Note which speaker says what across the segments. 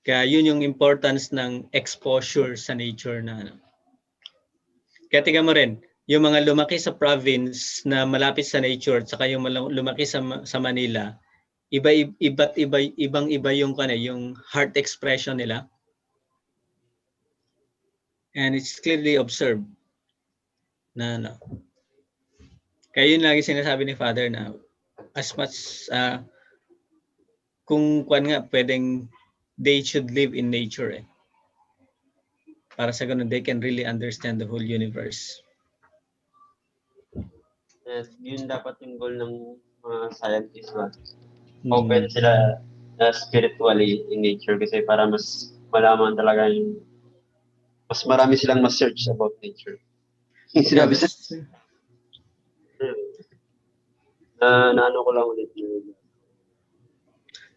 Speaker 1: Kaya yun yung importance ng exposure sa nature na ano. Kaya tingnan mo rin, yung mga lumaki sa province na malapit sa nature, saka yung lumaki sa Manila, ibang-iba yung yung heart expression nila. And it's clearly observed na ano. Kaya yun lagi sinasabi ni Father na as much kung nga pwedeng they should live in nature eh. Para sa ganun they can really understand the whole universe.
Speaker 2: And yun dapat yung goal ng mga scientists ba? Open sila spiritually in nature kasi para mas malaman talaga yung mas marami silang ma-search about nature. Sinabi sa naano ko lang ulit yun.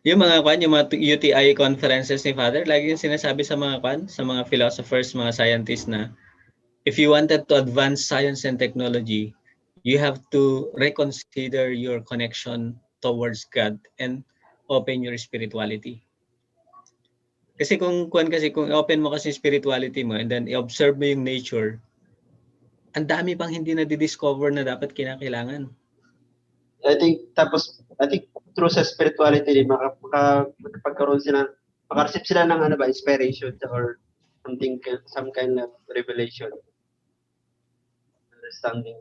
Speaker 1: Yung mga UTI conferences ni Father, lagi yung sinasabi sa mga sa mga philosophers, mga scientists na if you wanted to advance science and technology, you have to reconsider your connection towards God and open your spirituality. Kasi kung open mo kasi spirituality mo and then i-observe mo yung nature, ang dami pang hindi na di-discover na dapat kinakailangan.
Speaker 2: I think through sa spirituality makapagkaroon sila, makareceive sila ng inspiration or something, some kind of revelation. Understanding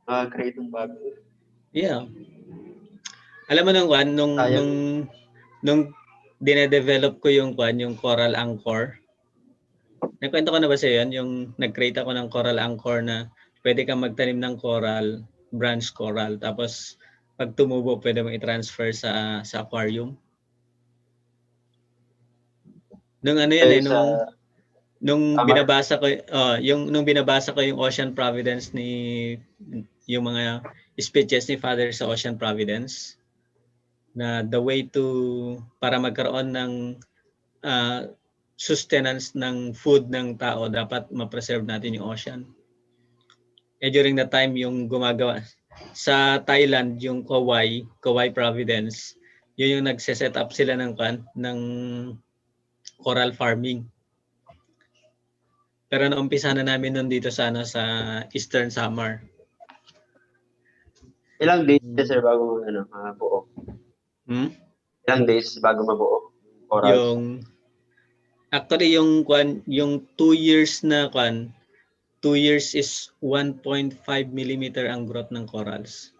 Speaker 2: sa create ng bago.
Speaker 1: Yeah. Alam mo nung dine-develop ko yung coral anchor. Nagkwento ko na ba sa yun? Yung nag-create ako ng coral anchor na pwede kang magtanim ng coral, branch coral, tapos pag tumubo pwede mo i-transfer sa aquarium. Nung nung binabasa ko yung Ocean Providence yung mga speeches ni Father sa Ocean Providence na the way para magkaroon ng sustenance ng food ng tao, dapat ma-preserve natin yung ocean. During that time yung gumagawa sa Thailand, yung Kauai Providence, yun yung nagse-set up sila ng coral farming. Pero naumpisa na namin nun dito sa Eastern Samar.
Speaker 2: Ilang days sir bago buo? Ilang days bago mabuo?
Speaker 1: Corals? Actually yung 2 years na 2 years is 1.5 millimeter ang growth ng corals.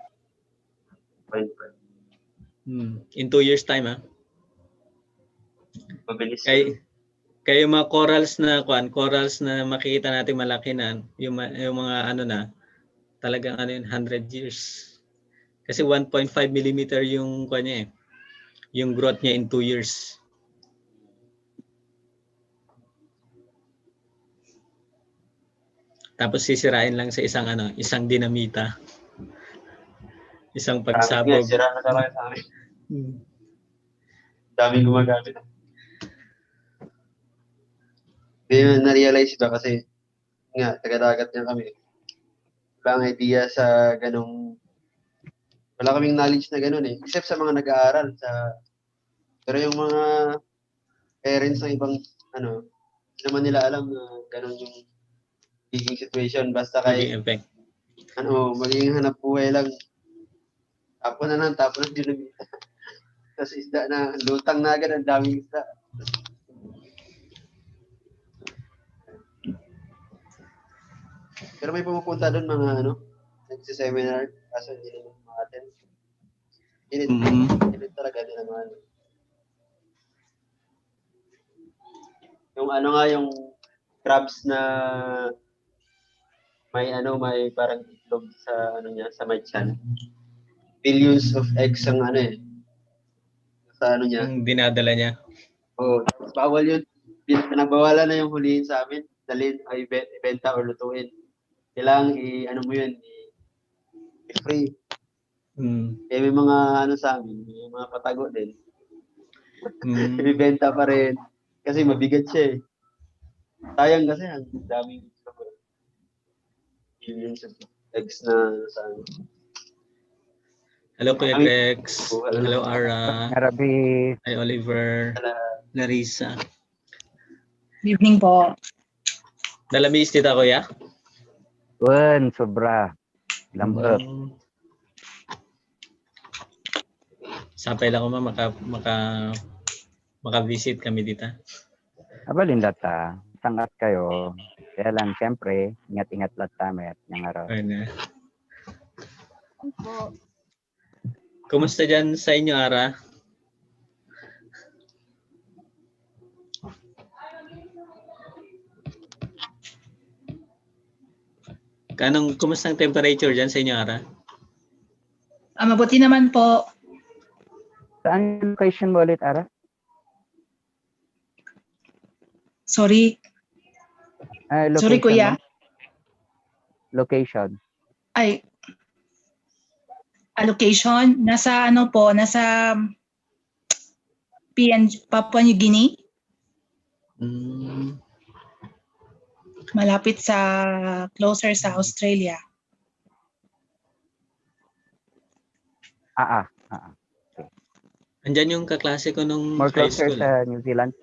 Speaker 2: 0.5.
Speaker 1: In 2 years time
Speaker 2: Mabilis.
Speaker 1: Kaya yung mga corals na makikita natin malaki na, yung mga talagang 100 years. Kasi 1.5 millimeter yung yung growth niya in 2 years. Tapos sisirain lang sa isang dinamita. Isang pagsabog.
Speaker 2: Sira na talaga sa amin. Daming gumagamit. Hindi na-realize ba kasi taga-dagat niya kami. Walang idea sa wala kaming knowledge na ganun eh. Except sa mga nag-aaral pero yung mga parents ng ibang hindi naman nila alam na ganun yung magiging situation basta magiging hanap buhay lang. Tapon na dinamita. Tapos isda na, lutang na agad, ang daming isda. Pero may pumupunta doon mga nagsiseminar, kaso hindi naman ma-attend. Hindi talaga nila naman. Yung yung crabs na may parang itlog sa sa may tiyan. Billions of eggs ang sa niya.
Speaker 1: Yung dinadala niya.
Speaker 2: Tapos bawal yun. Nabawalan na yung hulihin sa amin. Dalhin ay ibenta or lutuin. Kailangan mo yun, i-free. Kaya may mga sa amin, may mga patago din. Ibibenta pa rin. Kasi mabigat siya eh. Sayang kasi ang daming billions of eggs na sa amin.
Speaker 1: Hello Kuya Grex. Hello Ara.
Speaker 3: Arabi.
Speaker 1: Hi Oliver. Larissa.
Speaker 3: Evening po.
Speaker 1: Nalamis tita kuya?
Speaker 4: Wen, sobra. Lambot.
Speaker 1: Sapay lang ko maka-visit kami dito.
Speaker 4: Abalin data. Sangat kayo. Kaya lang, siyempre, ingat-ingat lang tayo at niyang araw.
Speaker 1: Ano?
Speaker 3: Po.
Speaker 1: Kumusta dyan sa inyo, Ara? Kumusta ang temperature dyan sa inyo, Ara?
Speaker 3: Mabuti naman po.
Speaker 4: Saan yung location mo ulit, Ara?
Speaker 3: Sorry.
Speaker 4: Location
Speaker 3: Sorry, kuya.
Speaker 4: mo? Location.
Speaker 3: Ay, allocation. Nasa ano po, nasa Papua New Guinea. Malapit closer sa Australia.
Speaker 1: Andyan yung kaklase ko nung
Speaker 4: More
Speaker 1: high
Speaker 4: closer
Speaker 1: school.
Speaker 4: sa New Zealand.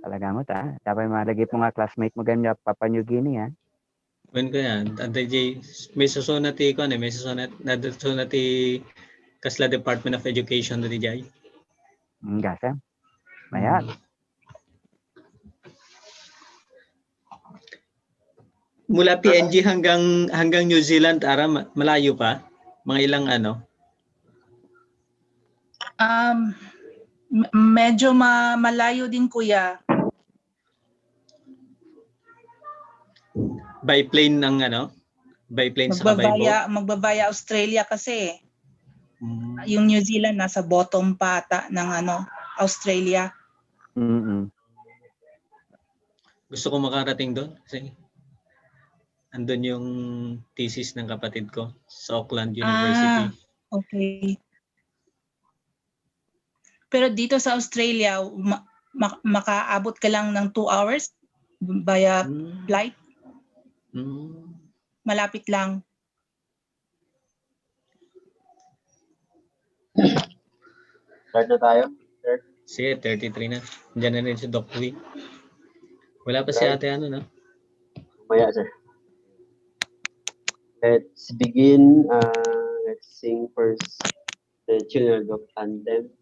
Speaker 4: Talaga mo ta. Dapat malagip mo nga classmate mo ganyan Papua New Guinea, ha?
Speaker 1: When ko yan, may susunat kasla Department of Education na di jay.
Speaker 4: Gasa. Mayat.
Speaker 1: Mula PNG hanggang New Zealand, Ara, malayo pa? Mga ilang ano?
Speaker 3: Medyo malayo din, kuya.
Speaker 1: By plane ng ano? By plane sa by boat?
Speaker 3: Magbabaya Australia kasi. Yung New Zealand nasa bottom pata ng Australia.
Speaker 1: Gusto ko makarating doon kasi andun yung thesis ng kapatid ko sa Auckland University.
Speaker 3: Okay. Pero dito sa Australia, makaabot ka lang ng 2 hours via flight. Malapit lang.
Speaker 2: Start na tayo?
Speaker 1: Sige, 33 na. Diyan na rin si Doc V. Wala pa si ate ano, no?
Speaker 2: Maya, sir. Let's begin. Let's sing first the Children of Anthem.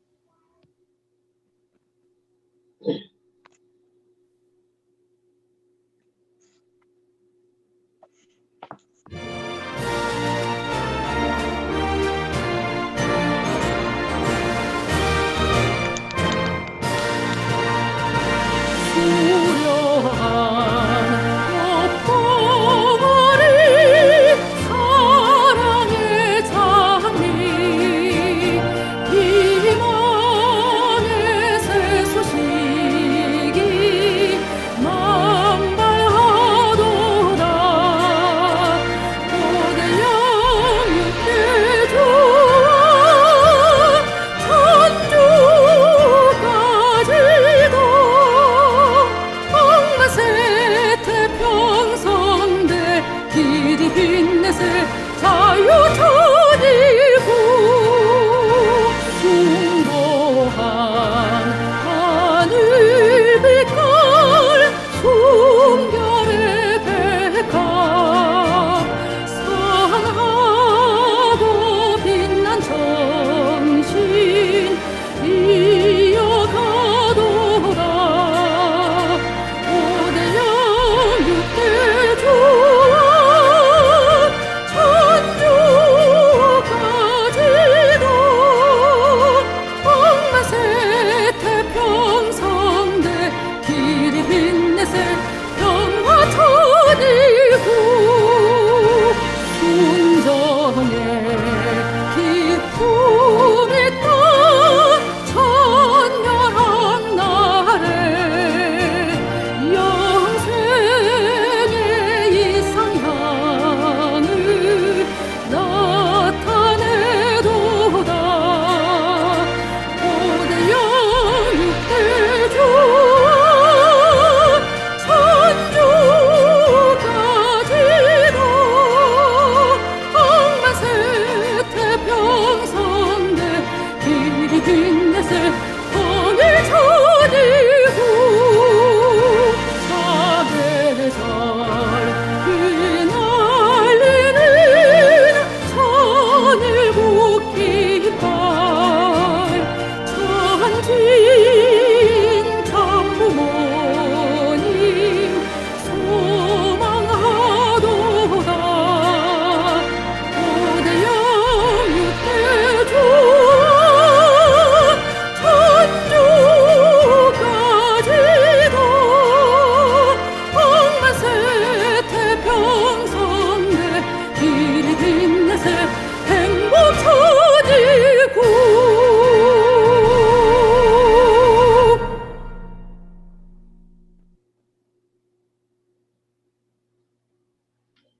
Speaker 5: 비만의 새소식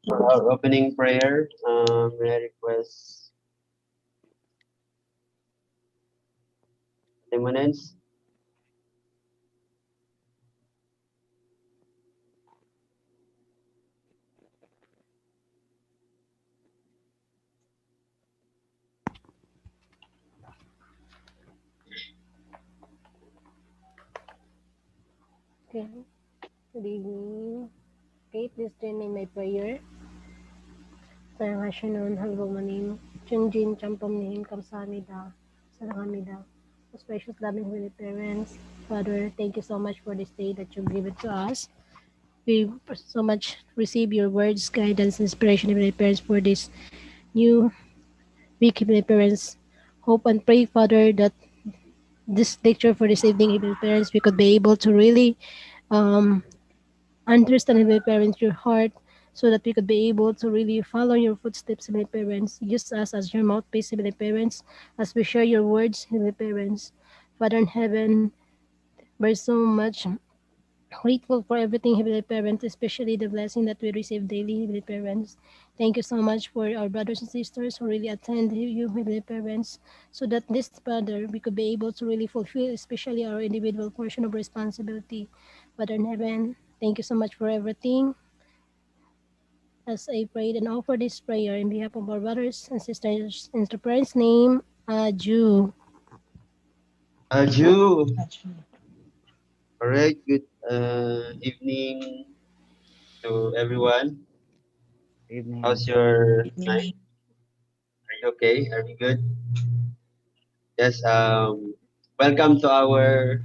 Speaker 2: For our opening prayer, may I request limonades?
Speaker 5: Okay. Good evening. Okay, please join me in my prayer. Sarang halbomanim, Chunjin Champomnihim Kamsamida, Sarangamida. Most precious loving Holy Parents, Father, thank you so much for this day that you give it to us. We so much receive your words, guidance, inspiration, Heavenly Parents, for this new week, Heavenly Parents. Hope and pray, Father, that this lecture for this evening, Heavenly Parents, we could be able to really um, understand, Heavenly Parents, your heart, so that we could be able to really follow your footsteps, Heavenly Parents. Use us as your mouthpiece, Heavenly Parents, as we share your words, Heavenly Parents. Father in heaven, we're so much grateful for everything, Heavenly Parents, especially the blessing that we receive daily, Heavenly Parents. Thank you so much for our brothers and sisters who really attend you, Heavenly Parents, so that this Father we could be able to really fulfill, especially our individual portion of responsibility. Father in heaven, thank you so much for everything. As I prayed and offer this prayer in behalf of our brothers and sisters in the parents' name, Aju.
Speaker 2: Aju. All right. Good evening to everyone.
Speaker 4: Evening.
Speaker 2: How's your night? Are you okay? Are you good? Yes. Welcome to our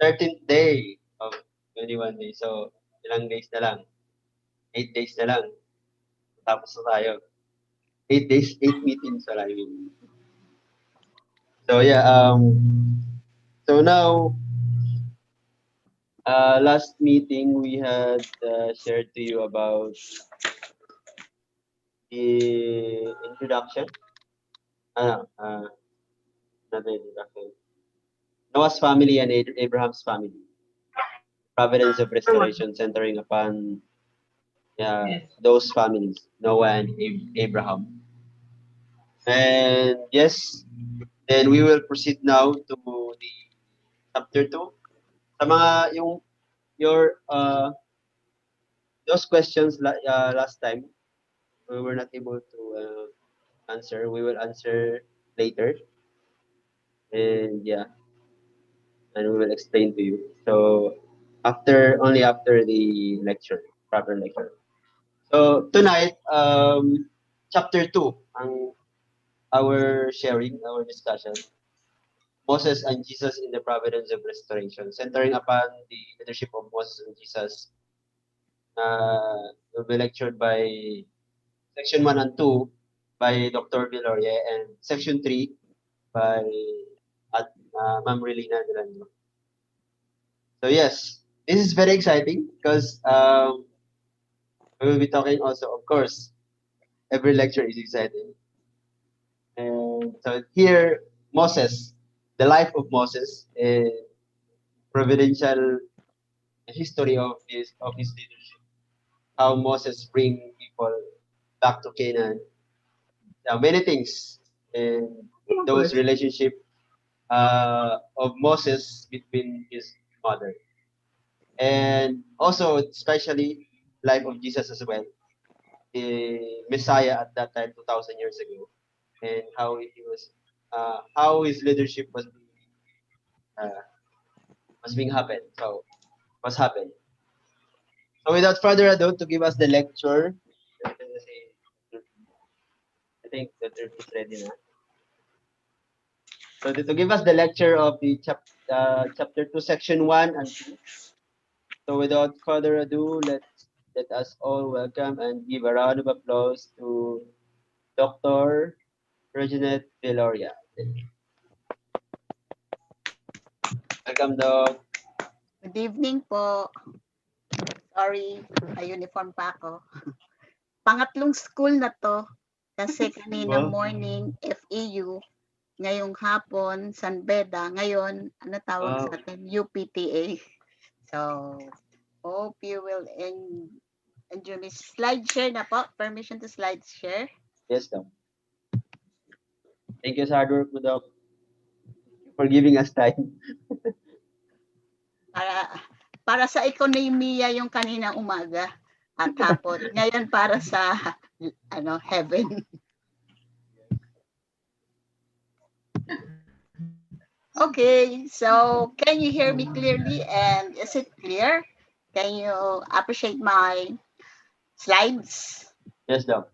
Speaker 2: 13th day of 21 days. So, ilang days na lang? 8 days na lang. Tapos na tayo. 8 days, 8 meetings wala I mean. So yeah, so now last meeting we had shared to you about the introduction. Not the introduction. Noah's family and Abraham's family. Providence of Restoration centering upon those families, Noah and Abraham. And yes, then we will proceed now to the chapter 2. Sa mga your those questions last time we were not able to answer. We will answer later, and and we will explain to you. So only after the lecture, proper lecture. So tonight, chapter 2, our sharing, our discussion, Moses and Jesus in the Providence of Restoration, centering upon the leadership of Moses and Jesus. Will be lectured by section 1 and 2 by Dr. Viloria and section 3 by Ma'am Relina Delano. So yes, this is very exciting because we will be talking also, of course, every lecture is exciting. And so here, Moses, the life of Moses, providential history of his leadership, how Moses bring people back to Canaan. Many things and those relationship of Moses between his mother, and also especially life of Jesus as well, the Messiah at that time 2,000 years ago, and how he was, how his leadership was being happened. So what's happened? So without further ado, to give us the lecture, I think the term is ready now. So to give us the lecture of the chapter 2, section 1 and 2. So without further ado, let us all welcome and give a round of applause to Dr. Reginette Viloria. Welcome, Doc.
Speaker 6: Good evening po. Sorry, uniform pa ako. Pangatlong school na to. Kasi kanina
Speaker 2: Wow.
Speaker 6: morning, FEU. Ngayong hapon, San Beda. Ngayon, ano tawag
Speaker 2: Wow.
Speaker 6: sa atin? UPTA. So, hope you will enjoy me. Slide share na po. Permission to slide share.
Speaker 2: Yes, Doc. Thank you sa hard work mo, Doc, for giving us time.
Speaker 6: Para sa ekonomiya yung kanina umaga at hapon. Ngayon para sa heaven. Okay, so can you hear me clearly and is it clear? Can you appreciate my slides?
Speaker 2: Yes, Doc.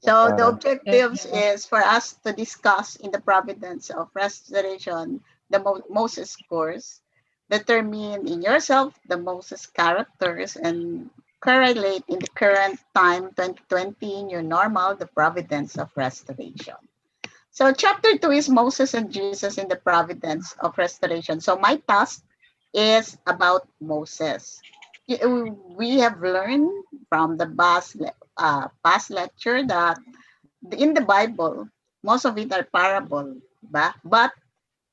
Speaker 6: So the objectives is for us to discuss in the Providence of Restoration the Moses course, determine in yourself the Moses characters and correlate in the current time 2020 in your normal the Providence of Restoration. So chapter 2 is Moses and Jesus in the Providence of Restoration. So my task is about Moses. We have learned from the past lecture that in the Bible, most of it are parable, but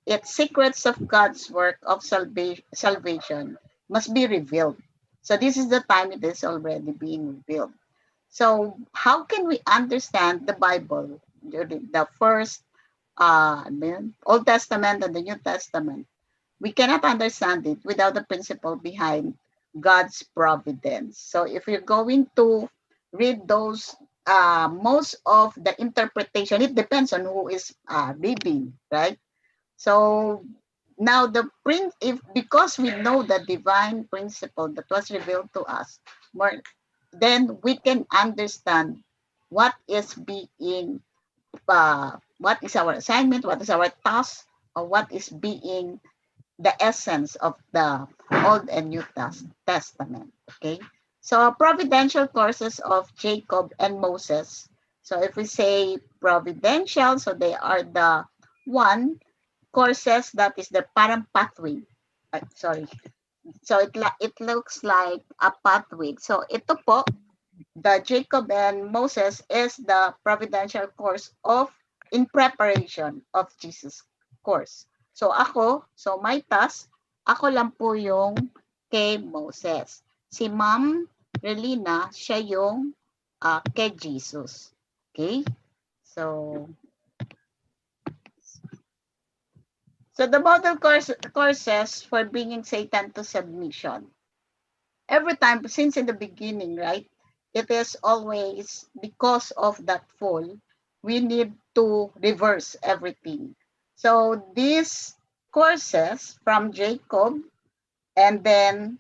Speaker 6: its secrets of God's work of salvation must be revealed. So this is the time it is already being revealed. So how can we understand the Bible, the first Old Testament and the New Testament? We cannot understand it without the principle behind God's providence. So if you're going to read those, most of the interpretation, it depends on who is reading, right? So now because we know the divine principle that was revealed to us, then we can understand what is being, what is our assignment, what is our task, or what is being the essence of the Old and New Testament. Okay, so providential courses of Jacob and Moses. So if we say providential, so they are the one courses that is the parang pathway. Sorry. So it looks like a pathway. So ito po, the Jacob and Moses is the providential course of in preparation of Jesus course. So my task, ako lang po yung kay Moses. Si Ma'am Relina, siya yung kay Jesus. Okay? So the model courses for bringing Satan to submission. Every time, since in the beginning, right? It is always because of that fall, we need to reverse everything. So these courses from Jacob, and then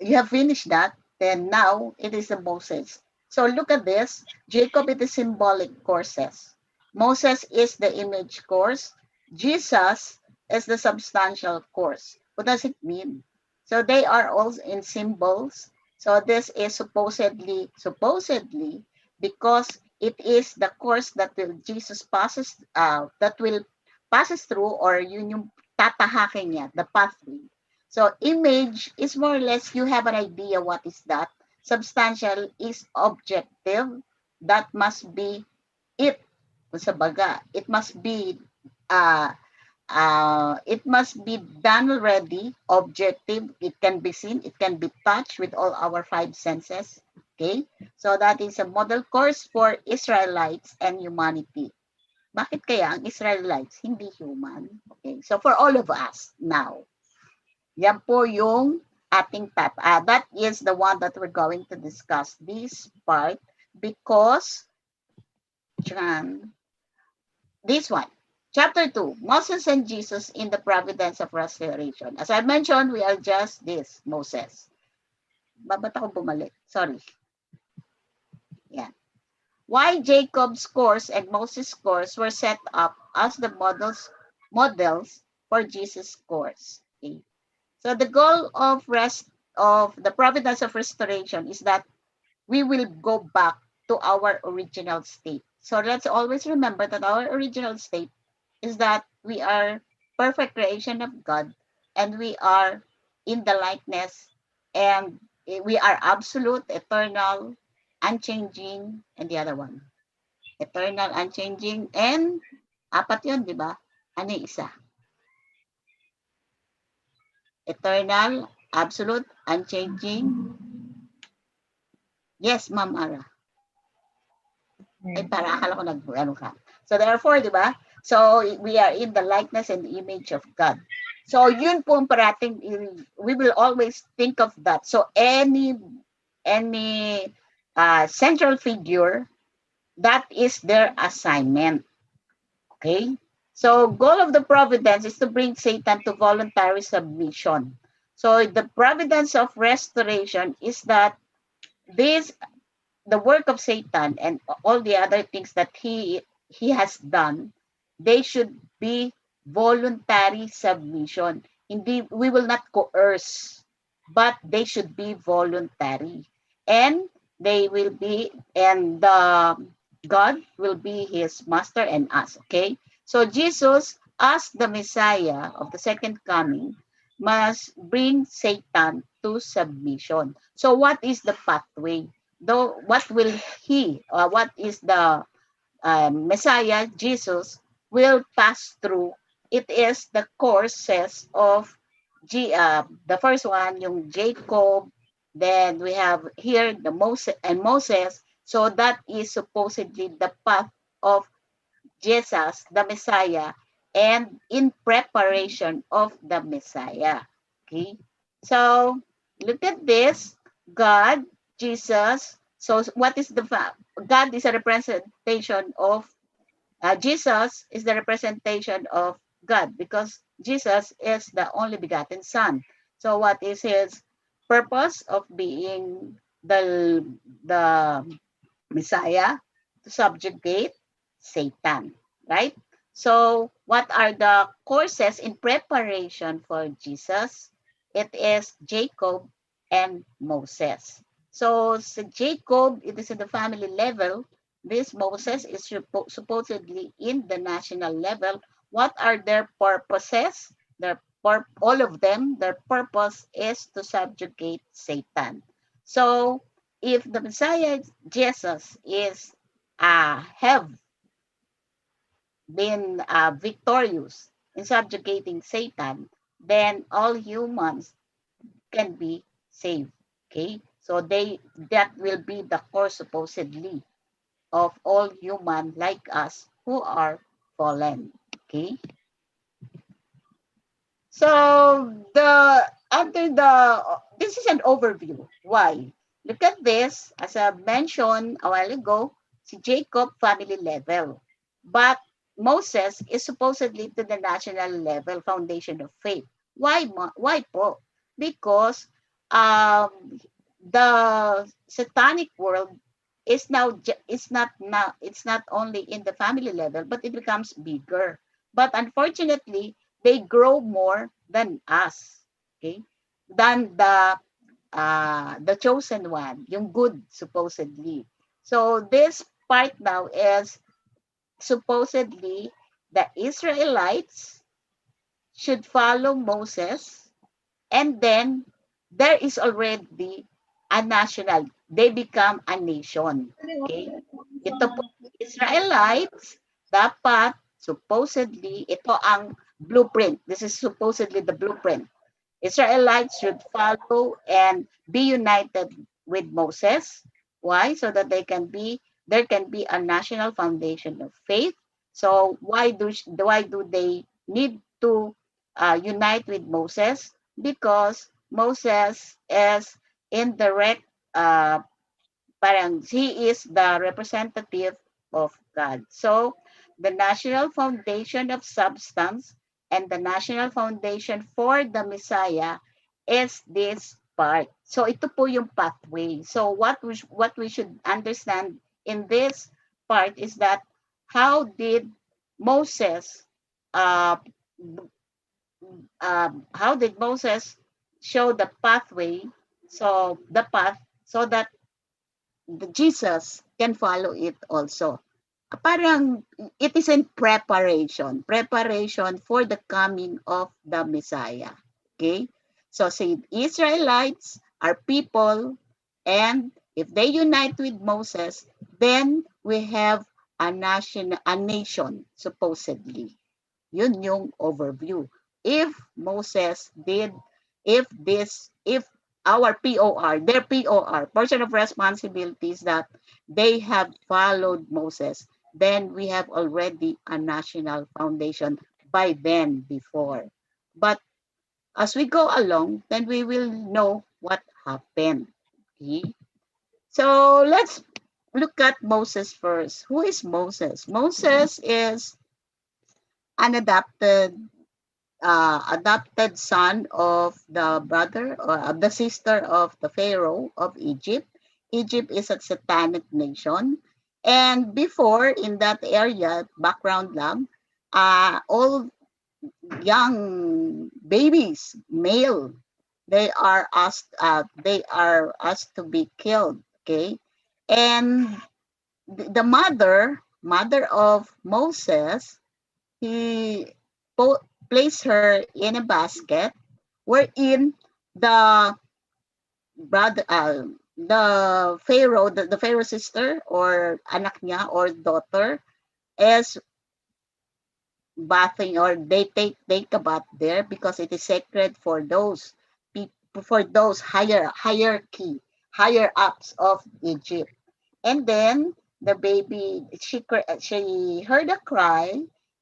Speaker 6: you have finished that, then now it is the Moses. So look at this. Jacob is the symbolic courses. Moses is the image course. Jesus is the substantial course. What does it mean? So they are all in symbols. So this is supposedly, because it is the course that Jesus passes through, or yun yung tatahakin niya, the pathway. So image is more or less, you have an idea what is that. Substantial is objective. That must be it. It must be it must be done already, objective. It can be seen, it can be touched with all our five senses. Okay, so that is a model course for Israelites and humanity. Bakit kaya ang Israelites hindi human? Okay, so for all of us now, yan po yung ating that is the one that we're going to discuss this part, because this one, chapter 2, Moses and Jesus in the Providence of Restoration. As I mentioned, we are just this, Moses. Babat ako bumalik. Sorry. Yan. why Jacob's course and Moses' course were set up as the models for Jesus' course. Okay. So the goal of the providence of restoration is that we will go back to our original state. So let's always remember that our original state is that we are perfect creation of God, and we are in the likeness, and we are absolute, eternal, unchanging, and the other one. Eternal, unchanging, and apat yun, di ba? Ano yung isa? Eternal, absolute, unchanging. Yes, Ma'am Ara. Ay, para akala ko nag-ano ka. So therefore, di ba? So we are in the likeness and the image of God. So yun po ang parating, we will always think of that. So any central figure, that is their assignment. Okay? So goal of the providence is to bring Satan to voluntary submission. So the providence of restoration is that the work of Satan and all the other things that he has done, they should be voluntary submission. Indeed, we will not coerce, but they should be voluntary. And they will be, and God will be his master and us, okay? So Jesus, as the Messiah of the second coming, must bring Satan to submission. So what is the pathway? Though what will what is the Messiah, Jesus, will pass through? It is the courses of the first one, yung Jacob, then we have here the Moses. So that is supposedly the path of Jesus, the Messiah, and in preparation of the Messiah. Okay, so look at this. God, Jesus. So what is the God is a representation of Jesus is the representation of God, because Jesus is the only begotten Son. So what is his purpose of being the Messiah? To subjugate Satan, right? So what are the courses in preparation for Jesus? It is Jacob and Moses. So Jacob, it is at the family level. This Moses is supposedly in the national level. What are their purposes? All of them, their purpose is to subjugate Satan. So if the Messiah Jesus is have been victorious in subjugating Satan, then all humans can be saved. Okay, so that will be the course supposedly of all human like us who are fallen. Okay, so this is an overview. Why? Look at this. As I mentioned a while ago, si Jacob family level. But Moses is supposedly to the national level, foundation of faith. Why po? Because the satanic world is now it's not only in the family level, but it becomes bigger. But unfortunately, they grow more than us, okay, than the chosen one, yung good supposedly. So this part now is supposedly the Israelites should follow Moses, and then there is already a national, they become a nation. Okay? Ito po, Israelites, dapat supposedly, ito ang blueprint. This is supposedly the blueprint. Israelites should follow and be united with Moses. Why? So that there can be a national foundation of faith. So why do they need to unite with Moses? Because Moses is indirect, parang he is the representative of God. So the national foundation of substance and the national foundation for the Messiah is this part. So ito po yung pathway. So what we should understand in this part is that how did Moses uh, how did Moses show the pathway, so the path, so that Jesus can follow it also. Parang it is in preparation for the coming of the Messiah. Okay? So say Israelites are people, and if they unite with Moses, then we have a nation supposedly. Yun yung overview. If Moses did, if our POR, their POR, portion of responsibilities, that they have followed Moses, then we have already a national foundation by then before. But as we go along, then we will know what happened. Okay? So let's look at Moses first. Who is Moses? Moses is an adopted son of the brother or of the sister of the Pharaoh of Egypt. Egypt is a satanic nation. And before, in that area, background lang, all young babies, male, they are asked to be killed. Okay, and the mother of Moses, he placed her in a basket wherein the brother, the Pharaoh, the Pharaoh sister or anak niya or daughter is bathing, or they take a bath there because it is sacred for those people, for those higher ups of Egypt. And then the baby, she heard a cry,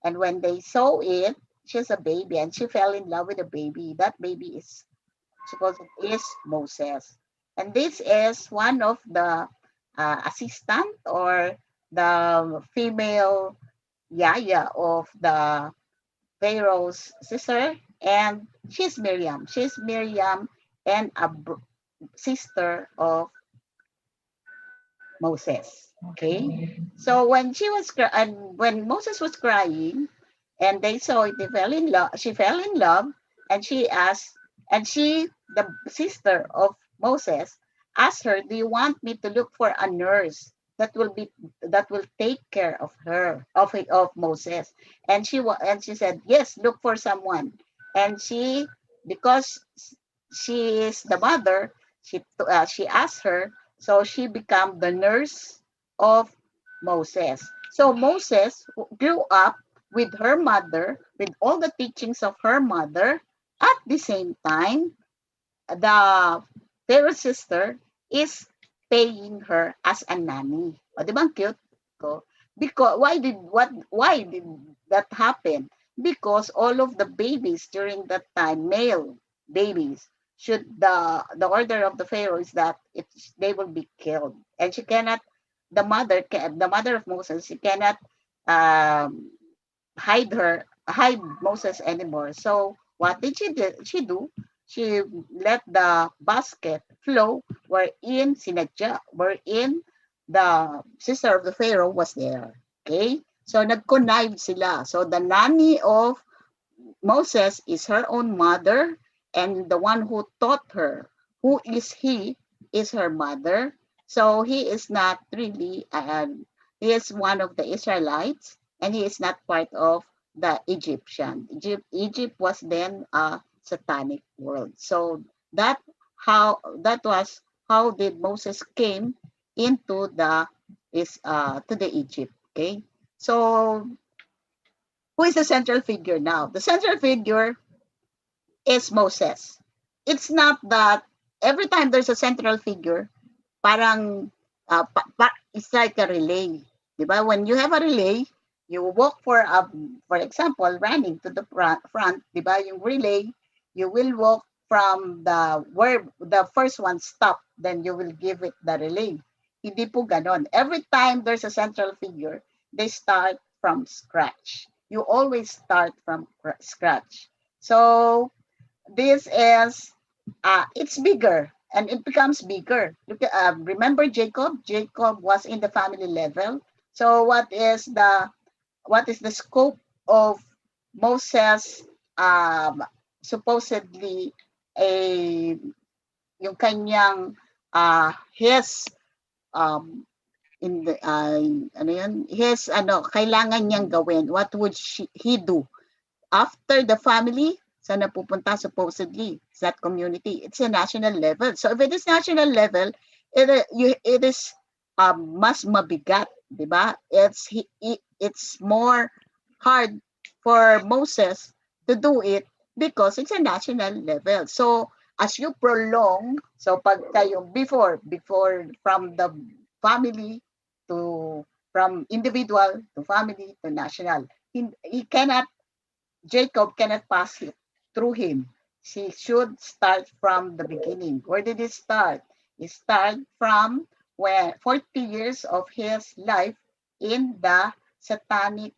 Speaker 6: and when they saw it, she's a baby, and she fell in love with the baby. That baby is supposed is Moses, and this is one of the assistant or the female yaya of the Pharaoh's sister, and she's Miriam. She's Miriam and a sister of Moses. Okay, so when when Moses was crying, and they saw it, they fell in love. She fell in love, and she asked, and she, the sister of Moses, asked her, "Do you want me to look for a nurse that will take care of her of Moses?" And she said, "Yes, look for someone." And she, because she is the mother, she asked her, so she became the nurse of Moses. So Moses grew up with her mother, with all the teachings of her mother. At the same time, the Pharaoh's sister is paying her as a nanny. O, di ba ang cute ko? Because why did that happen? Because all of the babies during that time, male babies, should the order of the Pharaoh is that they will be killed, and she cannot, the mother of Moses, she cannot um, hide Moses anymore. So what did she do? She let the basket flow wherein the sister of the Pharaoh was there. Okay? So nag-connive sila. So the nanny of Moses is her own mother, and the one who taught her, who is he, is her mother. So he is not really, he is one of the Israelites, and he is not part of the Egyptian. Egypt was then a satanic world. So that was how did Moses came into to the Egypt. Okay, so who is the central figure now? The central figure is Moses. It's not that every time there's a central figure, parang it's like a relay. Diba? When you have a relay, you walk for example, running to the front, diba? Yung relay, you will walk from where the first one stopped, then you will give it the relay. Hindi po ganon. Every time there's a central figure, they start from scratch. You always start from scratch. So this is it's bigger, and it becomes bigger. Look at remember Jacob. Jacob was in the family level, So what is the scope of Moses supposedly a yung kanyang his um in the ano yun, his kailangan niyang gawin, what would he do after the family? Saan napupunta supposedly? It's that community. It's a national level. So if it is national level, it is mas mabigat, di ba? It's more hard for Moses to do it because it's a national level. So as you prolong, so pag kayo before from the family to from individual to family to national, he cannot Jacob cannot pass it through him. She should start from the beginning. Where did it start? It started from when 40 years of his life in the satanic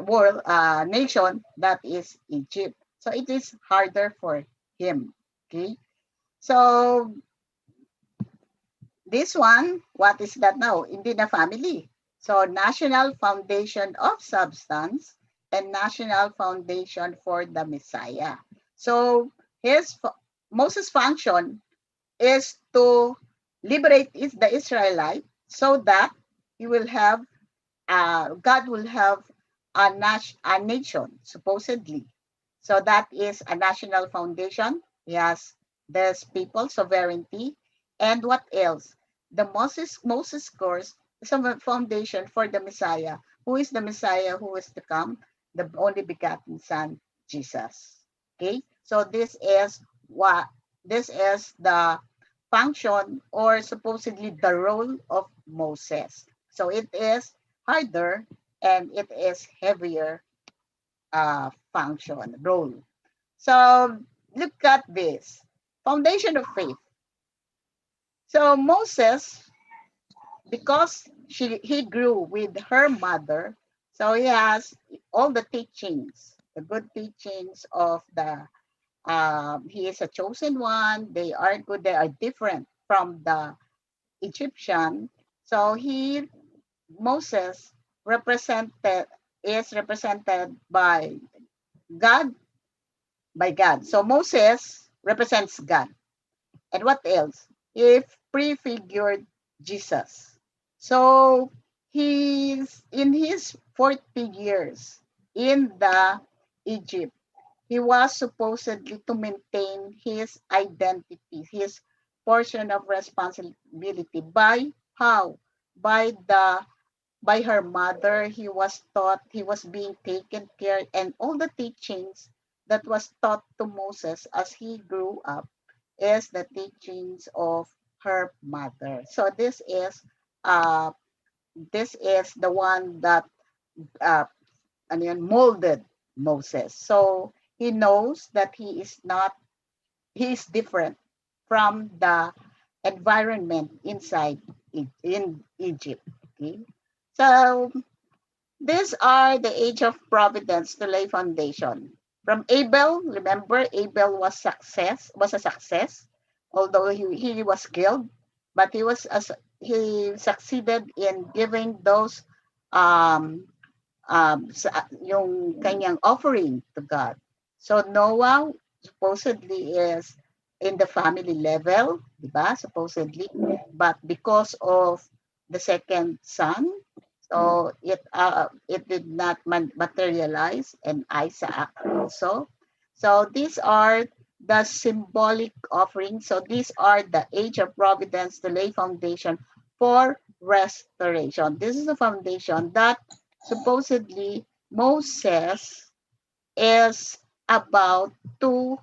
Speaker 6: world nation that is Egypt. So it is harder for him. Okay. So this one, what is that now? Hindi na family. So national foundation of substance and national foundation for the Messiah. So Moses' function is to liberate the Israelite so that he will have God will have a nation supposedly. So that is a national foundation. He has this people sovereignty, and what else? The Moses course is a foundation for the Messiah. Who is the Messiah who is to come? The only begotten Son, Jesus. Okay, so this is the function or supposedly the role of Moses. So it is harder and it is heavier function role. So look at this foundation of faith. So Moses, because he grew with her mother, so he has all the teachings, the good teachings of the he is a chosen one. They are good. They are different from the Egyptian. So Moses is represented by God So Moses represents God. And what else? He prefigured Jesus. So he's in his 40 years in the Egypt. He was supposedly to maintain his identity, his portion of responsibility. By how? By her mother. He was taught, he was being taken care, and all the teachings that was taught to Moses as he grew up is the teachings of her mother. So this is the one that uh, molded Moses. So he knows that he is different from the environment inside in Egypt. Okay? So these are the age of providence to lay foundation. From Abel, remember Abel was a success, although he was killed, but he succeeded in giving those um, yung kanyang offering to God. So Noah supposedly is in the family level, di ba? Supposedly, but because of the second son, so it did not materialize, and Isaac also. So these are the symbolic offerings. So these are the age of providence to lay foundation for restoration. This is the foundation that supposedly Moses is about to,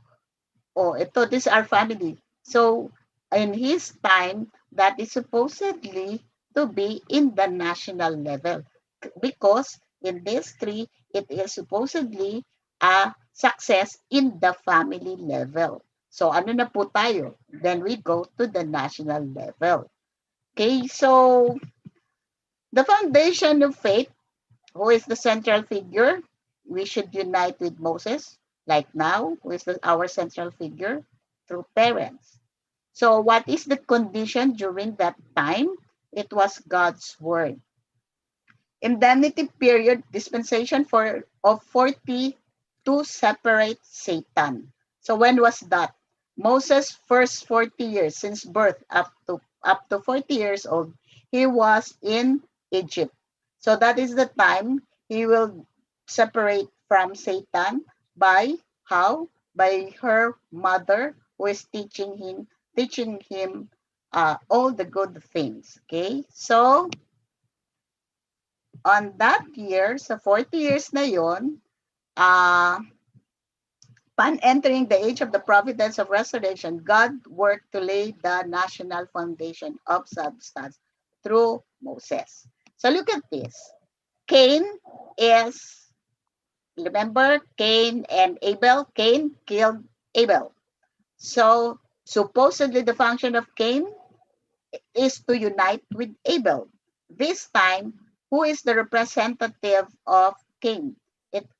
Speaker 6: this is our family. So in his time, that is supposedly to be in the national level, because in this three, it is supposedly a success in the family level. So ano na po tayo? Then we go to the national level. Okay, so the foundation of faith, who is the central figure? We should unite with Moses, like now, who is our central figure, through parents. So what is the condition during that time? It was God's word. indemnity period dispensation of 40 to separate Satan. So when was that? Moses' first 40 years since birth up to 40 years old, he was in Egypt. So that is the time he will separate from Satan by how? By her mother who is teaching him all the good things. Okay? So on that year, sa 40 years na yon, upon entering the age of the Providence of Restoration, God worked to lay the national foundation of substance through Moses. So look at this. Cain is, remember Cain and Abel? Cain killed Abel. So supposedly the function of Cain is to unite with Abel. This time, who is the representative of Cain?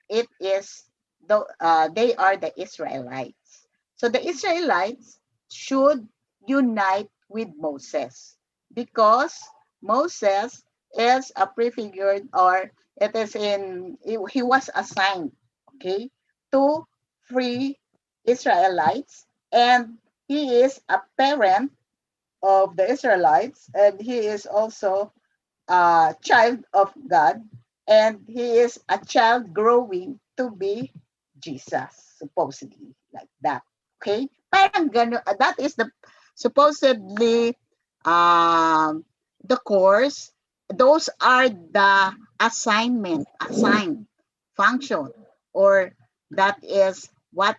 Speaker 6: It is they are the Israelites. So the Israelites should unite with Moses because Moses is a prefigured, or it is he was assigned, okay, to free Israelites, and he is a parent of the Israelites, and he is also a child of God, and he is a child growing to be Jesus, supposedly, like that. Okay? Parang gano, that is the supposedly the course. Those are the assigned function, or that is what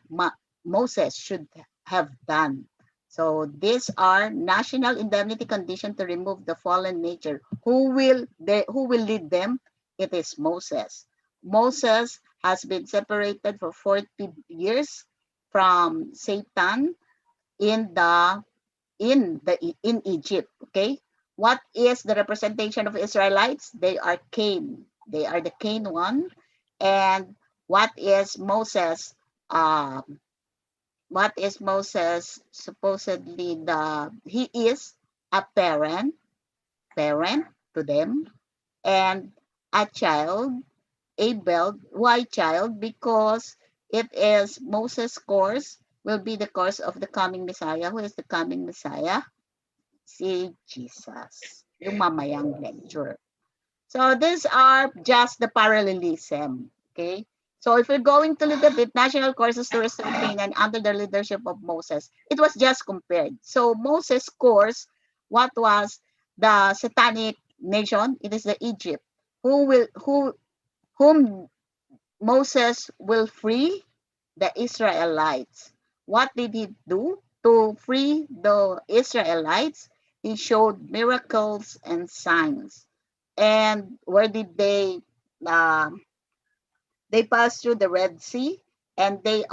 Speaker 6: Moses should have done. So these are national indemnity condition to remove the fallen nature. Who will lead them? It is Moses. Moses has been separated for 40 years from Satan in Egypt. Okay, what is the representation of Israelites? They are Cain. They are the Cain one. And what is Moses? What is Moses supposedly he is a parent to them, and a child, Abel. Why child? Because it is Moses' course will be the course of the coming Messiah. Who is the coming Messiah? Si Jesus. Yung mamayang lecture. So these are just the parallelism. Okay. So if we're going to look at it, national courses to restore Canaan under the leadership of Moses, it was just compared. So Moses' course, what was the satanic nation? It is the Egypt, whom Moses will free the Israelites. What did he do to free the Israelites? He showed miracles and signs. And where did they pass through the Red Sea, and they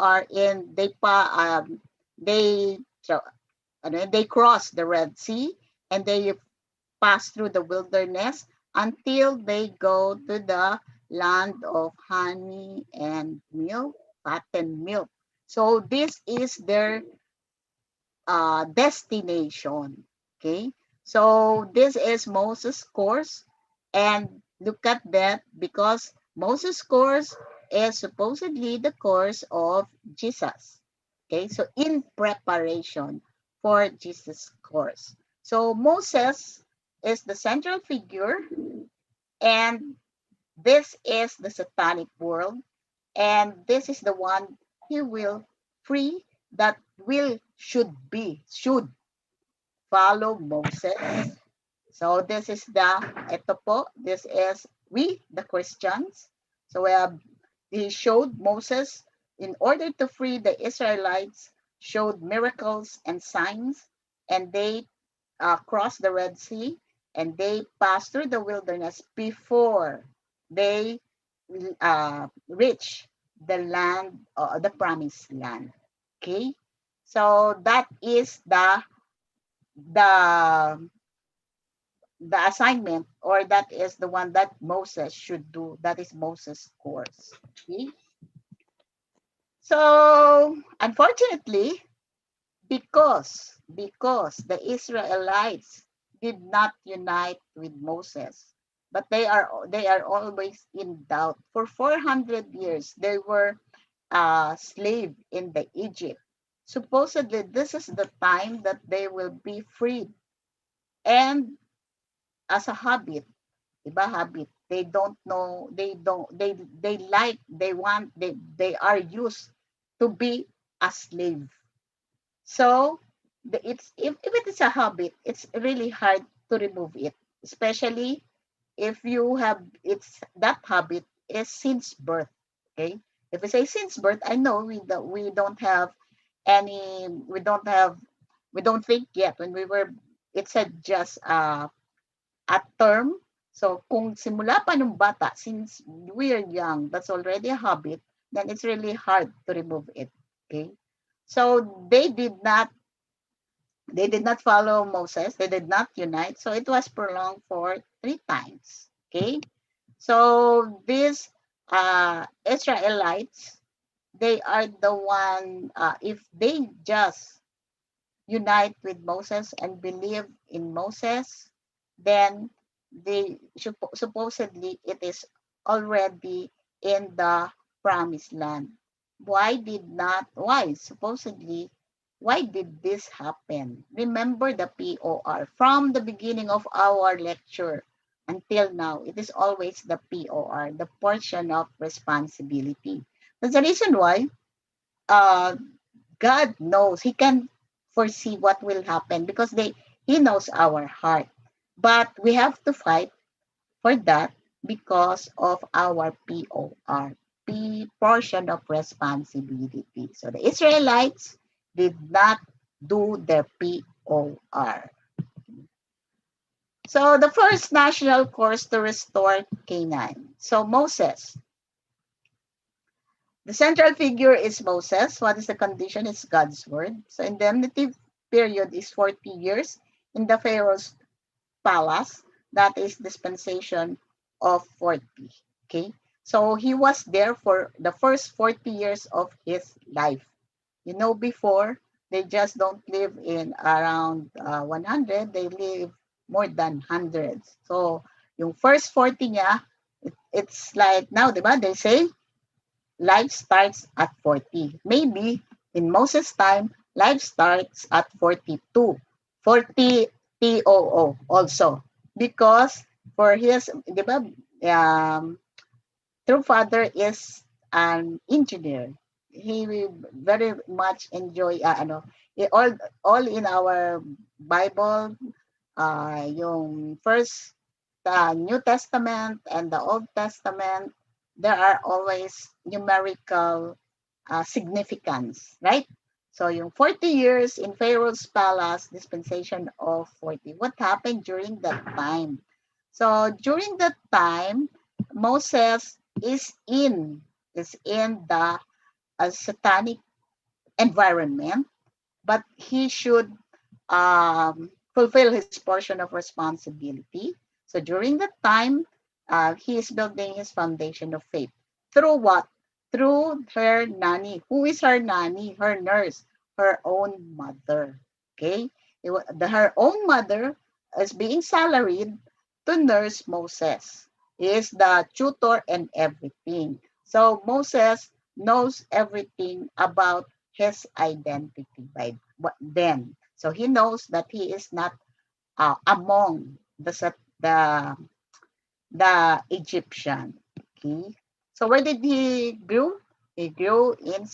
Speaker 6: cross the Red Sea, and they pass through the wilderness until they go to the land of honey and milk, fat and milk. So this is their destination. Okay, so this is Moses' course, and look at that, because Moses' course is supposedly the course of Jesus. Okay, so in preparation for Jesus' course. So Moses is the central figure, and this is the satanic world, and this is the one he will free, that should follow Moses. So this is this is we, the Christians. So he showed Moses, in order to free the Israelites, showed miracles and signs, and they crossed the Red Sea, and they passed through the wilderness before they reach the land, the promised land. Okay, so that is the assignment, or that is the one that Moses should do. That is Moses' course. Okay? So unfortunately, because the Israelites did not unite with Moses, but they are always in doubt. For 400 years, they were slave in the Egypt. Supposedly, this is the time that they will be freed. And as a habit, iba habit, they don't know, they like, they want, they are used to be a slave. So it's if it is a habit, it's really hard to remove it, especially if you have it's that habit is since birth. Okay, if we say since birth, I know we don't have any, we don't think yet when we were, it's a just a term. So kung simula pa nung bata, since we are young, that's already a habit, then it's really hard to remove it. Okay, so they did not follow Moses. They did not unite. So it was prolonged for 3 times. Okay. So these Israelites, they are the one, if they just unite with Moses and believe in Moses, then they supposedly it is already in the promised land. Why supposedly, why did this happen? Remember the POR from the beginning of our lecture until now. It is always the POR, the portion of responsibility. That's the reason why uh, God knows. He can foresee what will happen because He knows our heart. But we have to fight for that because of our POR, portion of responsibility. So the Israelites did not do their POR. So the first national course to restore Canaan. So Moses. The central figure is Moses. What is the condition? It's God's word. So indemnity period is 40 years in the Pharaoh's palace. That is dispensation of 40. Okay. So he was there for the first 40 years of his life. You know, before, they just don't live in around 100. They live more than hundreds. So yung first 40 niya, it's like now, diba? They say, life starts at 40. Maybe in Moses' time, life starts at 42. 40 TOO also. Because for his, di ba, true father is an engineer. He will very much enjoy, all in our Bible, yung first New Testament and the Old Testament, there are always numerical significance, right? So yung 40 years in Pharaoh's palace, dispensation of 40. What happened during that time? So during that time, Moses is in the satanic environment, but he should fulfill his portion of responsibility. So during that time, he is building his foundation of faith. Through what? Through her nanny. Who is her nanny? Her nurse, her own mother. Okay? Her own mother is being salaried to nurse Moses. He is the tutor and everything. So Moses knows everything about his identity by then. So he knows that he is not among the Egyptian. Okay. So where did he grew? He grew in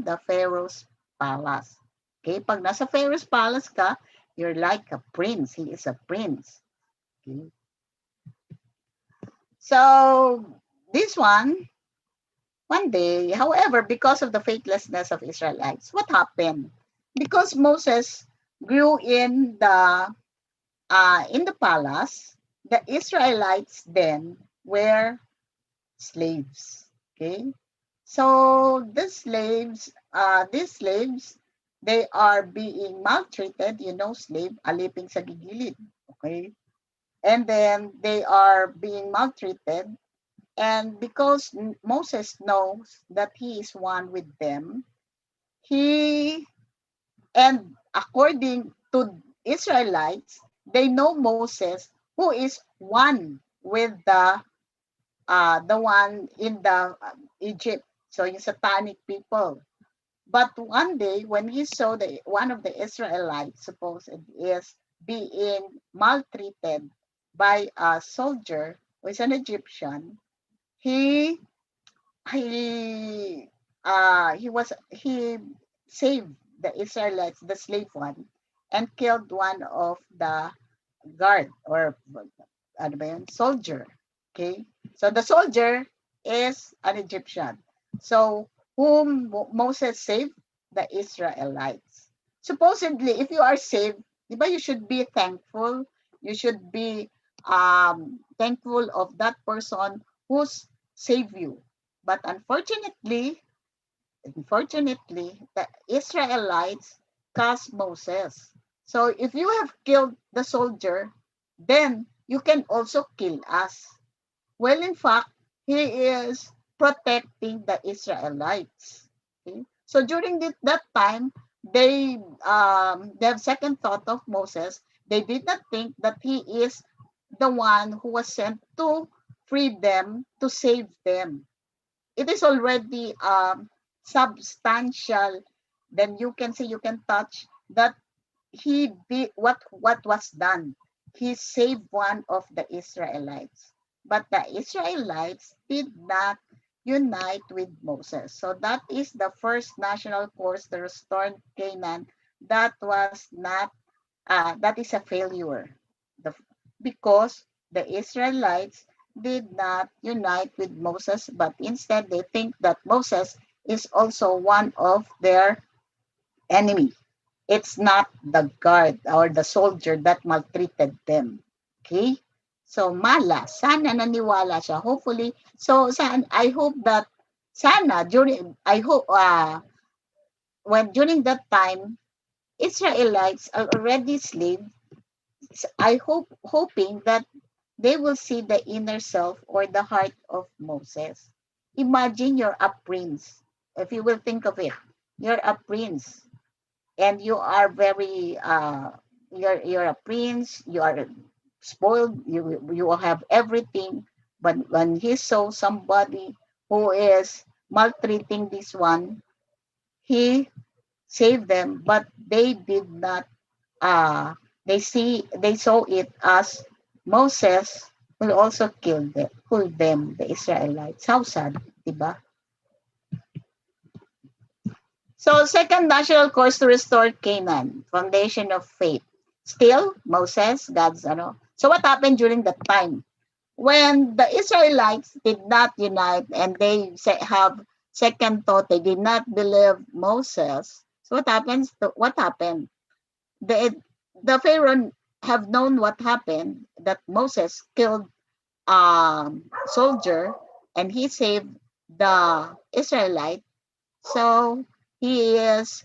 Speaker 6: the Pharaoh's palace. Okay. Pag nasa Pharaoh's palace ka, you're like a prince. He is a prince. Okay. So this one day, however, because of the faithlessness of Israelites, what happened? Because Moses grew in the palace, the Israelites then were slaves. Okay, so these slaves, they are being maltreated. You know, slave aliping sa gigilid. Okay, and then they are being maltreated. And because Moses knows that he is one with them, and according to Israelites, they know Moses, who is one with the one in the Egypt, so yung satanic people. But one day, when he saw that one of the Israelites, supposed is being maltreated by a soldier who is an Egyptian, he he he saved the Israelites, the slave one, and killed one of the guard or ano ba yun? Soldier. Okay? So the soldier is an Egyptian. So whom Moses saved? The Israelites. Supposedly, if you are saved, di ba, you should be thankful. You should be thankful of that person who's saved you. But unfortunately, the Israelites cast Moses. So if you have killed the soldier, then you can also kill us. Well, in fact, he is protecting the Israelites. Okay? So during that time, they have second thought of Moses. They did not think that he is the one who was sent to free them, to save them. It is already substantial. Then you can see, you can touch that he did what was done. He saved one of the Israelites, but the Israelites did not unite with Moses. So that is the first national course, the restored Canaan, that was not that is a failure. Because the Israelites did not unite with Moses, but instead they think that Moses is also one of their enemy. It's not the guard or the soldier that maltreated them. Okay? So Mala, sana naniwala siya. Hopefully, so I hope that sana when during that time Israelites are already slaves. I hoping that they will see the inner self or the heart of Moses. Imagine you're a prince. If you will think of it, you're a prince and you are very you're a prince, you are spoiled, you will have everything, but when he saw somebody who is maltreating this one, he saved them, but they did not they saw it as Moses will also kill them, the Israelites. How sad, diba? So second national course to restore Canaan, foundation of faith. Still, Moses, God's So what happened during that time? When the Israelites did not unite and they have second thought, they did not believe Moses. So what happens? What happened? The Pharaoh have known what happened, that Moses killed soldier and he saved the Israelite. So he is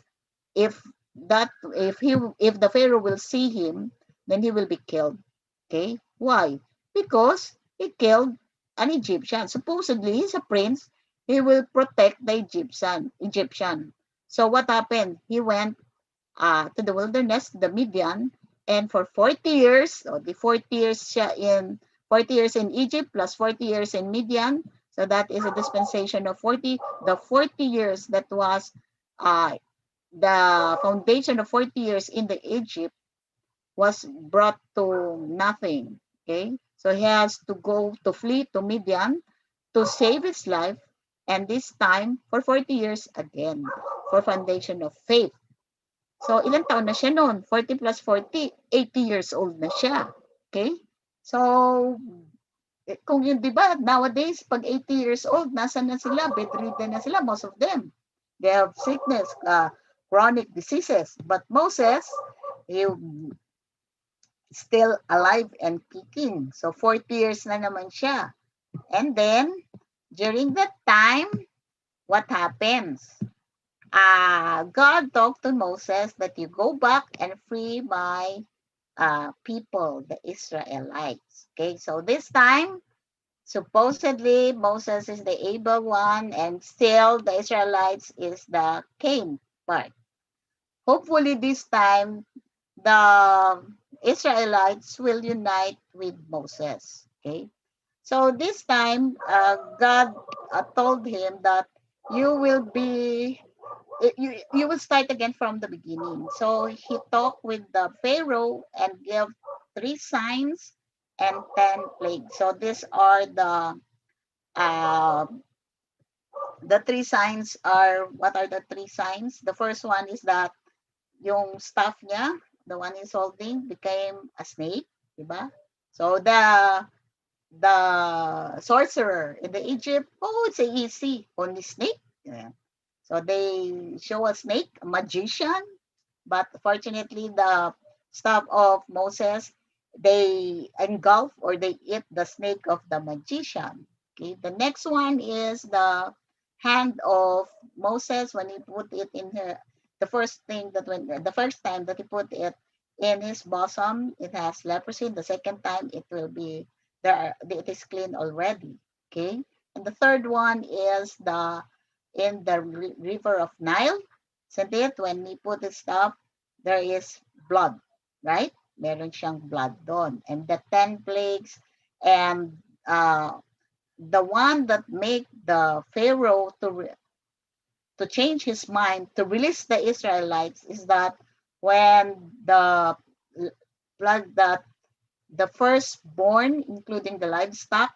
Speaker 6: if if the Pharaoh will see him, then he will be killed. Okay? Why? Because he killed an Egyptian. Supposedly he's a prince. He will protect the Egyptian. So what happened? He went to the wilderness, the Midian, and for 40 years, so the 40 years siya 40 years in Egypt plus 40 years in Midian. So that is a dispensation of 40. The 40 years that was the foundation of 40 years in the Egypt was brought to nothing. Okay, so he has to go to flee to Midian to save his life, and this time for 40 years again for foundation of faith. So ilang taon na siya noon? 40 plus 40, 80 years old na siya. Okay? So kung yun, di ba, nowadays, pag 80 years old, nasa na sila? Bedridden na sila, most of them. They have sickness, chronic diseases. But Moses, he still alive and kicking. So 40 years na naman siya. And then, during that time, what happens? God talked to Moses that you go back and free my people, the Israelites. Okay, so this time, supposedly Moses is the able one, and still the Israelites is the Cain part. Hopefully this time, the Israelites will unite with Moses. Okay, So this time, God told him that you will be you will start again from the beginning. So he talked with the Pharaoh and gave 3 signs and 10 plagues. So these are uh, the 3 signs are, what are the 3 signs? The first one is that yung staff niya, the one he's holding, became a snake, diba? So the sorcerer in the Egypt, oh, it's easy, only snake. Yeah. So they show a snake, a magician, but fortunately the staff of Moses, they engulf or they eat the snake of the magician. Okay, the next one is the hand of Moses when he put it in her. The first thing that when the first time that he put it in his bosom, it has leprosy. The second time, it will be there. It is clean already. Okay, and the third one is the in the river of Nile. Isn't it? When he put it up, there is blood, right? Meron siyang blood doon. And the 10 plagues and the one that make the Pharaoh to change his mind to release the Israelites is that when the blood that the firstborn, including the livestock,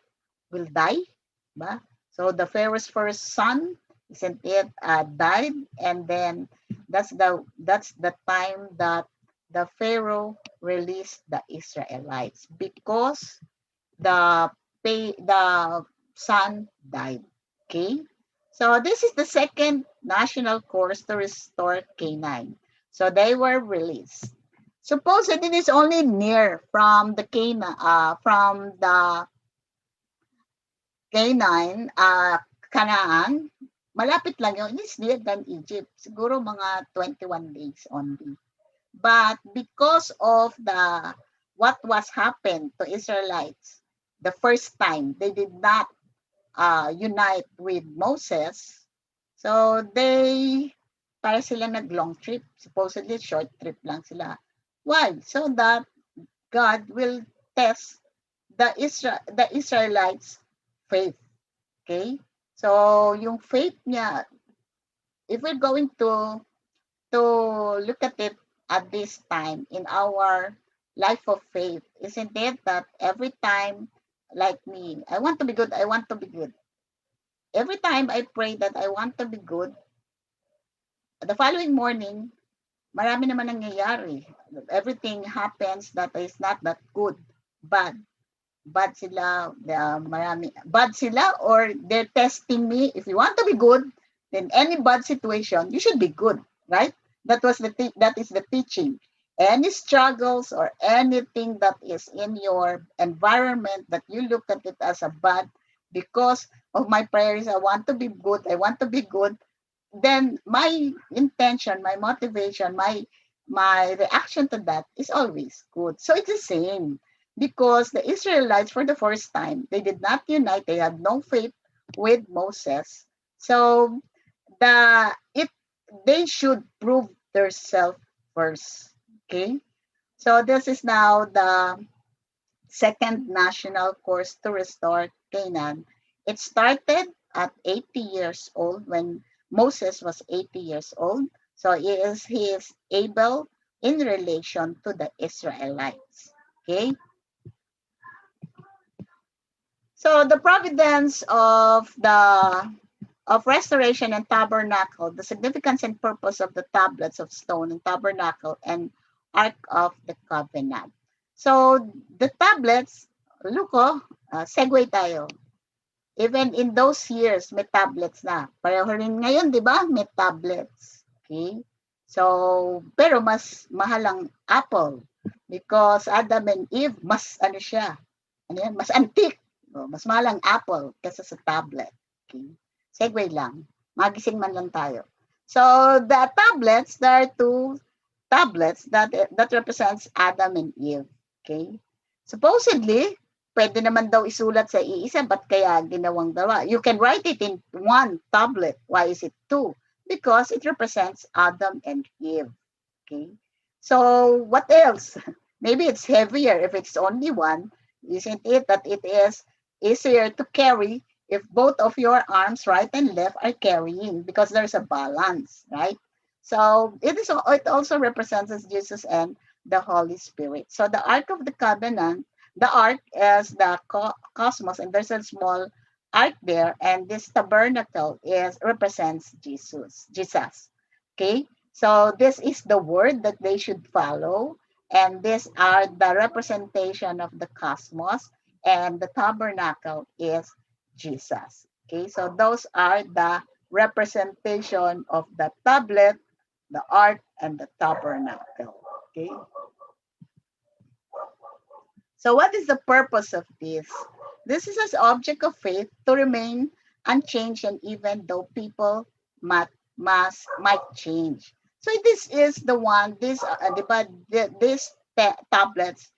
Speaker 6: will die. Ba? So the Pharaoh's first son, isn't it, died, and then that's the time that the Pharaoh released the Israelites because the the son died. Okay, so this is the second national course to restore Canaan. So they were released. Suppose that it is only near from the Canaan, Canaan, malapit lang yun. It's near than Egypt. Siguro mga 21 days only. But because of what was happened to Israelites the first time, they did not unite with Moses. So para sila nag-long trip. Supposedly, short trip lang sila. Why? So that God will test the Israelites' faith. Okay? So, yung faith niya, if we're going to look at it at this time in our life of faith, isn't it that every time, like me, I want to be good, I want to be good. Every time I pray that I want to be good, the following morning, marami naman nangyayari. Everything happens that is not that good, bad. Bad sila, bad sila, or they're testing me. If you want to be good, then any bad situation, you should be good, right? That is the teaching. Any struggles or anything that is in your environment that you look at it as a bad because of my prayers, I want to be good, I want to be good, then my intention, my motivation, my reaction to that is always good. So it's the same because the Israelites, for the first time, they did not unite. They had no faith with Moses. So they should prove themselves first. Okay. So this is now the second national course to restore Canaan. It started at 80 years old when Moses was 80 years old. So he is able in relation to the Israelites. Okay. So the providence of restoration and tabernacle, the significance and purpose of the tablets of stone and tabernacle and Ark of the Covenant. So the tablets, look segue tayo. Even in those years, may tablets na. Pareho rin ngayon, di ba? May tablets. Okay? So, pero mas mahal ang Apple because Adam and Eve, mas mas antique. Mas mahal ang Apple kaysa sa tablet. Okay? Segue lang. Magising man lang tayo. So, the tablets, there are 2 tablets that represents Adam and Eve. Okay? Supposedly, pwede naman daw isulat sa iisa, ba't kaya ginawang dalawa? You can write it in 1 tablet. Why is it 2? Because it represents Adam and Eve. Okay? So, what else? Maybe it's heavier if it's only 1. Isn't it that it easier to carry if both of your arms, right and left, are carrying, because there's a balance, right? So it also represents Jesus and the Holy Spirit. So the Ark of the Covenant, the Ark is the cosmos, and there's a small ark there, and this tabernacle represents Jesus. Okay, so this is the word that they should follow, and these are the representation of the cosmos, and the tabernacle is Jesus. Okay, so those are the representation of the tablet, the ark, and the tabernacle. Okay. So what is the purpose of this? This is as object of faith to remain unchanged, and even though people might change. So this is the one, these tablets,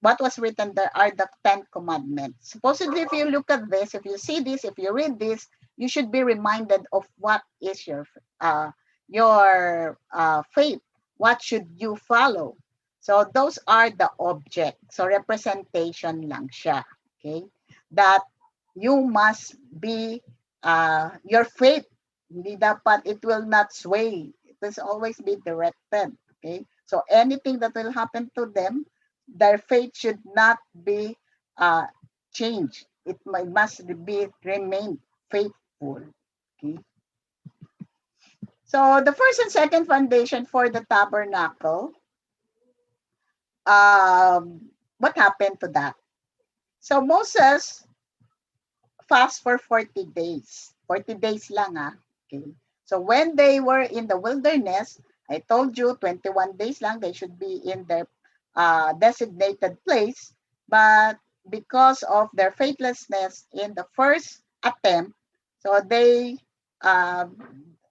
Speaker 6: what was written there are the 10 commandments. Supposedly, if you look at this, if you see this, if you read this, you should be reminded of what is your faith. What should you follow? So those are the objects. So representation lang siya. Okay? That you must be, your faith, hindi dapat, it will not sway. It will always be directed. Okay? So anything that will happen to them, their faith should not be changed. It must remain faithful. Okay? So the first and second foundation for the tabernacle, what happened to that? So Moses fast for 40 days. 40 days lang Okay. So when they were in the wilderness, I told you 21 days lang they should be in their designated place, but because of their faithlessness in the first attempt, so they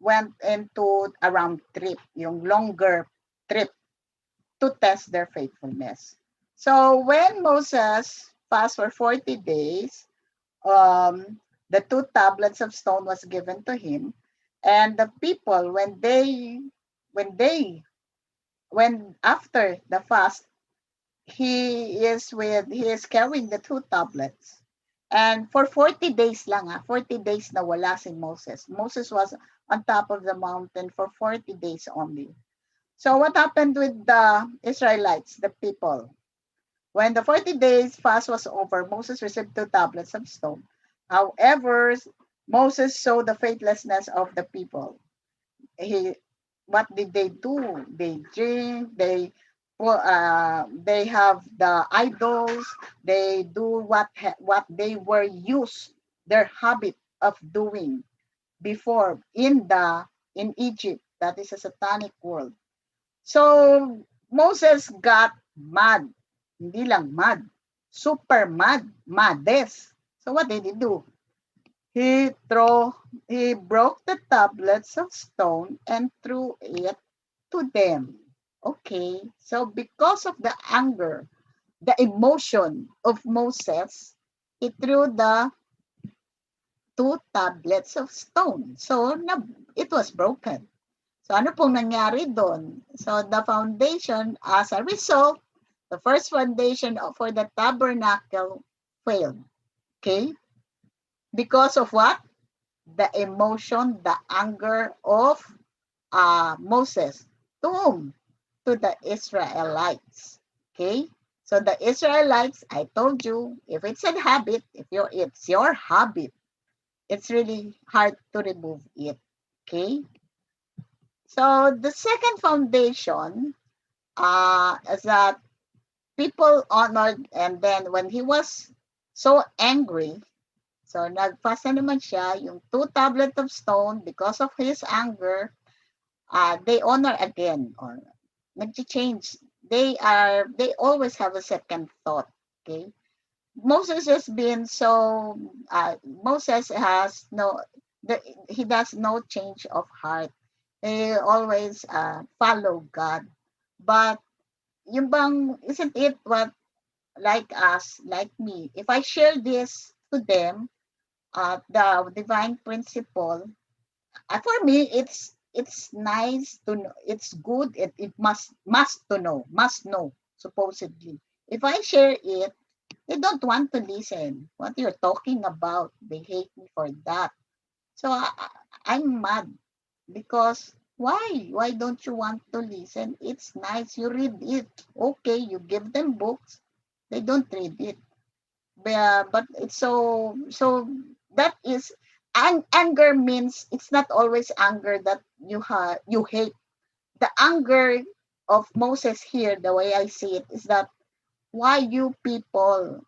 Speaker 6: went into a round trip, yung longer trip, to test their faithfulness. So when Moses fasted for 40 days, the 2 tablets of stone was given to him, and the people, when after the fast, he is carrying the 2 tablets, and for 40 days lang 40 days na wala si Moses. Moses was on top of the mountain for 40 days only. So what happened with the Israelites, the people? When the 40 days fast was over, Moses received 2 tablets of stone. However, Moses saw the faithlessness of the people. What did they do? They drink, they have the idols, they do what they were used, their habit of doing before in Egypt. That is a satanic world. So Moses got mad. Hindi lang mad, super mad, mades. So what did he do? He broke the tablets of stone and threw it to them. Okay, so because of the anger, the emotion of Moses, he threw the 2 tablets of stone. So it was broken. So ano pong nangyari doon? So the foundation, as a result, the first foundation for the tabernacle failed. Okay? Because of what? The emotion, the anger of Moses. To whom? To the Israelites. Okay? So the Israelites, I told you, if it's a habit, it's your habit, it's really hard to remove it. Okay? So the second foundation is that people honored, and then when he was so angry, so nagfast na naman siya, yung 2 tablets of stone, because of his anger, they honor again, or nag-change. They always have a second thought. Okay, Moses has been so Moses has he does no change of heart. He always follow God. But yung bang, isn't it what, like us, like me, if I share this to them, the divine principle, for me, it's nice to know, it's good, it must know, supposedly. If I share it, They don't want to listen. What you're talking about, they hate me for that. So I'm mad because why? Why don't you want to listen? It's nice. You read it. Okay, you give them books. They don't read it. But it's so that is anger means it's not always anger that you hate. The anger of Moses here, the way I see it, is that why you people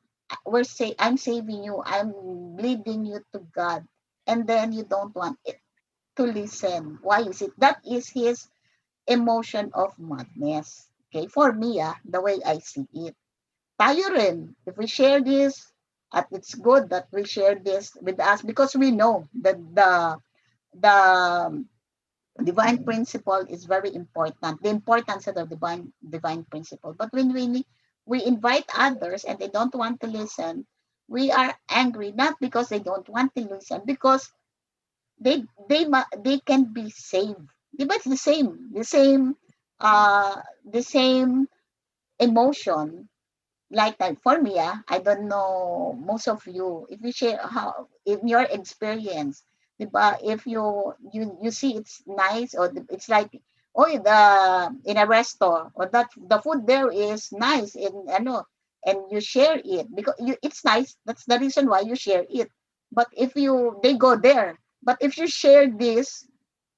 Speaker 6: I'm saving you, I'm leading you to God, and then you don't want it to listen. Why is it? That is his emotion of madness. Okay, for me, the way I see it. Tayo rin, if we share this, at it's good that we share this with us because we know that the divine principle is very important. The importance of the divine principle. But when we invite others and they don't want to listen, we are angry not because they don't want to listen, because they can be saved. Diba it's the same emotion. Like that for me, I don't know most of you. If you share how in your experience, diba, if you see it's nice or it's like oh the in a restaurant or that the food there is nice in ano and you share it because it's nice. That's the reason why you share it. But if they go there, but if you share this,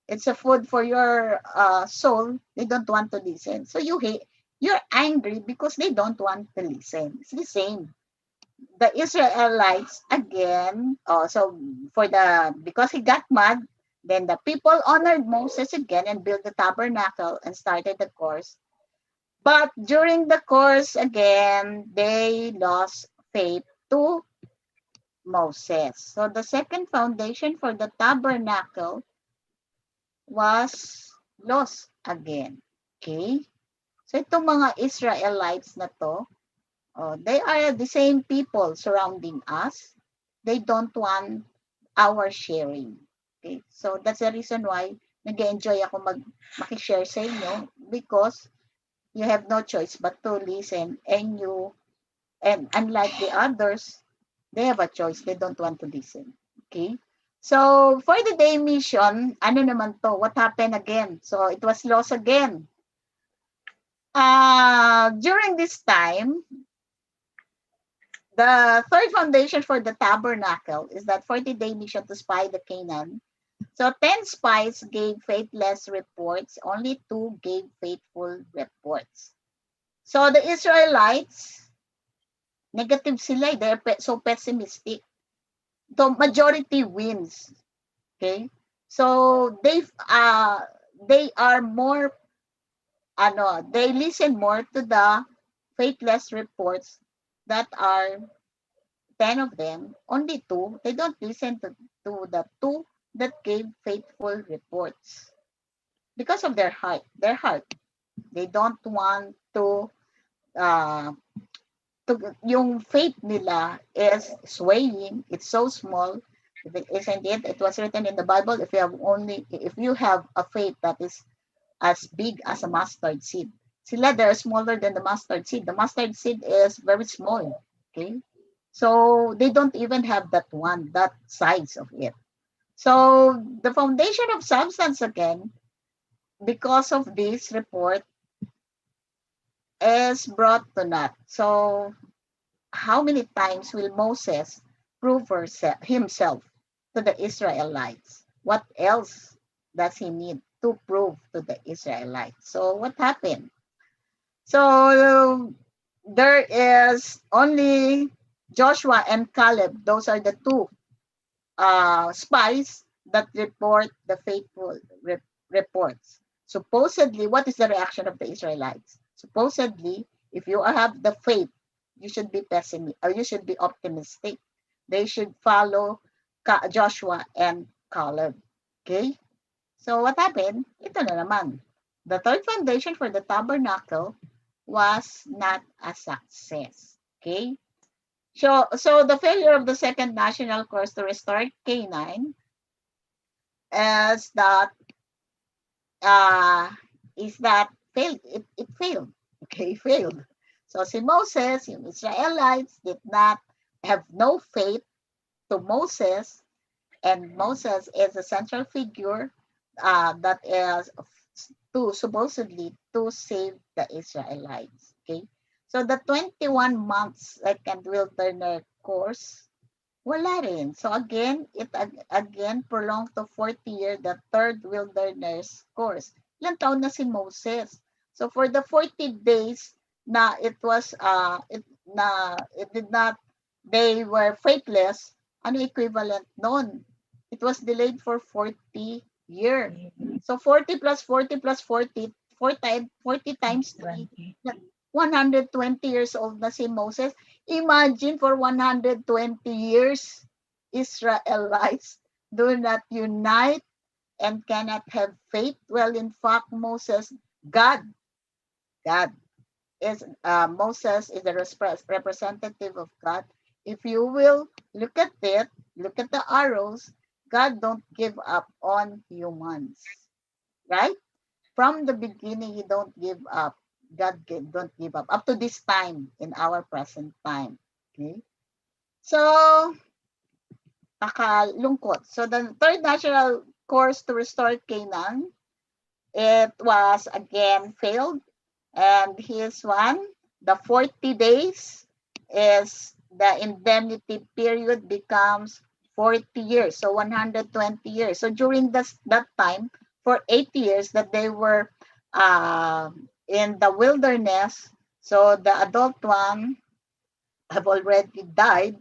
Speaker 6: it's a food for your soul. They don't want to listen. So you're angry because they don't want to listen. It's the same. The Israelites again. So because he got mad, then the people honored Moses again and built the tabernacle and started the course. But during the course again, they lost faith to Moses. So the second foundation for the tabernacle was lost again. Okay? So itong mga Israelites na to, they are the same people surrounding us. They don't want our sharing. Okay? So that's the reason why nag-enjoy ako makishare sa inyo because you have no choice but to listen and unlike the others, they have a choice. They don't want to listen. Okay? So, for the day mission, ano naman to? What happened again? So, it was lost again. During this time, the third foundation for the tabernacle is that 40-day mission to spy the Canaan. So, 10 spies gave faithless reports. Only 2 gave faithful reports. So, the Israelites, negative sila. They're so pessimistic. The majority wins. Okay? So they are more they listen more to the faithless reports that are 10 of them, only 2. They don't listen to the 2 that gave faithful reports because of their heart. They don't want to yung faith nila is swaying. It's so small. If it isn't it was written in the Bible, if you have a faith that is as big as a mustard seed. Sila, they're smaller than the mustard seed. The mustard seed is very small. Okay? So they don't even have that size of it. So the foundation of substance again, because of this report, is brought to naught. So how many times will Moses prove himself to the Israelites? What else does he need to prove to the Israelites? So what happened? So there is only Joshua and Caleb. Those are the 2 spies that report the faithful reports. Supposedly, what is the reaction of the Israelites? Supposedly, if you have the faith, you should be pessimistic or you should be optimistic. They should follow Joshua and Caleb. Okay? So what happened? Ito na naman. The third foundation for the tabernacle was not a success. Okay? So the failure of the second national course to restore Canaan is that failed. It failed. Okay, failed. So si Moses, yung Israelites did not have no faith to Moses, and Moses is a central figure that is supposedly to save the Israelites. Okay, so the 21 months second wilderness course, wala rin. So again, it again prolonged to 40 years the third wilderness course. Ilang taon na si Moses? So for the 40 days na it was it did not, they were faithless, ano equivalent noon? It was delayed for 40 years. So 40 plus 40 plus 40, 40 times 3, 120 years old na si Moses. Imagine for 120 years, Israelites do not unite and cannot have faith. Well, in fact, God is, Moses is the representative of God. If you will look at it, look at the arrows, God don't give up on humans, right? From the beginning, He don't give up. God don't give up to this time in our present time. Okay? So, nakalungkot. So, the third natural course to restore Canaan, it was again failed. And here's one. The 40 days is the indemnity period becomes 40 years. So, 120 years. So, during that time, for 80 years that they were in the wilderness, so the adult one have already died.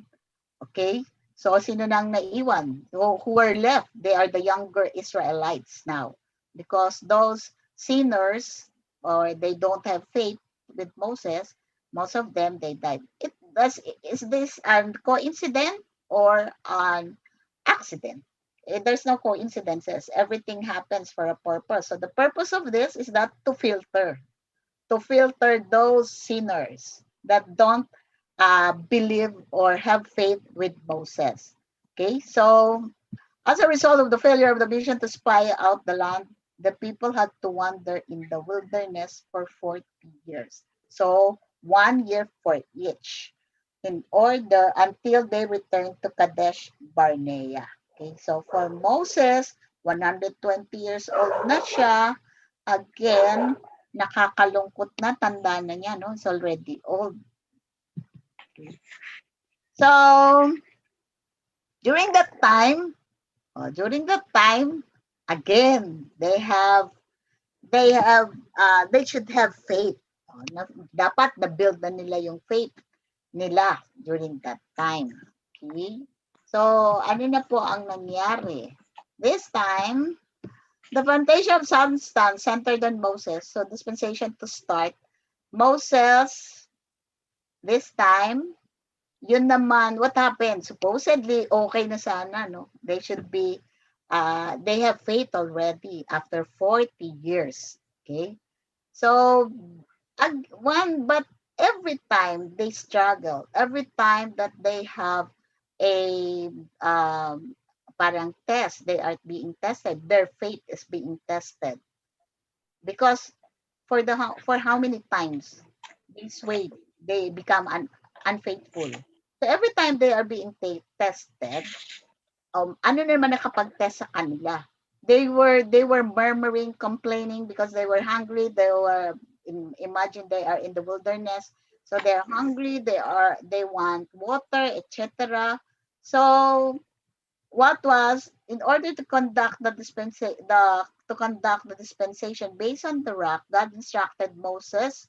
Speaker 6: Okay? So, sino nang naiwan? Who were left? They are the younger Israelites now. Because those sinners, or they don't have faith with Moses, most of them, they died. Is this a coincidence or an accident? There's no coincidences. Everything happens for a purpose. So the purpose of this is that to filter those sinners that don't believe or have faith with Moses. Okay, so as a result of the failure of the mission to spy out the land, the people had to wander in the wilderness for 40 years. So 1 year for each, in order until they returned to Kadesh Barnea. Okay, so for Moses, 120 years old na siya. Again, nakakalungkot na, tanda na niya, no? It's already old. Okay. So, during that time, again, they should have faith. Dapat na-build na nila yung faith nila during that time. Okay? So, ano na po ang nangyari? This time, the foundation of substance centered on Moses. So, dispensation to start. Moses, this time, yun naman, what happened? Supposedly, okay na sana, no? They should be, they have faith already after 40 years. Okay? So, but every time they struggle, every time that they have a parang test, they are being tested, their faith is being tested. Because for how many times this way they become unfaithful. So every time they are being tested, ano naman nakapag-test sa kanila? They were murmuring, complaining because they were hungry. They were imagine they are in the wilderness, so they're hungry. They want water, etc. So what was, in order to conduct the dispensation based on the rock, God instructed Moses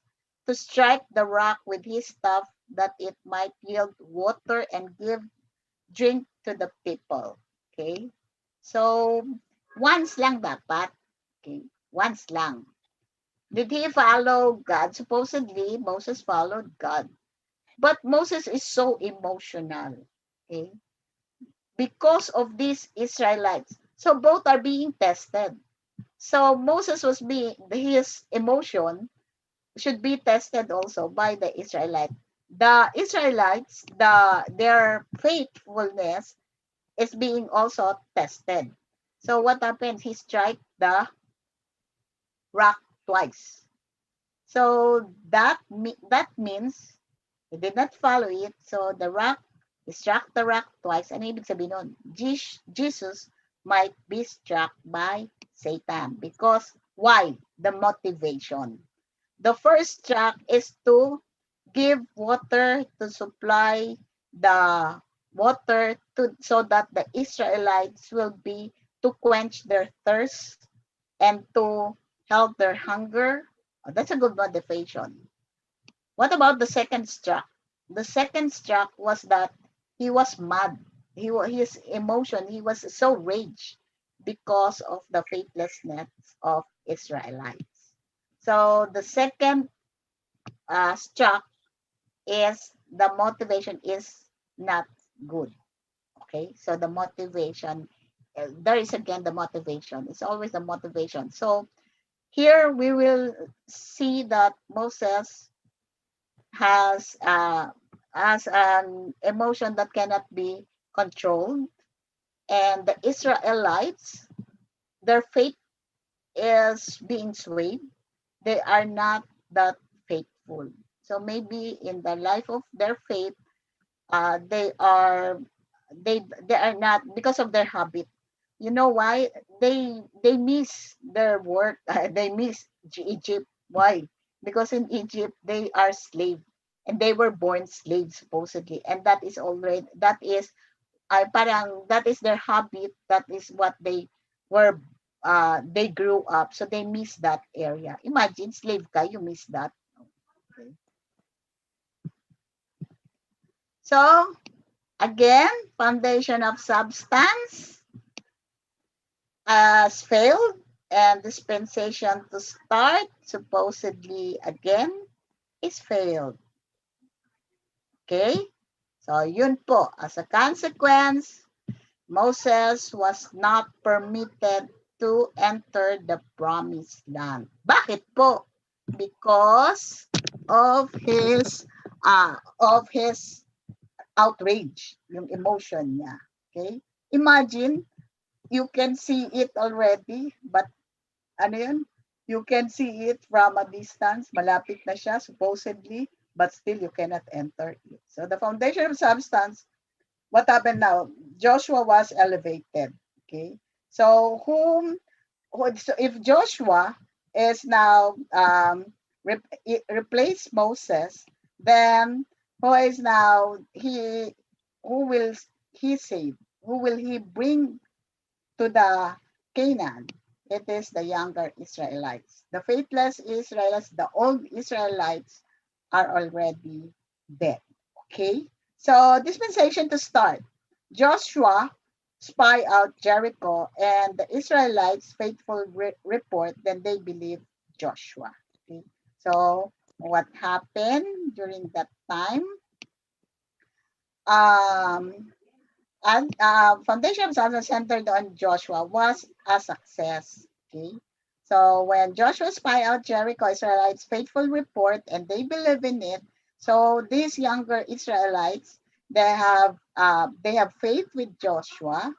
Speaker 6: to strike the rock with his staff that it might yield water and give drink to the people. Okay? So, once lang dapat. Okay? Once lang. Did he follow God? Supposedly, Moses followed God. But Moses is so emotional. Okay? Because of these Israelites. So, both are being tested. So, Moses his emotion should be tested also by the Israelites. The Israelites, their faithfulness is being also tested. So what happens? He strike the rock twice. So that means he did not follow it. So the rock, he struck the rock twice. Ano ibig sabihin nun? Jesus might be struck by Satan. Because why? The motivation. The first struck is to give water, to supply the water so that the Israelites will be to quench their thirst and to help their hunger. Oh, that's a good motivation. What about the second struck? The second struck was that he was mad. His emotion, he was so rage because of the faithlessness of Israelites. So the second struck is the motivation is not good. Okay, so the motivation, there is again the motivation. It's always the motivation. So here we will see that Moses has an emotion that cannot be controlled, and the Israelites, their faith is being swayed. They are not that faithful. So maybe in the life of their faith, they are not, because of their habit. You know why? They miss their work. They miss Egypt. Why? Because in Egypt they are slave, and they were born slaves supposedly, and that is already, that is parang that is their habit. That is what were they grew up, so they miss that area. Imagine slave ka, you miss that. Okay. So again, foundation of substance has failed, and dispensation to start supposedly again is failed. Okay? So yun po, as a consequence, Moses was not permitted to enter the promised land. Bakit po? Because of his outrage, yung emotion niya. Okay? Imagine, you can see it already, but ano yun? You can see it from a distance, malapit na siya supposedly, but still you cannot enter it. So the foundation of substance, what happened now? Joshua was elevated. Okay, so so if Joshua is now replaced Moses, then who is now who will he save? Who will he bring to the Canaan? It is the younger Israelites. The faithless Israelites, the old Israelites are already dead. Okay, so dispensation to start. Joshua spy out Jericho, and the Israelites faithful report, then they believe Joshua. Okay, so what happened during that time? And foundation of substance centered on Joshua was a success. Okay, so when Joshua spy out Jericho, Israelites faithful report, and they believe in it. So these younger Israelites, they have faith with Joshua,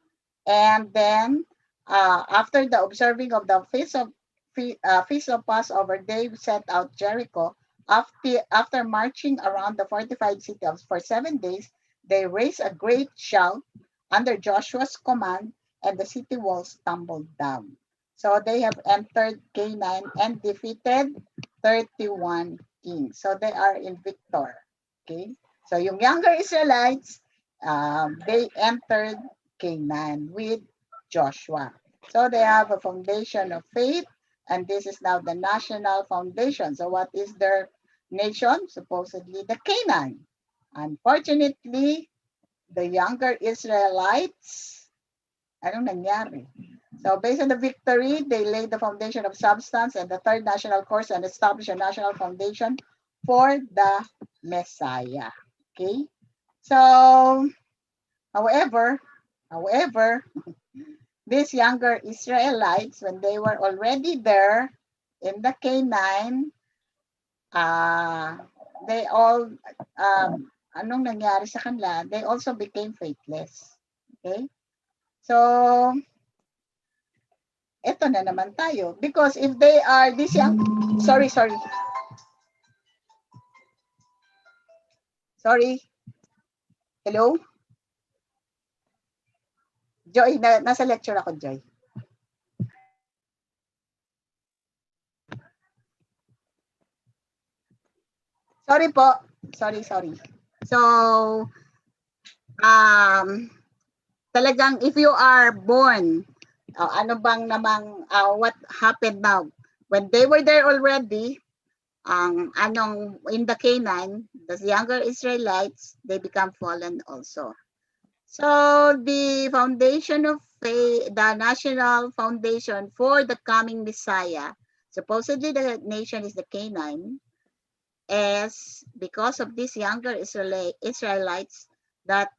Speaker 6: and then after the observing of the feast of Passover, they set out Jericho. After marching around the fortified city for 7 days, they raised a great shout under Joshua's command, and the city walls tumbled down. So they have entered Canaan and defeated 31 kings. So they are in victor. Okay. So yung younger Israelites, they entered Canaan with Joshua. So they have a foundation of faith, and this is now the national foundation. So what is their nation? Supposedly the Canaan. Unfortunately, the younger Israelites, anong nangyari? So based on the victory, they laid the foundation of substance and the third national course and established a national foundation for the Messiah. Okay? So, however, these younger Israelites, when they were already there in the Canaan, they all, anong nangyari sa kanila? They also became faithless. Okay? So, eto na naman tayo. Because if they are this young, sorry. Sorry. Hello? Joy, nasa lecture ako, Joy. Sorry po. Sorry. So, talagang if you are born, ano bang namang, what happened now? When they were there already, in the Canaan, the younger Israelites, they become fallen also. So the foundation of faith, the national foundation for the coming Messiah, supposedly the nation is the Canaan, is because of these younger Israelites that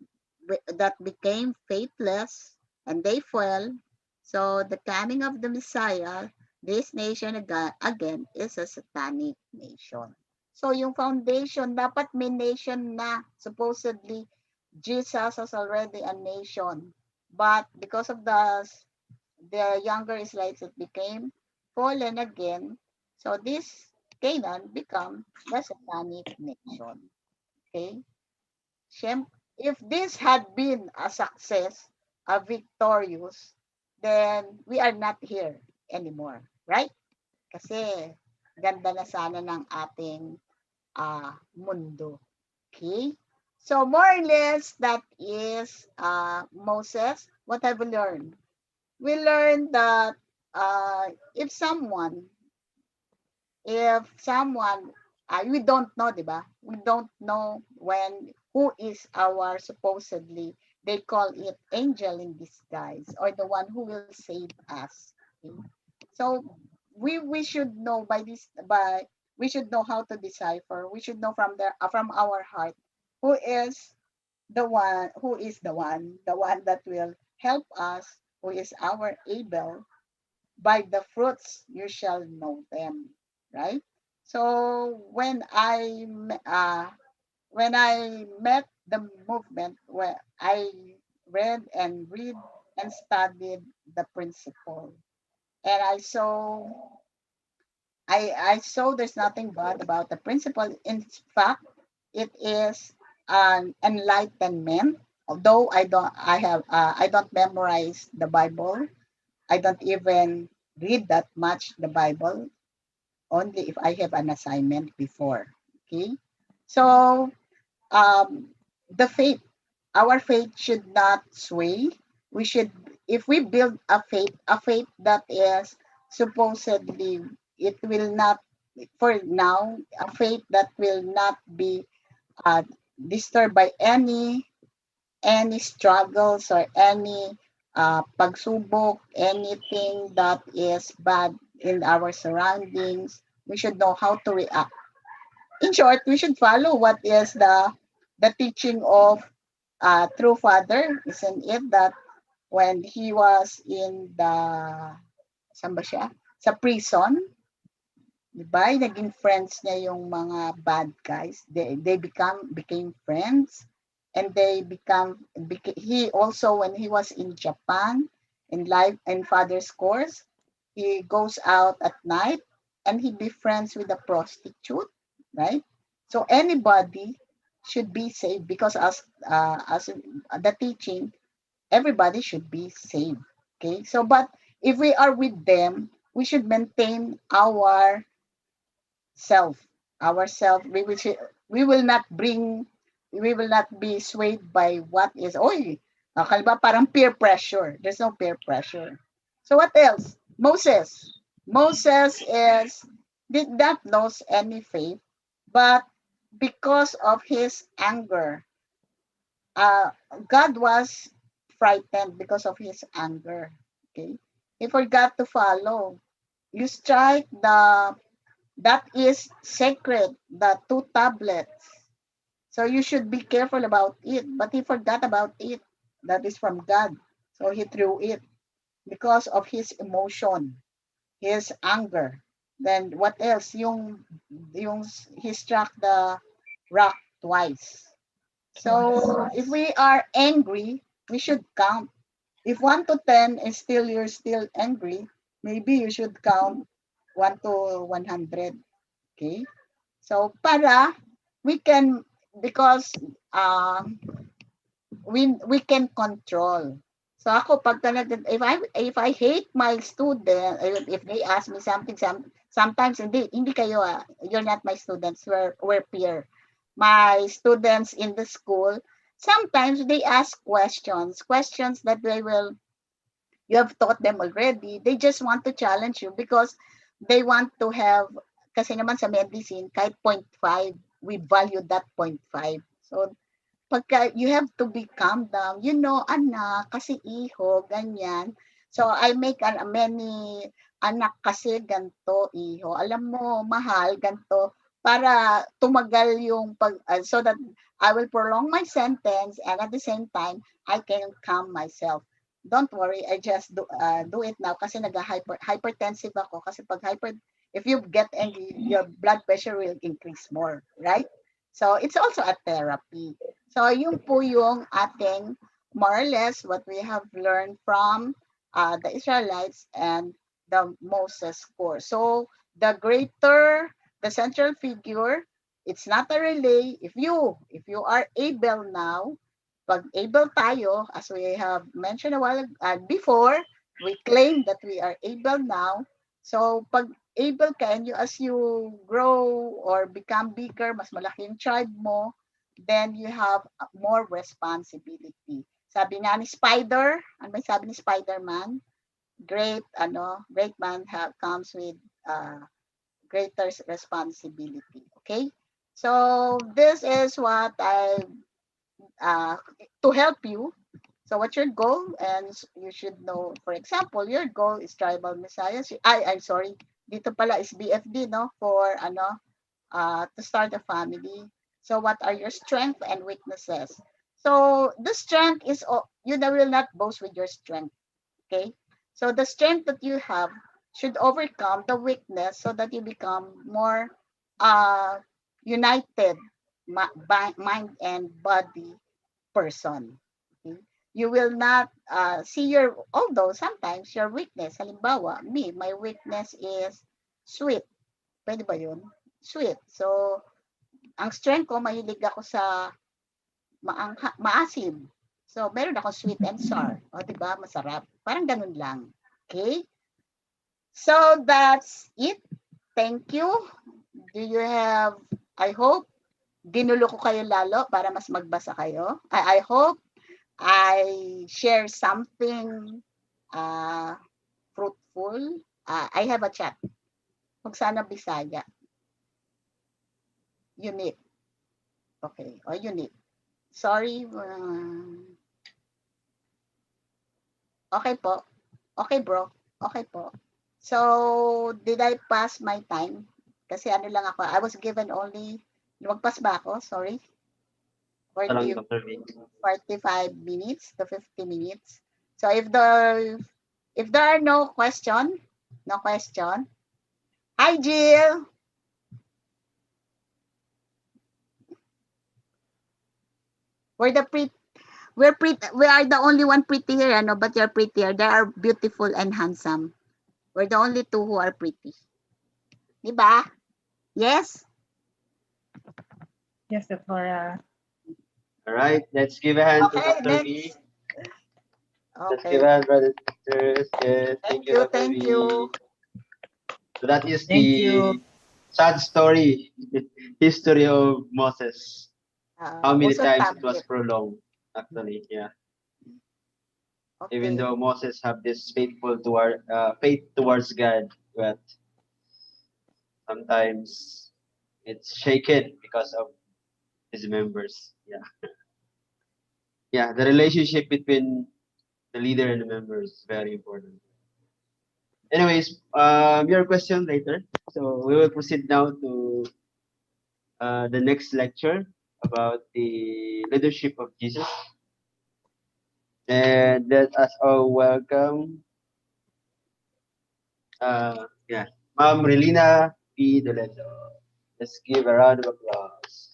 Speaker 6: became faithless and they fell. So the coming of the Messiah, this nation again is a satanic nation. So yung foundation, dapat may nation na. Supposedly, Jesus has already a nation. But because of the younger Israelites that became fallen again, so this Canaan become the satanic nation. Okay? If this had been a success, a victorious, then we are not here anymore. Right? Kasi ganda na sana ng ating mundo. Okay? So more or less, that is Moses. What have we learned? We learned that if someone, we don't know, diba? We don't know who is our supposedly, they call it angel in disguise, or the one who will save us. Okay? So we should know we should know how to decipher. We should know from our heart who is the one that will help us, who is our Abel. By the fruits you shall know them, right? So when I met the movement, where I read and studied the principle, and I saw there's nothing bad about the principle. In fact, it is an enlightenment. Although I don't memorize the Bible. I don't even read that much the Bible, only if I have an assignment before. Okay, so the faith, our faith should not sway. We should, if we build a faith that is supposedly, it will not, for now, a faith that will not be disturbed by any struggles or any pagsubok, anything that is bad in our surroundings. We should know how to react. In short, we should follow what is the teaching of true father, isn't it? That when he was in the, saan ba siya? Sa prison, di ba? Naging friends niya yung mga bad guys. They became friends. And he also, when he was in Japan, in father's course, he goes out at night and he befriends with a prostitute, right? So anybody should be saved, because as the teaching, everybody should be saved. Okay, so but if we are with them, we should maintain ourself. We will not be swayed by what is, kalba parang peer pressure. There's no peer pressure. So what else? Moses did not lose any faith, but because of his anger, God was frightened because of his anger. Okay, he forgot to follow. You strike that is sacred, the 2 tablets. So you should be careful about it. But he forgot about it. That is from God. So he threw it because of his emotion, his anger. Then what else? Yung he struck the rock twice. So if we are angry, we should count. If 1 to 10 is you're still angry, maybe you should count 1 to 100. Okay? So para we can because we can control. So ako pag talaga, if I hate my student, if they ask me something, sometimes hindi kayo, you're not my students, we're peer. My students in the school, sometimes they ask questions that you have taught them already. They just want to challenge you because they want to have, kasi naman sa medicine, kahit 0.5, we value that 0.5. So pagka you have to be calm down, anak, kasi iho, ganyan. So I make many, anak kasi ganto, iho. Alam mo, mahal, ganto, para tumagal yung so that I will prolong my sentence and at the same time, I can calm myself. Don't worry, I just do it now kasi hypertensive ako. Kasi if you get angry, your blood pressure will increase more, right? So it's also a therapy. So yun po yung ating more or less what we have learned from the Israelites and the Moses course. So the central figure, it's not a relay. If you are able now, pag able tayo, as we have mentioned a while before, we claim that we are able now. So pag able ka and as you grow or become bigger, mas malaki yung tribe mo, then you have more responsibility. Sabi nga ni Spider, ano ba sabi ni Spider-Man? Great man comes with greater responsibility. Okay? So this is what I to help you. So what's your goal? And you should know, for example, your goal is tribal messiahs. I'm sorry, dito pala is BFD, no? For to start a family. So what are your strengths and weaknesses? So the strength is, you will not boast with your strength. Okay? So the strength that you have should overcome the weakness so that you become more united mind and body person. Okay? You will not see although sometimes your weakness, halimbawa, my weakness is sweet. Pwede ba yun? Sweet. So, ang strength ko, mahilig ako sa maasim. So, meron ako sweet and sour. O, diba? Masarap. Parang ganun lang. Okay? So, that's it. Thank you. Do you have, I hope, ginulo ko kayo lalo para mas magbasa kayo. I hope I share something fruitful. I have a chat. Kung sana Bisaya. Unique. Okay. O unique. Sorry. Okay po. Okay bro. Okay po. So, did I pass my time? Kasi lang ako. I was given only, lumagpas ba ako? Sorry. 45 minutes to 50 minutes. So if there are no question. Hi Jill. We are the only one pretty here, but you're prettier. They are beautiful and handsome. We're the only two who are pretty. Diba? Yes?
Speaker 3: Yes, Sephora.
Speaker 2: All right, let's give a hand to Dr. B. Let's give a hand, brothers and sisters. Yes, thank you, Dr.
Speaker 6: Thank
Speaker 2: B.
Speaker 6: you.
Speaker 2: So that is
Speaker 1: Thank
Speaker 2: the
Speaker 1: you.
Speaker 2: sad story, history of Moses. How many times it was prolonged, actually, yeah.
Speaker 6: Okay.
Speaker 2: Even though Moses have this faith towards God, but sometimes it's shaken because of his members. Yeah. Yeah, the relationship between the leader and the members is very important. Anyways, your question later. So we will proceed now to the next lecture about the leadership of Jesus. And let us all welcome Ma'am Relina P. Doledo. Let's give a round of applause.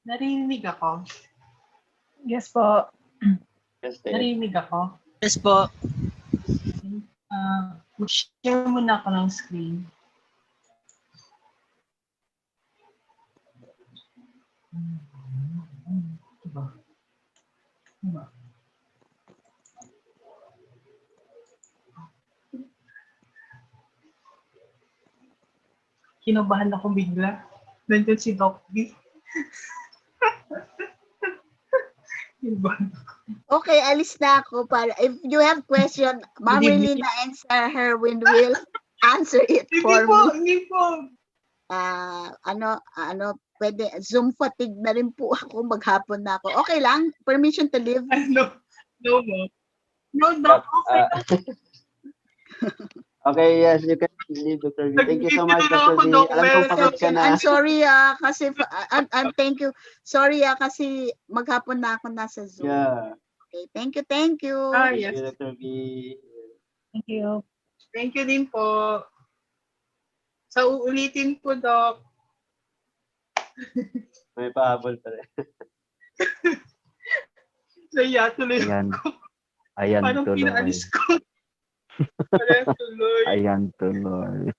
Speaker 7: Narinig ako.
Speaker 3: Yes po.
Speaker 2: Yes, Ted.
Speaker 7: Narinig ako.
Speaker 3: Yes po.
Speaker 7: Mag-share muna ako ng screen. Diba? Diba? Kinabahan ako bigla. Nandun si Doc B. Kinabahan ako.
Speaker 6: Okay, alis na ako para if you have question, Ma'am
Speaker 3: Good evening.
Speaker 6: Relina and Sir Herwin will answer it
Speaker 7: Hindi
Speaker 6: for
Speaker 7: po,
Speaker 6: me.
Speaker 7: hindi po.
Speaker 6: Pwede Zoom fatigue na rin po ako, maghapon na ako. Okay lang? Permission to leave?
Speaker 7: No, no. No, Doc, okay.
Speaker 2: Okay, yes, you can leave, Dr. V. Thank you so much,
Speaker 7: Nag-video
Speaker 2: Dr.
Speaker 7: ako,
Speaker 2: V.
Speaker 7: Doc.
Speaker 2: Alam kong pagod ka na.
Speaker 6: I'm sorry kasi thank you. Sorry kasi maghapon na ako nasa Zoom.
Speaker 2: Yeah.
Speaker 6: Okay, thank you.
Speaker 2: Thank
Speaker 7: Yes.
Speaker 2: you, Dr. V.
Speaker 3: Thank you.
Speaker 7: Thank you din po. Sa uulitin po, Doc.
Speaker 2: May pahabol pa rin.
Speaker 7: Naya tuloy
Speaker 4: Ayan.
Speaker 7: ako.
Speaker 4: Ayan
Speaker 7: Parang
Speaker 4: tuloy.
Speaker 7: pinaalis ko. Parang tuloy.
Speaker 4: Ayan tuloy.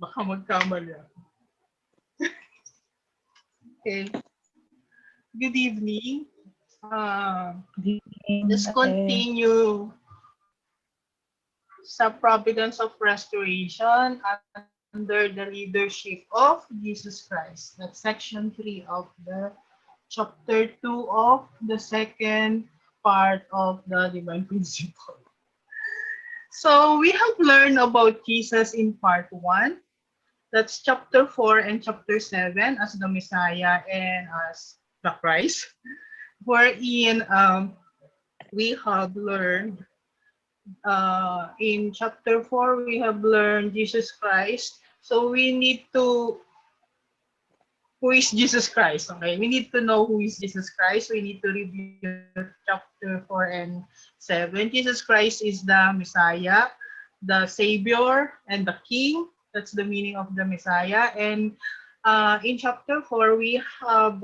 Speaker 7: Baka magkamali ako. Okay. Good evening.
Speaker 3: Good evening.
Speaker 7: Let's continue sa Providence of Restoration under the leadership of Jesus Christ. That's section 3 of the chapter 2 of the second part of the divine principle. So we have learned about Jesus in part 1. That's chapter 4 and chapter 7 as the Messiah and as the Christ. Wherein we have learned in chapter 4, we have learned Jesus Christ. So we need to, who is Jesus Christ? Okay, we need to know who is Jesus Christ. We need to review chapter 4 and 7. Jesus Christ is the Messiah, the Savior, and the King. That's the meaning of the Messiah. And in chapter 4, we have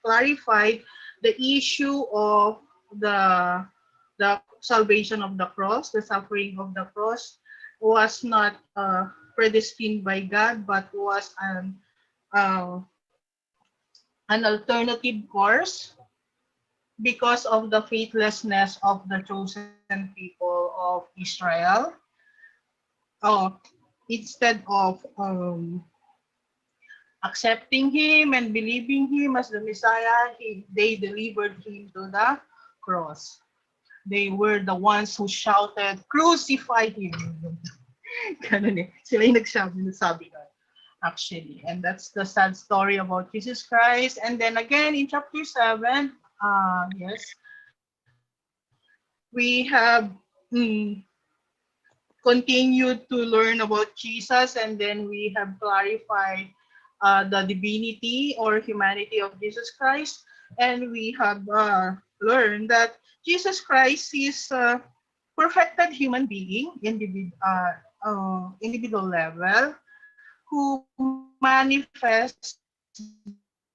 Speaker 7: clarified the issue of the salvation of the cross, the suffering of the cross was not predestined by God, but was an alternative course because of the faithlessness of the chosen people of Israel. Instead of accepting him and believing him as the Messiah, they delivered him to the cross. They were the ones who shouted, "Crucify him!" Ganun eh. Sila yung nagsabi actually. And that's the sad story about Jesus Christ. And then again, in chapter 7, we have continued to learn about Jesus, and then we have clarified the divinity or humanity of Jesus Christ. And we have learned that Jesus Christ is a perfected human being, individual level, who manifests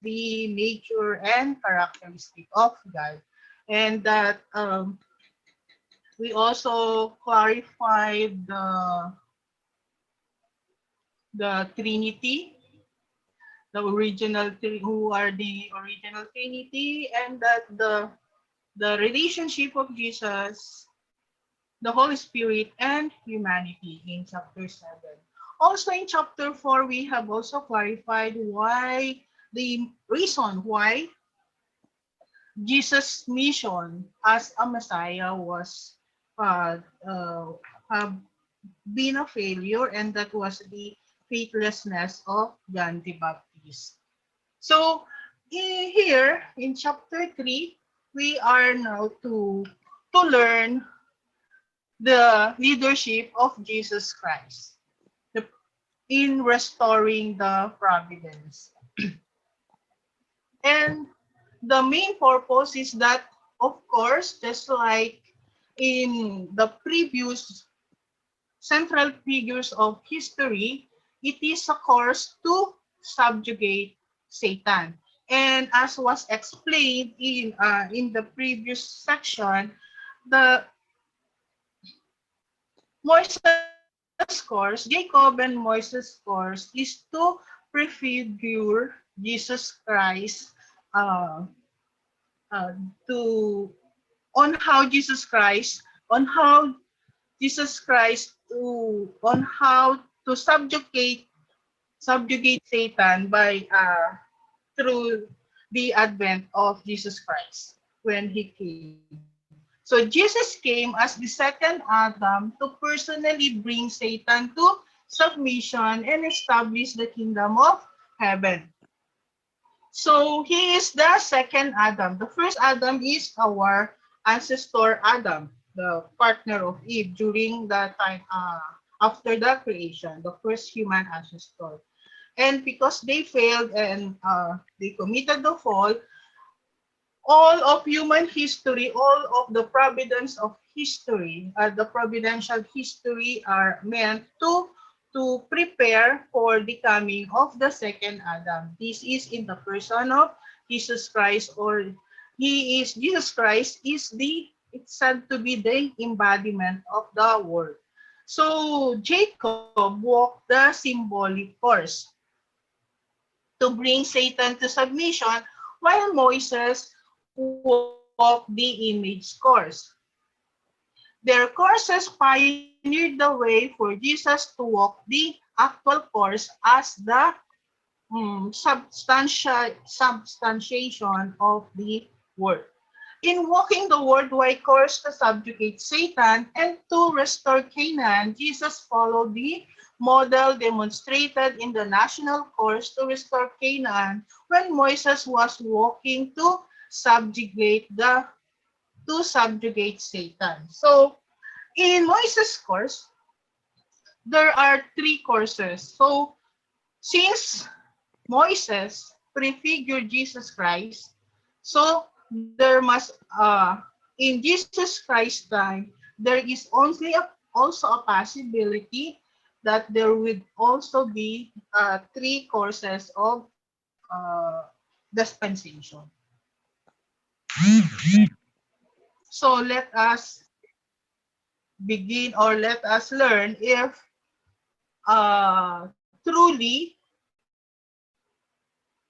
Speaker 7: the nature and characteristic of God. And that we also clarified the Trinity, who are the original Trinity, and that the relationship of Jesus, the Holy Spirit, and humanity in chapter 7. Also in chapter 4, we have also clarified the reason why Jesus' mission as a Messiah was have been a failure, and that was the faithlessness of John the Baptist. So here in chapter 3, we are now to learn the leadership of Jesus Christ in restoring the providence. And the main purpose is that, of course, just like in the previous central figures of history, it is a course to subjugate Satan. And as was explained in the previous section, the Moses' course, Jacob and Moses' course, is to prefigure Jesus Christ uh, uh, to on how Jesus Christ on how Jesus Christ on how to subjugate Satan by through the advent of Jesus Christ when he came. So Jesus came as the second Adam to personally bring Satan to submission and establish the kingdom of heaven. So he is the second Adam. The first Adam is our ancestor Adam, the partner of Eve during the time after the creation, the first human ancestor. And because they failed and they committed the fall, all of human history, all of the providence of history, the providential history are meant to prepare for the coming of the second Adam. This is in the person of Jesus Christ, or Jesus Christ is it's said to be the embodiment of the word. So Jacob walked the symbolic course to bring Satan to submission, while Moses walked the image course. Their courses pioneered the way for Jesus to walk the actual course as the substantiation of the word. In walking the worldwide course to subjugate Satan and to restore Canaan, Jesus followed the model demonstrated in the national course to restore Canaan when Moses was walking to subjugate Satan. So in Moses' course, there are three courses. So since Moses prefigured Jesus Christ, so there must in Jesus Christ's time there is also a possibility that there would also be three courses of dispensation. So let us begin, or let us learn if truly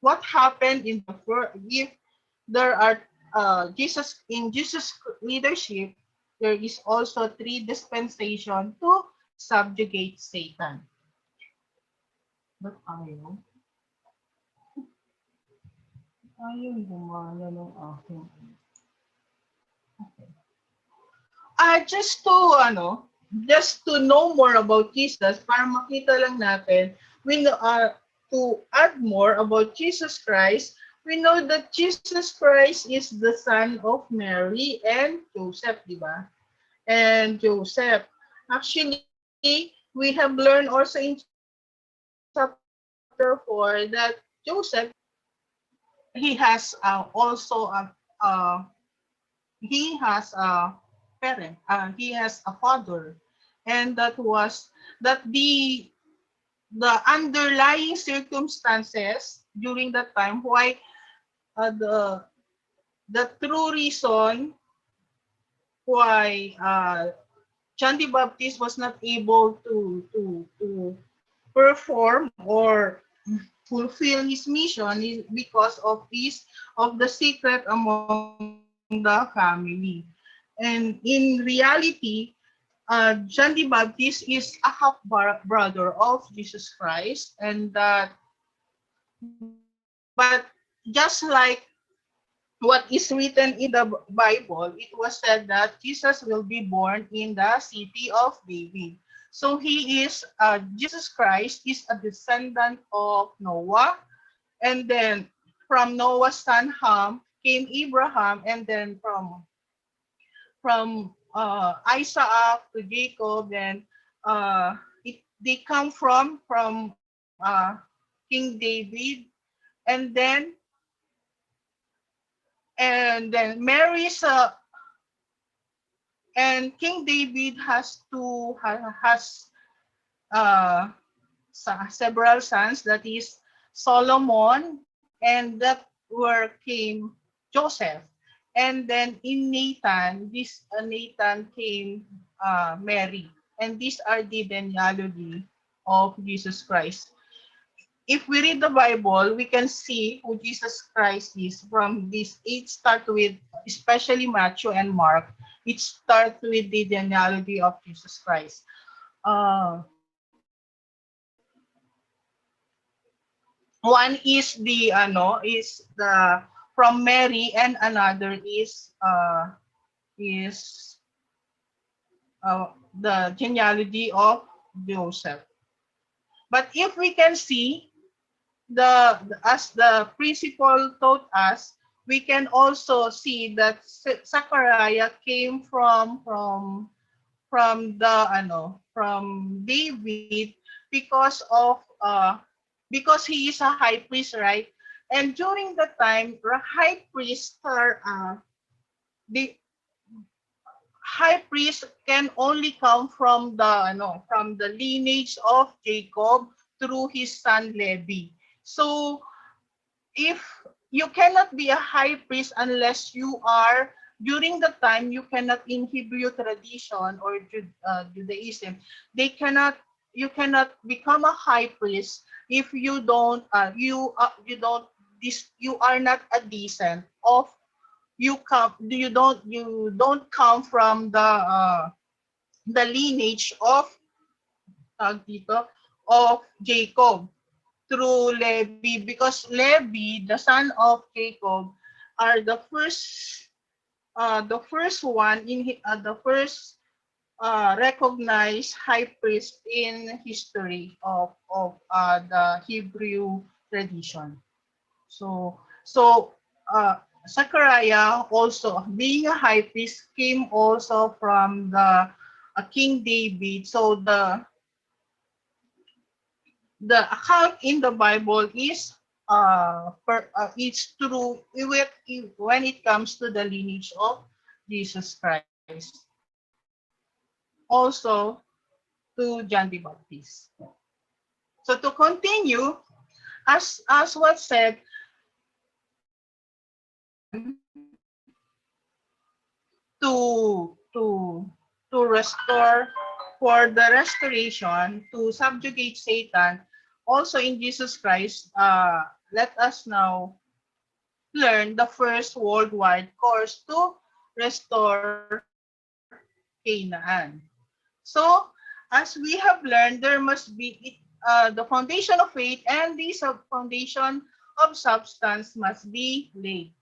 Speaker 7: what happened in the first, if there are Jesus leadership, there is also three dispensation to subjugate Satan. But ayaw gumana ng aking. Okay. Just to know more about Jesus, para makita lang natin, to add more about Jesus Christ, we know that Jesus Christ is the son of Mary and Joseph, di ba? And Joseph. Actually, we have learned also in chapter 4 that Joseph, he has he has a parent, he has a father, and that the underlying circumstances during that time why the true reason why John the Baptist was not able to perform or fulfill his mission is because of the secret among the family. And in reality, John the Baptist is a half brother of Jesus Christ, and but just like what is written in the Bible, it was said that Jesus will be born in the city of David. So Jesus Christ is a descendant of Noah, and then from Noah's son Ham came Abraham, and then from Isaac to Jacob, then they come from King David, and then Mary's and King David has uh, several sons, that is Solomon and that where came Joseph. And then in Nathan, this Nathan came Mary. And these are the genealogy of Jesus Christ. If we read the Bible, we can see who Jesus Christ is from this. It starts with, especially Matthew and Mark, it starts with the genealogy of Jesus Christ. One is the from Mary, and another is the genealogy of Joseph. But if we can see as the principle taught us, we can also see that Zachariah came from David because of because he is a high priest, right? And during the time, the high priests the high priest can only come from the lineage of Jacob through his son Levi. So if you cannot be a high priest unless you are, during the time, you cannot, in Hebrew tradition or Judaism, you cannot become a high priest if you don't you are not a descent of you don't come from the lineage of Jacob through Levi, because Levi, the son of Jacob, are the first one the first recognized high priest in history of the Hebrew tradition. So Zechariah, also being a high priest, came also from the King David. So the account in the Bible is it's true when it comes to the lineage of Jesus Christ. Also to John the Baptist. So to continue, as what said, to restore, for the restoration, to subjugate Satan, also in Jesus Christ, let us now learn the first worldwide course to restore Canaan. So, as we have learned, there must be the foundation of faith, and the foundation of substance must be laid.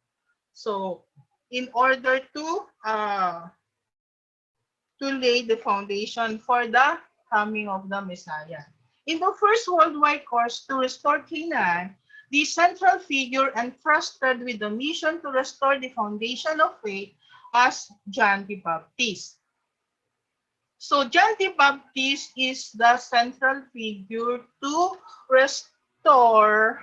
Speaker 7: So, in order to lay the foundation for the coming of the Messiah. In the first worldwide course to restore Canaan, the central figure entrusted with the mission to restore the foundation of faith was John the Baptist. So John the Baptist is the central figure to restore,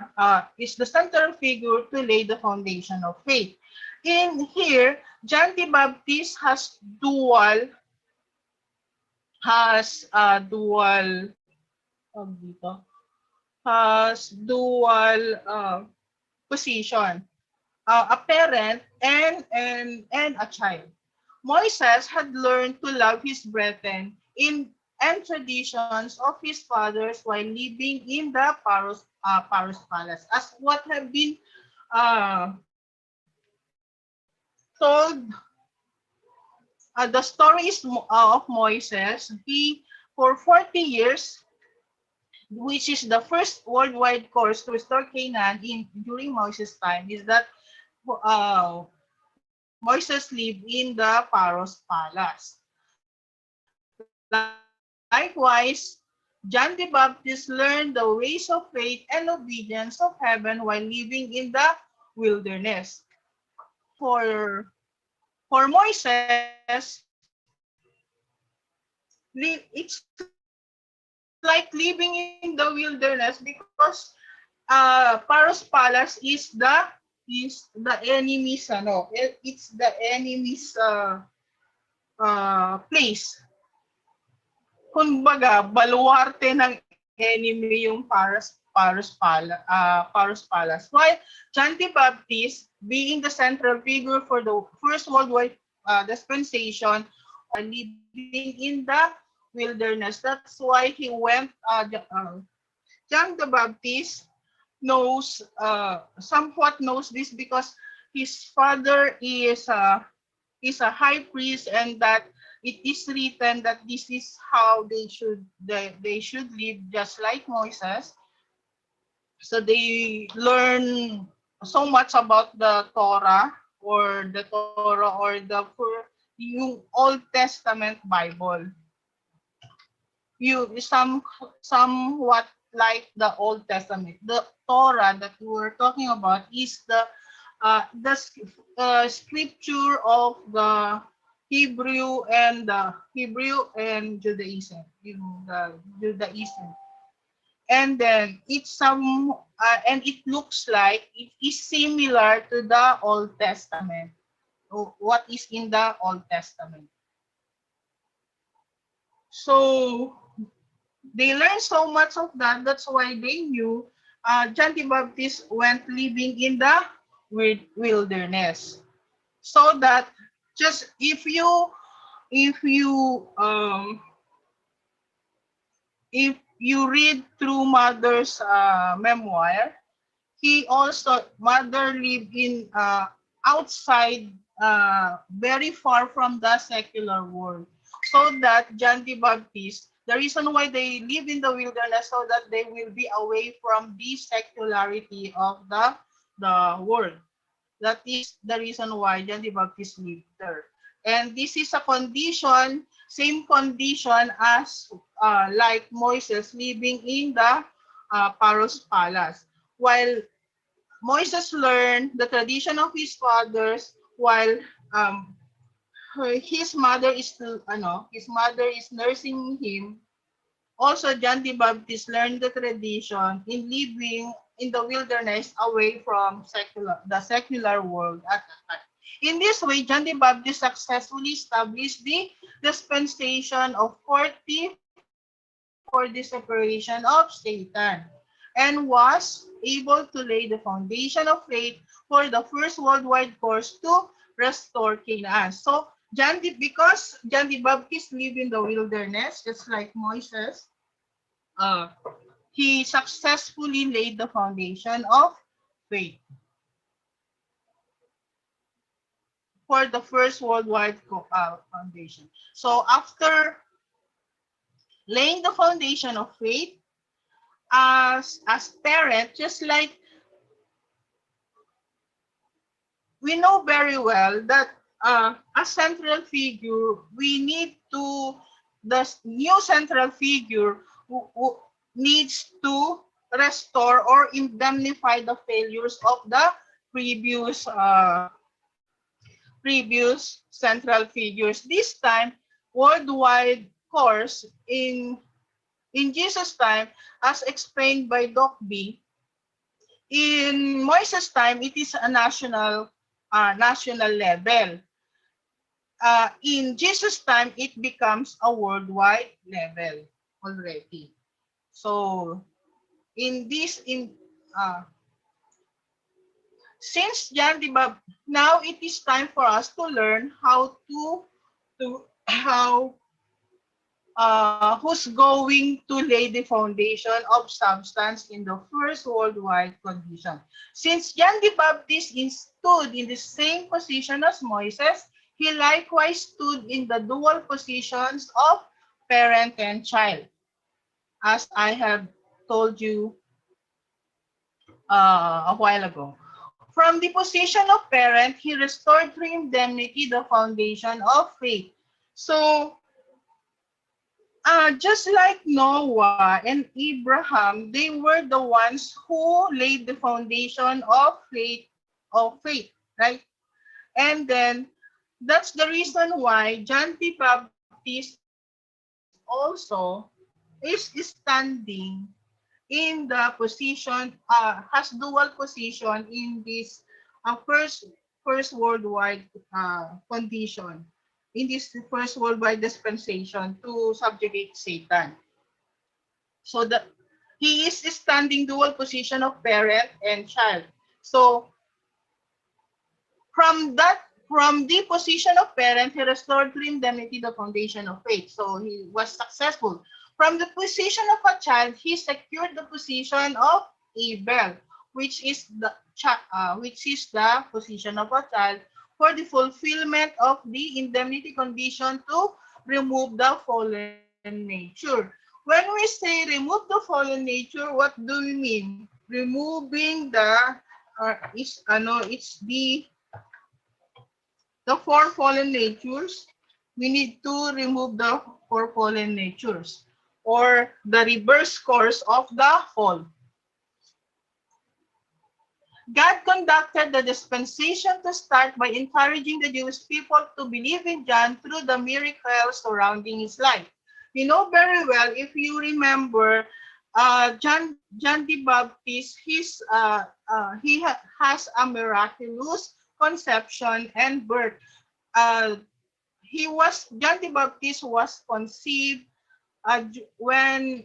Speaker 7: is the central figure to lay the foundation of faith. In here, John the Baptist has dual position, a parent and a child. Moses had learned to love his brethren and traditions of his fathers while living in the Pharaoh's palace, as what have been told. The stories of Moses. He, for 40 years, which is the first worldwide course to restore Canaan during Moses' time, is that Moses lived in the Pharaoh's palace. Likewise, John the Baptist learned the ways of faith and obedience of heaven while living in the wilderness. For Moses, it's like living in the wilderness, because Pharaoh's palace is the enemy's it's the enemy's place. Kumbaga, baluarte ng enemy yung Pharaoh's Paros Palace. While John the Baptist, being the central figure for the first worldwide dispensation, living in the wilderness. That's why he went. John the Baptist knows somewhat knows this because his father is a high priest, and that it is written that this is how they should live, just like Moses. So they learn so much about the Torah, or yung Old Testament Bible. You somewhat like the Old Testament. The Torah that we're talking about is the scripture of the Hebrew and Judaism, the Judaism. And then and it looks like it is similar to the Old Testament. What is in the Old Testament? So they learned so much of that. That's why they knew John the Baptist went living in the wilderness. So that just if you read through Mother's memoir, Mother lived in outside, very far from the secular world. So that John the Baptist, the reason why they live in the wilderness, so that they will be away from the secularity of the world. That is the reason why John the Baptist lived there. And this is a condition, same condition as like Moses living in the Pharaoh's palace. While Moses learned the tradition of his fathers, while his mother is nursing him. Also, John the Baptist learned the tradition in living in the wilderness away from the secular world at that time. In this way, John the Baptist successfully established the dispensation of 40 for the separation of Satan, and was able to lay the foundation of faith for the first worldwide course to restore Canaan. So, because John the Baptist lived in the wilderness, just like Moses, he successfully laid the foundation of faith for the first worldwide foundation. So after laying the foundation of faith, as parent, just like we know very well that a central figure, we need to, the new central figure who needs to restore or indemnify the failures of the previous central figures. This time, worldwide course in Jesus' time, as explained by Doc B. In Moses' time, it is a national level. In Jesus' time, it becomes a worldwide level already. So, since John the Baptist, now it is time for us to learn how who's going to lay the foundation of substance in the first worldwide condition. Since John the Baptist stood in the same position as Moses, he likewise stood in the dual positions of parent and child, as I have told you a while ago. From the position of parent, he restored through indemnity the foundation of faith. So, just like Noah and Abraham, they were the ones who laid the foundation of faith, right? And then that's the reason why John the Baptist also is standing in the position, has dual position in this first worldwide condition, in this first worldwide dispensation to subjugate Satan. So he is standing dual position of parent and child. So from the position of parent, he restored to indemnity the foundation of faith. So he was successful. From the position of a child, he secured the position of Abel, which is the position of a child for the fulfillment of the indemnity condition to remove the fallen nature. When we say remove the fallen nature, what do we mean? Removing it's the four fallen natures. We need to remove the four fallen natures or the reverse course of the fall. God conducted the dispensation to start by encouraging the Jewish people to believe in John through the miracles surrounding his life. We know very well, if you remember, John the Baptist, has a miraculous conception and birth. John the Baptist was conceived when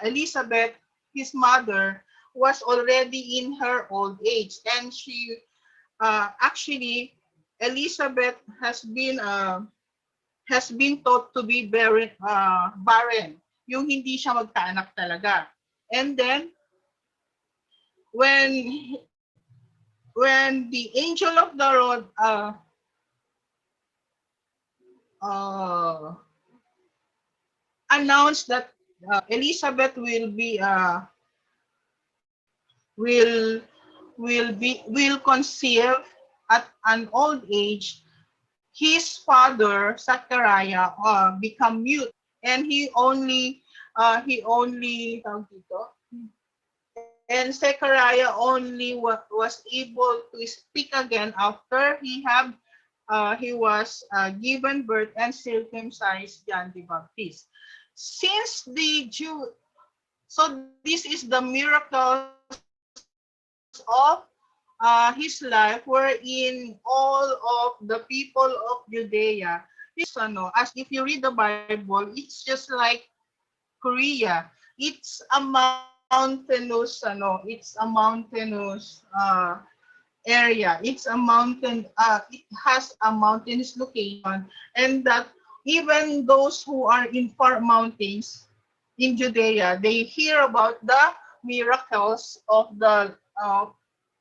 Speaker 7: Elizabeth, his mother, was already in her old age, and she actually Elizabeth has been thought to be barren, yung hindi siya magkaanak talaga. And then when the angel of the Lord announced that Elizabeth will conceive at an old age, his father Zachariah become mute, and Zechariah only was able to speak again after he was given birth and circumcised John the Baptist. So this is the miracles of his life, wherein all of the people of Judea, as if you read the Bible, it's just like Korea. It's a mountainous area. It's a mountain. It has a mountainous location, and that even those who are in far mountains in Judea, they hear about the miracles of the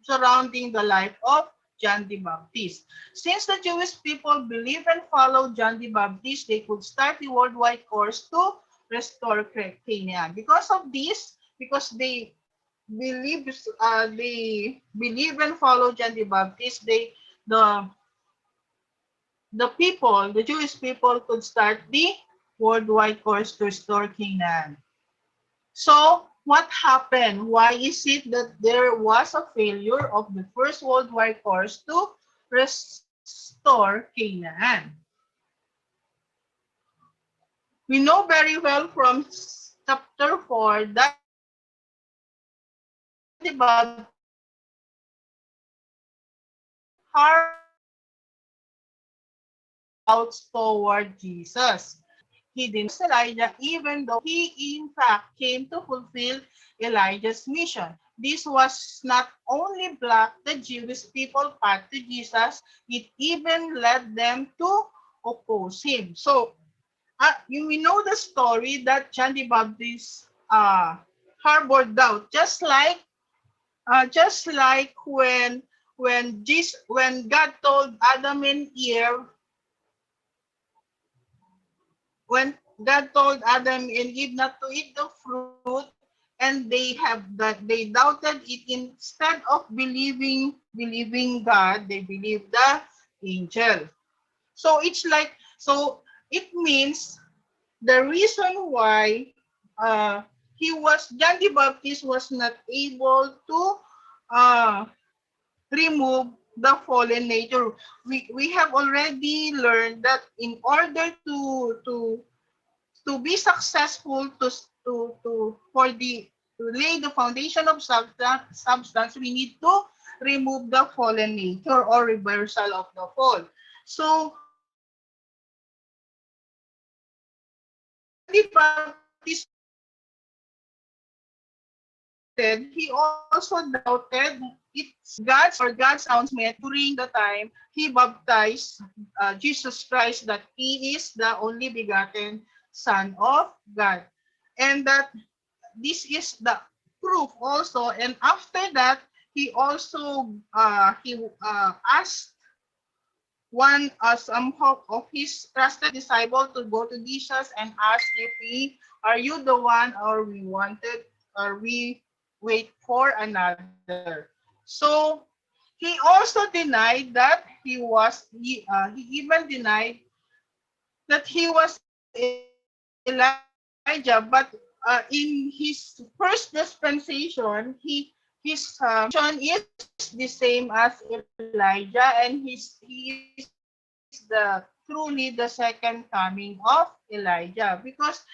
Speaker 7: surrounding the life of John the Baptist. Since the Jewish people believe and follow John the Baptist, they could start the worldwide course to restore Canaan. Because of this, because they believe and follow John the Baptist, the Jewish people could start the worldwide course to restore Canaan. So what happened? Why is it that there was a failure of the first worldwide course to restore Canaan? We know very well from chapter 4 that the doubts toward Jesus. He denies Elijah, even though he in fact came to fulfill Elijah's mission. This was not only blocked the Jewish people path to Jesus, it even led them to oppose him. So we know the story that John the Baptist harbored doubt, just like when God told Adam and Eve, when God told Adam and Eve not to eat the fruit, and they doubted it. Instead of believing God, they believed the angel. So it means the reason why John the Baptist was not able to remove the fallen nature. We have already learned that in order to be successful to lay the foundation of substance, we need to remove the fallen nature or reversal of the fall. So John the Baptist he also doubted God's announcement during the time he baptized Jesus Christ that he is the only begotten Son of God. And that this is the proof also. And after that, he also asked some of his trusted disciple to go to Jesus and ask if are you the one, or we wait for another. So he also denied that he even denied that he was Elijah, but in his first dispensation, his mission is the same as Elijah, and he is truly the second coming of Elijah, because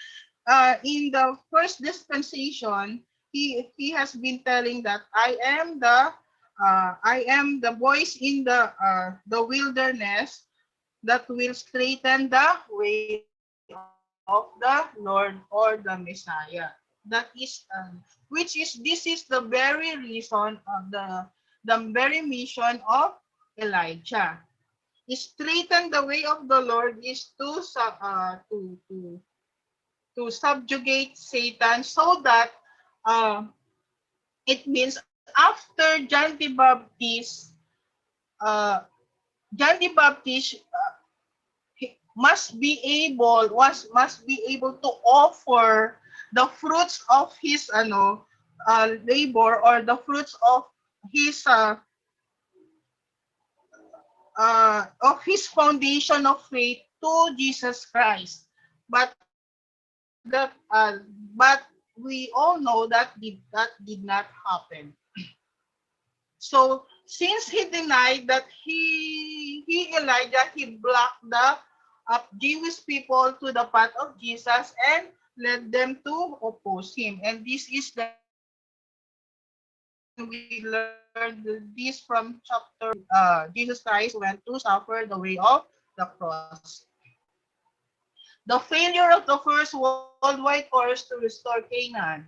Speaker 7: in the first dispensation, he has been telling that I am the voice in the wilderness that will straighten the way of the Lord or the Messiah. That is this is the very reason of the very mission of Elijah. Straighten the way of the Lord is to subjugate Satan, so that uh, it means after John the Baptist must be able to offer the fruits of his labor, or the fruits of his foundation of faith to Jesus Christ. But we all know that did not happen. So since he denied that Elijah, he blocked the Jewish people to the path of Jesus and led them to oppose him. And this is the reason we learned this from chapter Jesus Christ went to suffer the way of the cross. The failure of the first worldwide course to restore Canaan.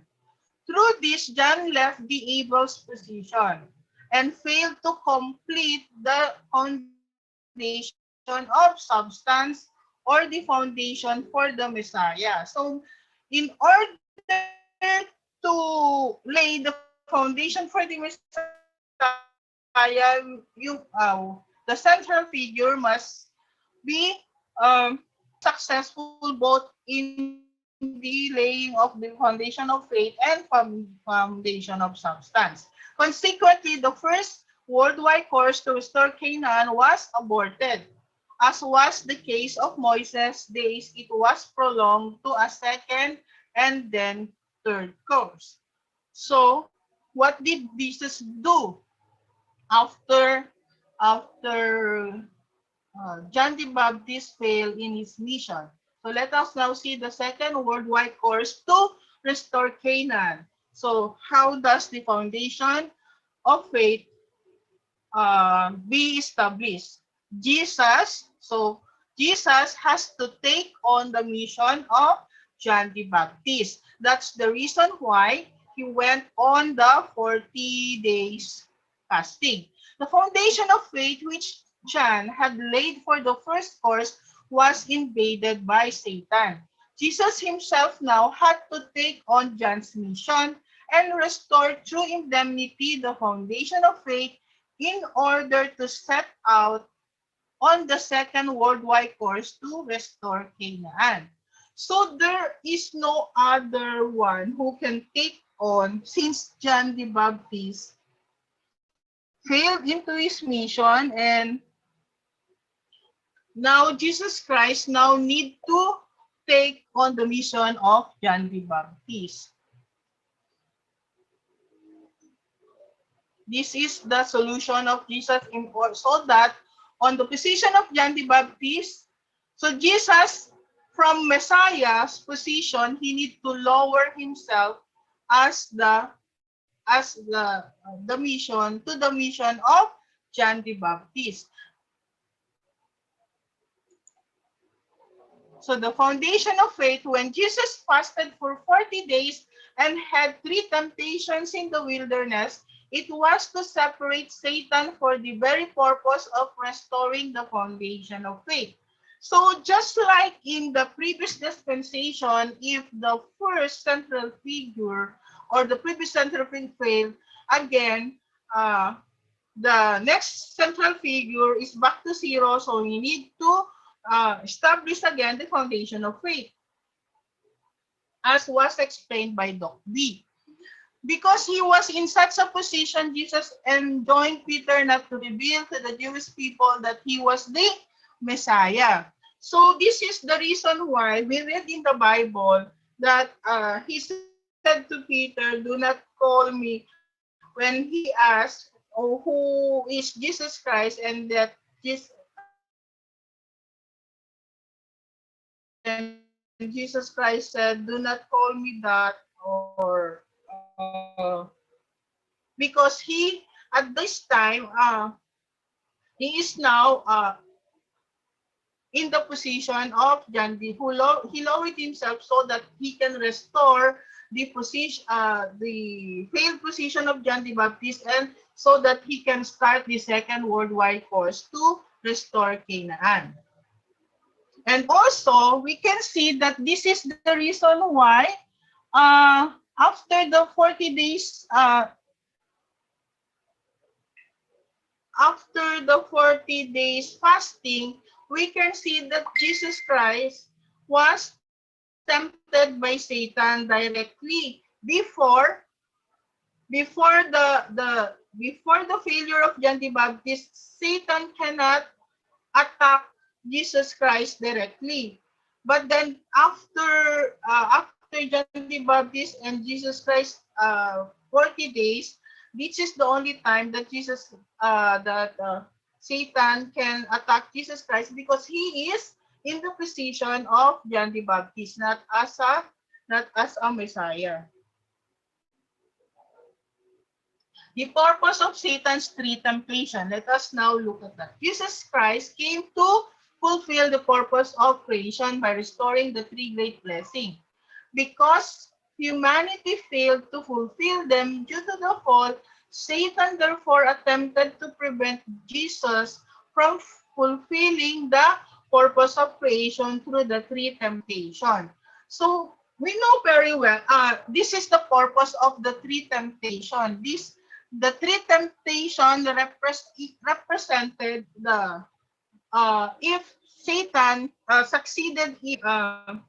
Speaker 7: Through this, John left the Abel's position and failed to complete the foundation of substance, or the foundation for the Messiah. So, in order to lay the foundation for the Messiah, the central figure must be successful both in the laying of the foundation of faith and foundation of substance. Consequently, the first worldwide course to restore Canaan was aborted. As was the case of Moses' days, it was prolonged to a second and then third course. So, what did Jesus do after John the Baptist failed in his mission? So let us now see the second worldwide course to restore Canaan. So how does the foundation of faith be established? Jesus has to take on the mission of John the Baptist. That's the reason why he went on the 40 days fasting. The foundation of faith which John had laid for the first course was invaded by Satan. Jesus himself now had to take on John's mission and restore through indemnity the foundation of faith in order to set out on the second worldwide course to restore Canaan. So there is no other one who can take on, since John the Baptist failed into his mission, and now Jesus Christ now need to take on the mission of John the Baptist. This is the solution of Jesus, so that on the position of John the Baptist, so Jesus, from Messiah's position, he need to lower himself as the mission to the mission of John the Baptist. So the foundation of faith, when Jesus fasted for 40 days and had three temptations in the wilderness, it was to separate Satan for the very purpose of restoring the foundation of faith. So just like in the previous dispensation, if the first central figure or the previous central figure failed, again, the next central figure is back to zero. So we need to establish again the foundation of faith, as was explained by Doc B. Because he was in such a position, Jesus enjoined Peter not to reveal to the Jewish people that he was the Messiah. So this is the reason why we read in the Bible that he said to Peter, "Do not call me," when he asked, "Oh, who is Jesus Christ?" and that Jesus Christ said, "Do not call me that," or because he at this time he is now in the position of John D, he lowered himself so that he can restore the position, the failed position of John the Baptist, and so that he can start the second worldwide course to restore Canaan. And also, we can see that this is the reason why after the 40 days, fasting, we can see that Jesus Christ was tempted by Satan directly before the failure of John the Baptist. Satan cannot attack Jesus Christ directly. But then after John the Baptist and Jesus Christ 40 days, this is the only time that Satan can attack Jesus Christ, because he is in the position of John the Baptist, not as a Messiah. The purpose of Satan's three temptations. Let us now look at that. Jesus Christ came to fulfill the purpose of creation by restoring the three great blessings. Because humanity failed to fulfill them due to the fall, Satan therefore attempted to prevent Jesus from fulfilling the purpose of creation through the three temptations. So we know very well, this is the purpose of the three temptations. The three temptations represented the if Satan succeeded in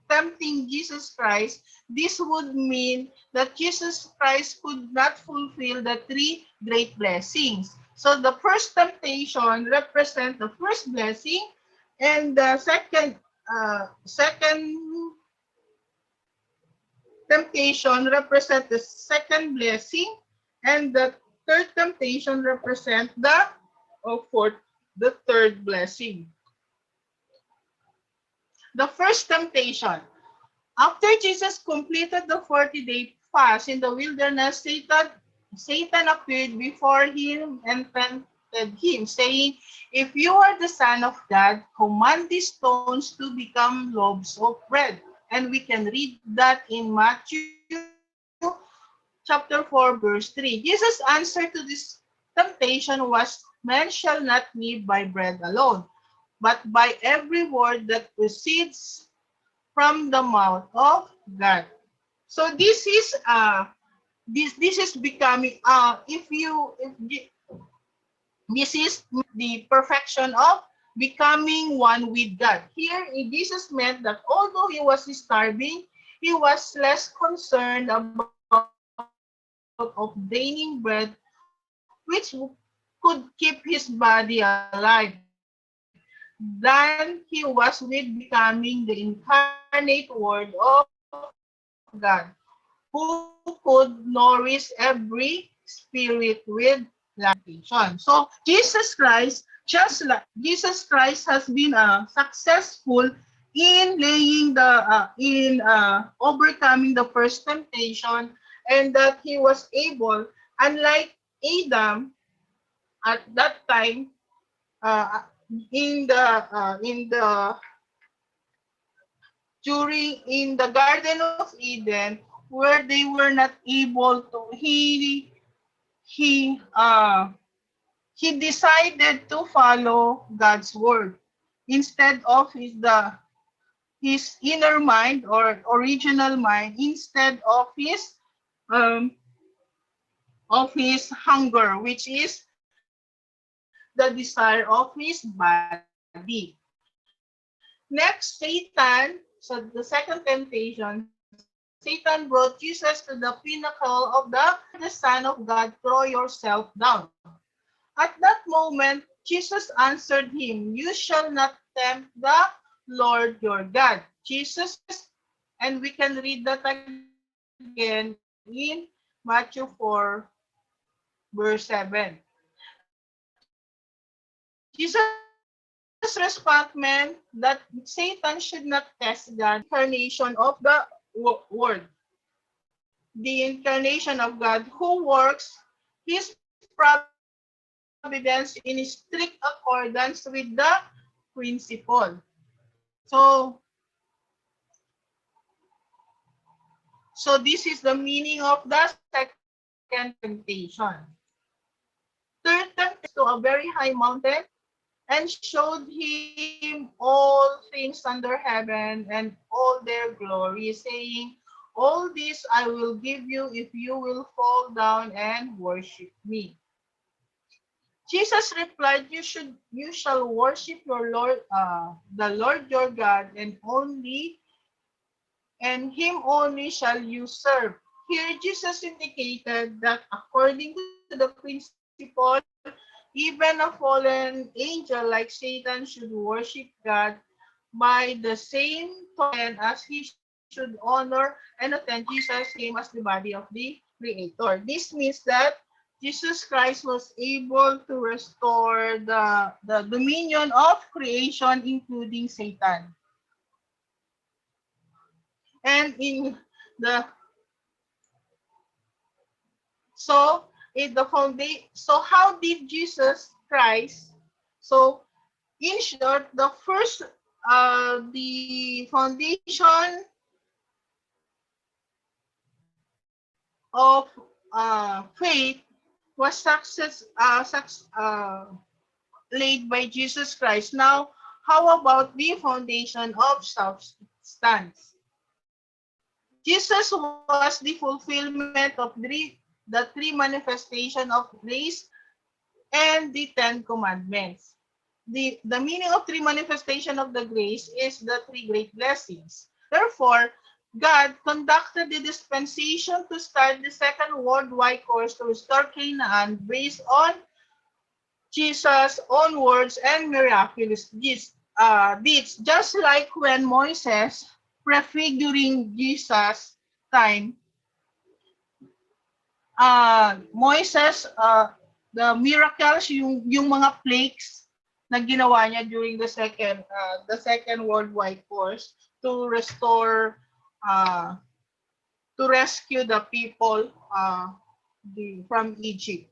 Speaker 7: tempting Jesus Christ, this would mean that Jesus Christ could not fulfill the three great blessings. So the first temptation represents the first blessing, and the second temptation represents the second blessing, and the third temptation represents the third blessing. The first temptation. After Jesus completed the 40-day fast in the wilderness, Satan appeared before him and tempted him, saying, "If you are the Son of God, command these stones to become loaves of bread." And we can read that in Matthew chapter 4, verse 3. Jesus' answer to this temptation was, "Man shall not live by bread alone, but by every word that proceeds from the mouth of God." So this is becoming this is the perfection of becoming one with God. Here, Jesus meant that although he was starving, he was less concerned about obtaining bread, which could keep his body alive, than he was with becoming the incarnate Word of God, who could nourish every spirit with lamentation. So Jesus Christ has been successful in laying overcoming the first temptation, and that he was able, unlike Adam at that time, in the Garden of Eden, where they were not able to. He decided to follow God's word instead of his inner mind or original mind, instead of his hunger, which is the desire of his body. Next, Satan. So the second temptation, Satan brought Jesus to the pinnacle of the Son of God, throw yourself down. At that moment, Jesus answered him, "You shall not tempt the Lord your God." Jesus, and we can read that again in Matthew 4, verse 7. Jesus responded that Satan should not test God, because God is the incarnation of the Word, the incarnation of God, who works his providence in strict accordance with the principle. So, so this is the meaning of the second temptation. Third temptation to a very high mountain and showed him all things under heaven and all their glory, saying, "All this I will give you if you will fall down and worship me." Jesus replied, "You shall worship your Lord, the Lord your God, and him only shall you serve." Here Jesus indicated that according to the principle, even a fallen angel like Satan should worship God by the same token as he should honor and attend Jesus, same as the body of the Creator. This means that Jesus Christ was able to restore the dominion of creation, including Satan. And in the so how did Jesus Christ, so in short, the foundation of faith was laid by Jesus Christ. Now, how about the foundation of substance? Jesus was the fulfillment of the three manifestation of grace and the 10 Commandments. The meaning of three manifestation of the grace is the three great blessings. Therefore, God conducted the dispensation to start the second worldwide course to restore Canaan based on Jesus' own words and miraculous deeds. Just like when Moses prefiguring Jesus' time, Moses, the miracles, yung mga plagues na ginawa niya during the second worldwide course to restore, to rescue the people from Egypt.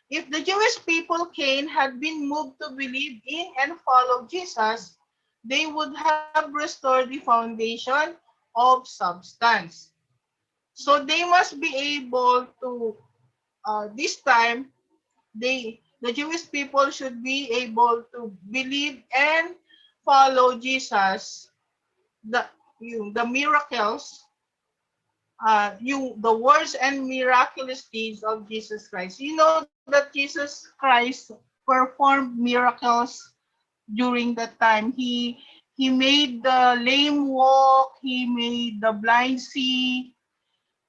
Speaker 7: If the Jewish people had been moved to believe in and follow Jesus, they would have restored the foundation of substance. So they must be able to, this time, the Jewish people should be able to believe and follow Jesus, the miracles, the words and miraculous deeds of Jesus Christ. You know that Jesus Christ performed miracles during that time. He made the lame walk. He made the blind see.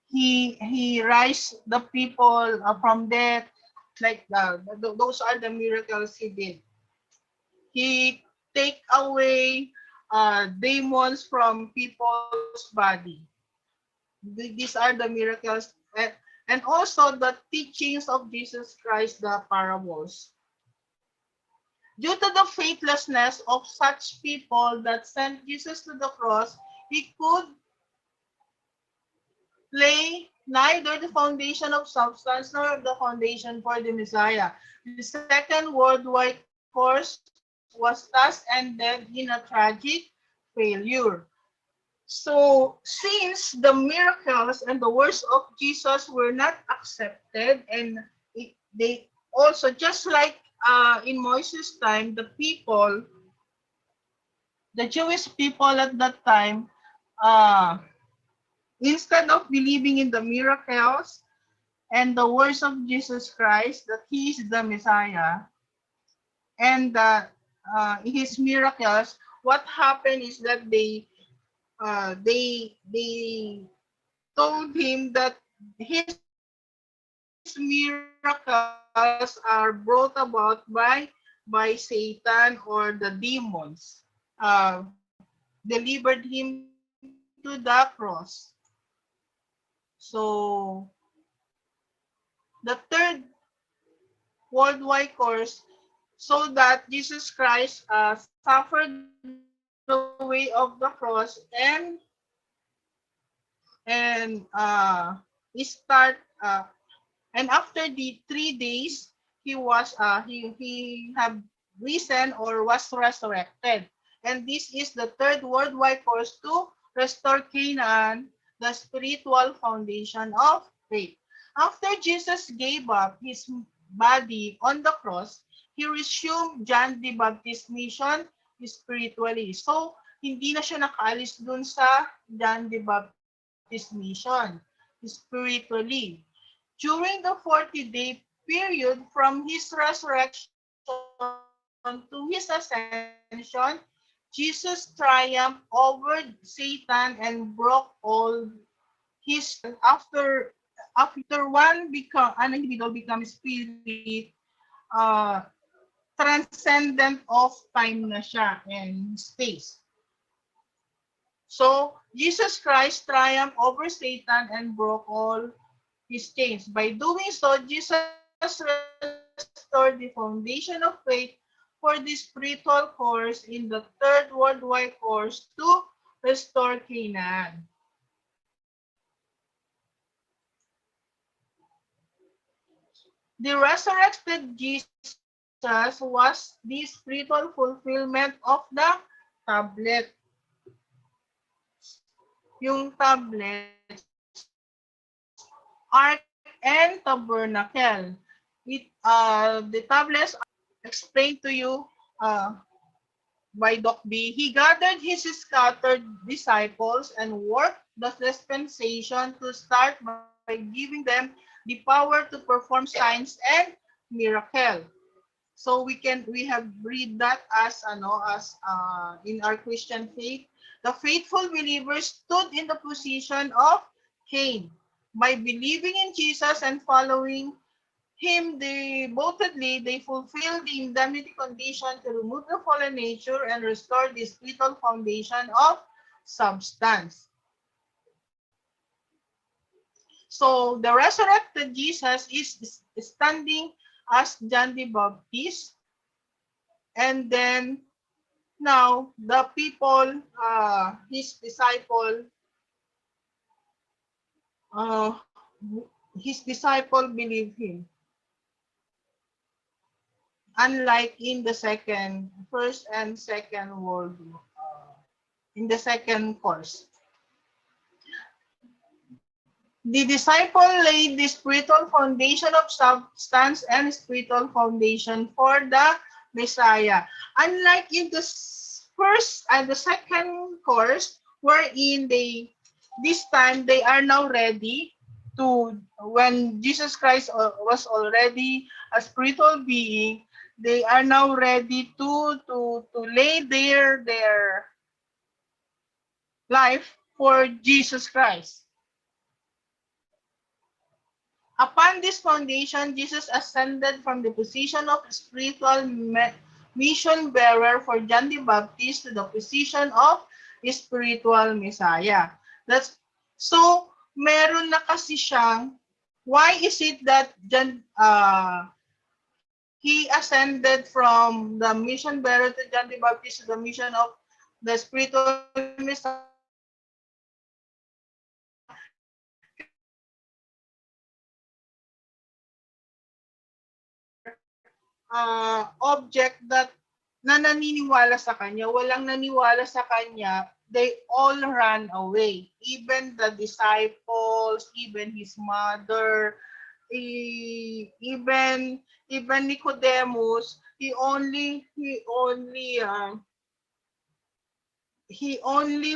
Speaker 7: He raised the people from death. Like those are the miracles he did. He take away demons from people's body. These are the miracles, and also the teachings of Jesus Christ, the parables. Due to the faithlessness of such people that sent Jesus to the cross, he could lay neither the foundation of substance nor the foundation for the Messiah. The second worldwide course was thus ended in a tragic failure. So, since the miracles and the words of Jesus were not accepted, and they also, just like in Moses' time, the Jewish people at that time, uh, instead of believing in the miracles and the words of Jesus Christ, that He is the Messiah, and His miracles, what happened is that they told him that his miracles are brought about by Satan or the demons, delivered him to the cross. So the third worldwide course, so that Jesus Christ suffered the way of the cross, and start and after the 3 days he have risen or was resurrected. And this is the third worldwide course to restore Canaan, the spiritual foundation of faith. After Jesus gave up his body on the cross, he resumed John the Baptist mission spiritually. So, hindi na siya nakaalis dun sa John the Baptist mission spiritually. During the 40-day period from his resurrection to his ascension, Jesus triumphed over Satan and broke all his after an individual become spirit, uh, transcendent of time na siya and space. So, Jesus Christ triumphed over Satan and broke all his chains. By doing so, Jesus restored the foundation of faith for the spiritual course in the third worldwide course to restore Canaan. The resurrected Jesus was the spiritual fulfillment of the tablet. Yung tablets, Ark and Tabernacle. The tablets explained to you by Doc B. He gathered his scattered disciples and worked the dispensation to start by giving them the power to perform signs and miracle. So we have read that as in our Christian faith. The faithful believers stood in the position of Cain. By believing in Jesus and following him devotedly, they fulfill the indemnity condition to remove the fallen nature and restore the spiritual foundation of substance. So the resurrected Jesus is standing as John the Baptist, and then now the people, uh, his disciple believe him. Unlike in the first and second world, in the second course. The disciple laid the spiritual foundation of substance and spiritual foundation for the Messiah. Unlike in the first and the second course, wherein this time they are now ready to, when Jesus Christ was already a spiritual being, they are now ready to lay their life for Jesus Christ. Upon this foundation, Jesus ascended from the position of spiritual mission bearer for John the Baptist to the position of spiritual Messiah. That's so meron na kasi siyang, why is it that he ascended from the mission bearer to John the Baptist to the mission of the spiritual Messiah? Object that na naniniwala sa kanya, walang naniwala sa kanya they all ran away. Even the disciples, even his mother, even Nicodemus, he only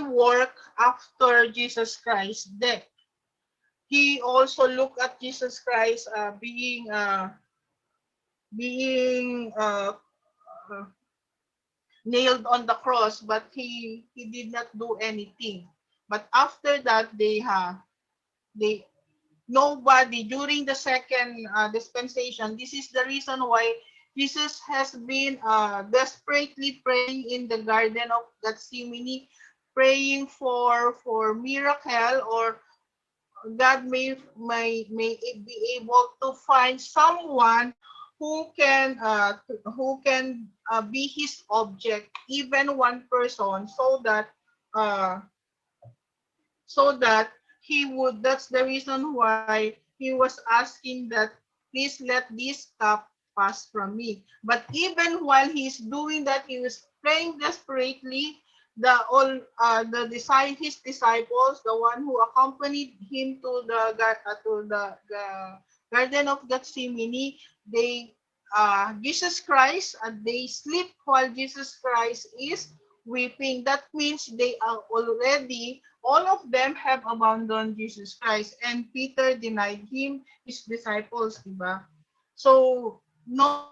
Speaker 7: worked after Jesus Christ's death. He also looked at Jesus Christ being nailed on the cross, but he did not do anything. But after that, they nobody during the second dispensation. This is the reason why Jesus has been desperately praying in the Garden of Gethsemane, praying for miracle, or God may be able to find someone who can be his object, even one person, uh, so that he would. That's the reason why he was asking that, please let this cup pass from me. But even while he's doing that, he was praying desperately. His disciples, the one who accompanied him to the Garden of Gethsemane, they Jesus Christ, they sleep while Jesus Christ is weeping. That means they are already, all of them have abandoned Jesus Christ, and Peter denied him, his disciples, diba? So no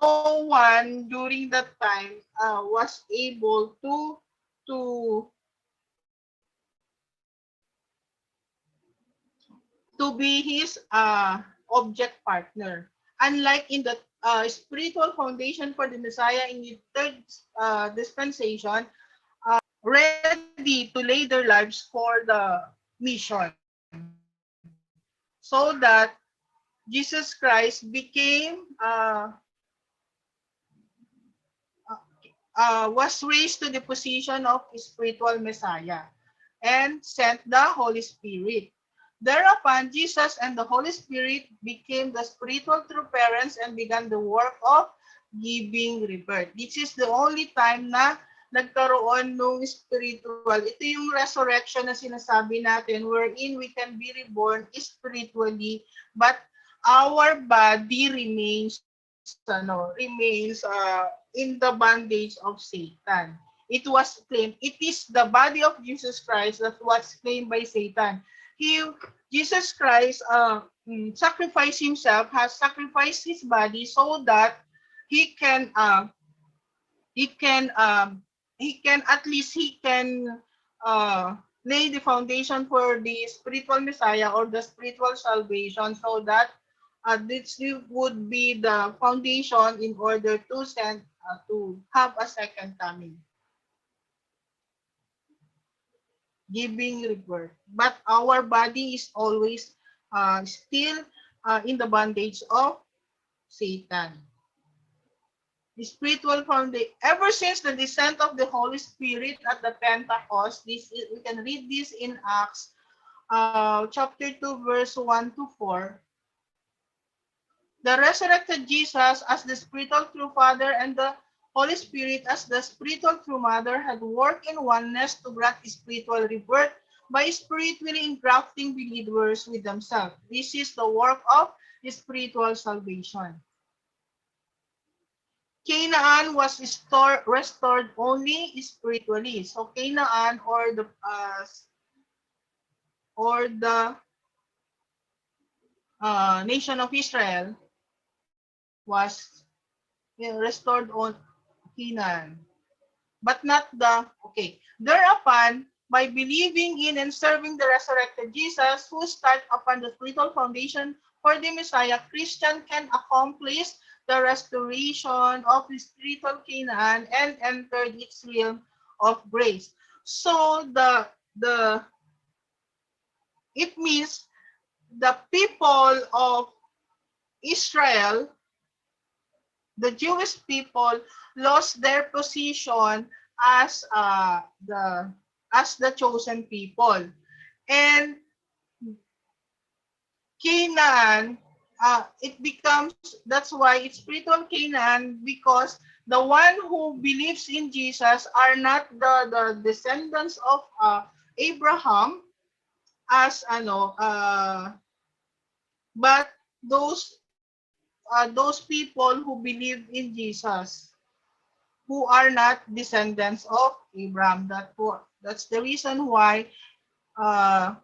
Speaker 7: one during that time was able to to be his object partner. Unlike in the spiritual foundation for the Messiah in the third dispensation, ready to lay their lives for the mission, so that Jesus Christ became was raised to the position of spiritual Messiah and sent the Holy Spirit. Thereupon, Jesus and the Holy Spirit became the spiritual true parents and began the work of giving rebirth. This is the only time na nagkaroon ng spiritual. Ito yung resurrection na sinasabi natin, wherein we can be reborn spiritually, but our body remains in the bondage of Satan. It was claimed. It is the body of Jesus Christ that was claimed by Satan. Jesus Christ sacrificed himself, has sacrificed his body so that he can he can um, he can lay the foundation for the spiritual Messiah or the spiritual salvation, so that this would be the foundation in order to have a second coming, giving rebirth. But our body is always still in the bondage of Satan. The spiritual foundation, ever since the descent of the Holy Spirit at the Pentecost, we can read this in Acts chapter 2, verse 1 to 4. The resurrected Jesus as the spiritual true Father and the Holy Spirit as the spiritual true Mother had worked in oneness to grant spiritual rebirth by spiritually engrafting believers with themselves. This is the work of spiritual salvation. Canaan was restored only spiritually. So Canaan or the nation of Israel was restored on Canaan, but not thereupon, by believing in and serving the resurrected Jesus, who start upon the spiritual foundation for the Messiah, Christian can accomplish the restoration of the spiritual Canaan and entered its realm of grace. So it means the people of Israel, the Jewish people, lost their position as the chosen people, and Canaan, it becomes, that's why it's spiritual Canaan, because the one who believes in Jesus are not the descendants of Abraham as but those people who believe in Jesus who are not descendants of Abraham. That's the reason why uh,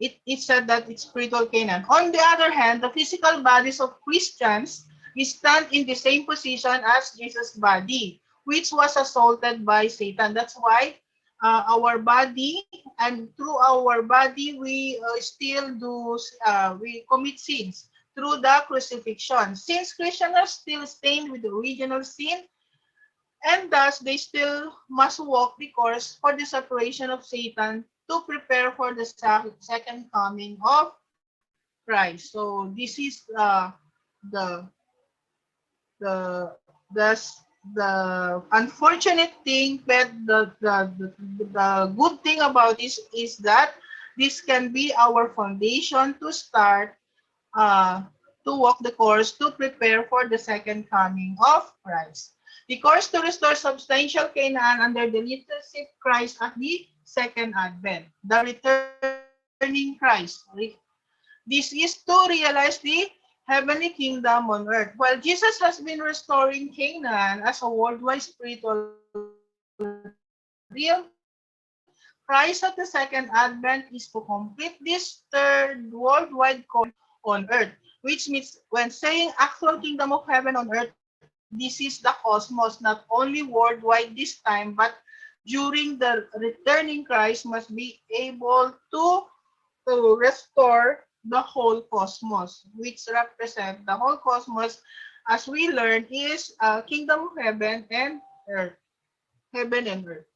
Speaker 7: it said that it's spiritual Canaan. On the other hand, the physical bodies of Christians stand in the same position as Jesus' body, which was assaulted by Satan. That's why our body, and through our body, we still we commit sins through the crucifixion. Since Christians are still stained with the original sin, and thus they still must walk the course for the separation of Satan to prepare for the second coming of Christ. So this is the the unfortunate thing, but the good thing about this is that this can be our foundation to start uh, to walk the course to prepare for the second coming of Christ. The course to restore substantial Canaan under the leadership of Christ at the second advent. The returning Christ. This is to realize the heavenly kingdom on earth. While Jesus has been restoring Canaan as a worldwide spiritual real, Christ at the second advent is to complete this third worldwide course on earth, which means when saying actual kingdom of heaven on earth, this is the cosmos, not only worldwide this time, but during the returning Christ must be able to restore the whole cosmos, which represent the whole cosmos, as we learn, is kingdom of heaven and earth, heaven and earth.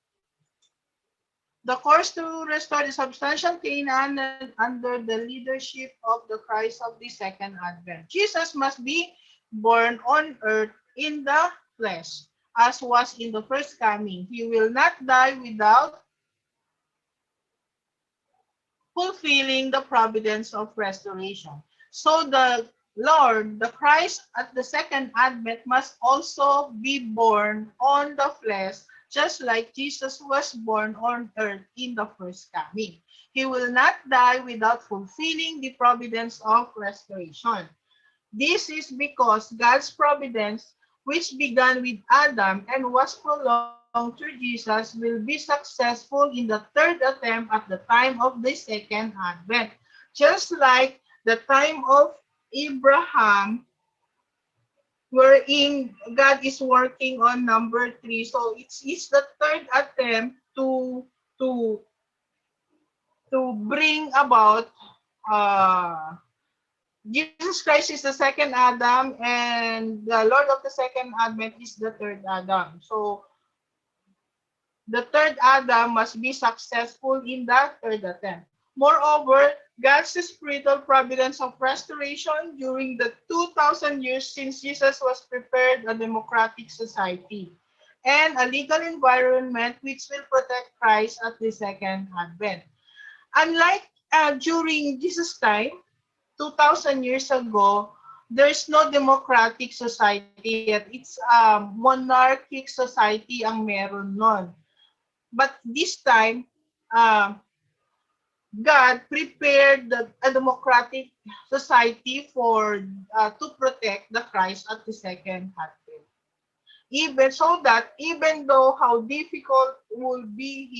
Speaker 7: The course to restore the substantial Canaan under the leadership of the Christ of the second advent. Jesus must be born on earth in the flesh, as was in the first coming. He will not die without fulfilling the providence of restoration. So the Lord, the Christ at the second advent must also be born on the flesh, just like Jesus was born on earth in the first coming. He will not die without fulfilling the providence of restoration. This is because God's providence, which began with Adam and was prolonged through Jesus, will be successful in the third attempt at the time of the second advent. Just like the time of Abraham, wherein God is working on number 3. So it's the third attempt to bring about Jesus Christ is the second Adam, and the Lord of the second advent is the third Adam. So the third Adam must be successful in the third attempt. Moreover, God's spiritual providence of restoration during the 2,000 years since Jesus was prepared a democratic society and a legal environment which will protect Christ at the second advent. Unlike during Jesus' time, 2,000 years ago, there's no democratic society yet. It's a monarchic society ang meron nun. But this time, God prepared a democratic society for to protect the Christ at the second advent. Even though how difficult will be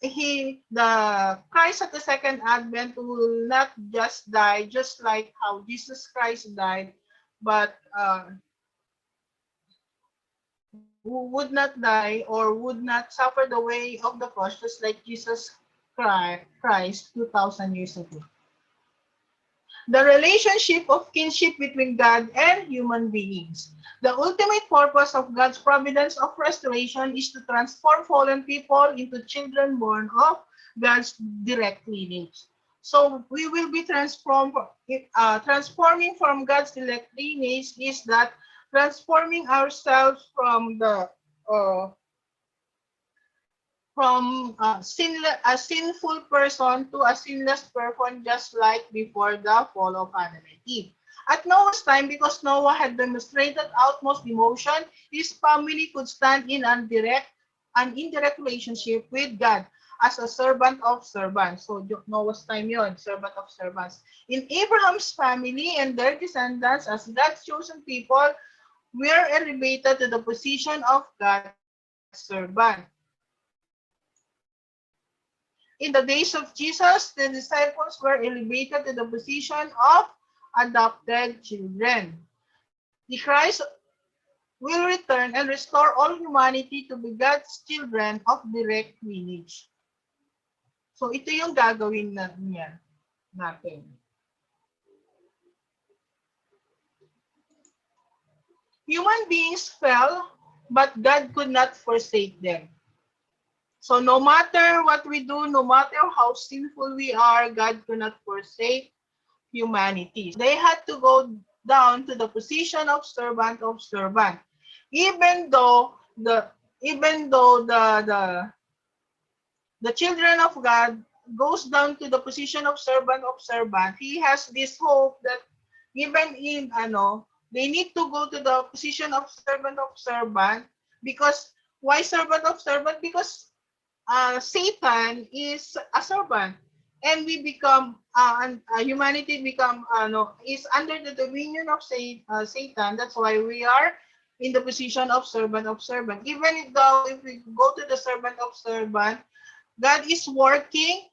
Speaker 7: the Christ at the second advent will not just die just like how Jesus Christ died, but would not die or would not suffer the way of the cross just like Jesus Christ 2,000 years ago. The relationship of kinship between God and human beings. The ultimate purpose of God's providence of restoration is to transform fallen people into children born of God's direct lineage. So we will be transforming from God's direct lineage is that transforming ourselves from the a sinful person to a sinless person, just like before the fall of Adam and Eve. At Noah's time, because Noah had demonstrated utmost devotion, his family could stand in an indirect relationship with God as a servant of servants. So Noah's time yon, servant of servants. In Abraham's family and their descendants as God's chosen people, were elevated to the position of God's servant. In the days of Jesus, the disciples were elevated to the position of adopted children. The Christ will return and restore all humanity to be God's children of direct lineage. So ito yung gagawin natin. Human beings fell, but God could not forsake them. So no matter what we do, no matter how sinful we are, God could not forsake humanity. They had to go down to the position of servant. Even though the children of God goes down to the position of servant, he has this hope that even in they need to go to the position of servant, because why servant of servant? Because Satan is a servant, and we become humanity is under the dominion of Satan. That's why we are in the position of servant. Even though if we go to the servant of servant, God is working.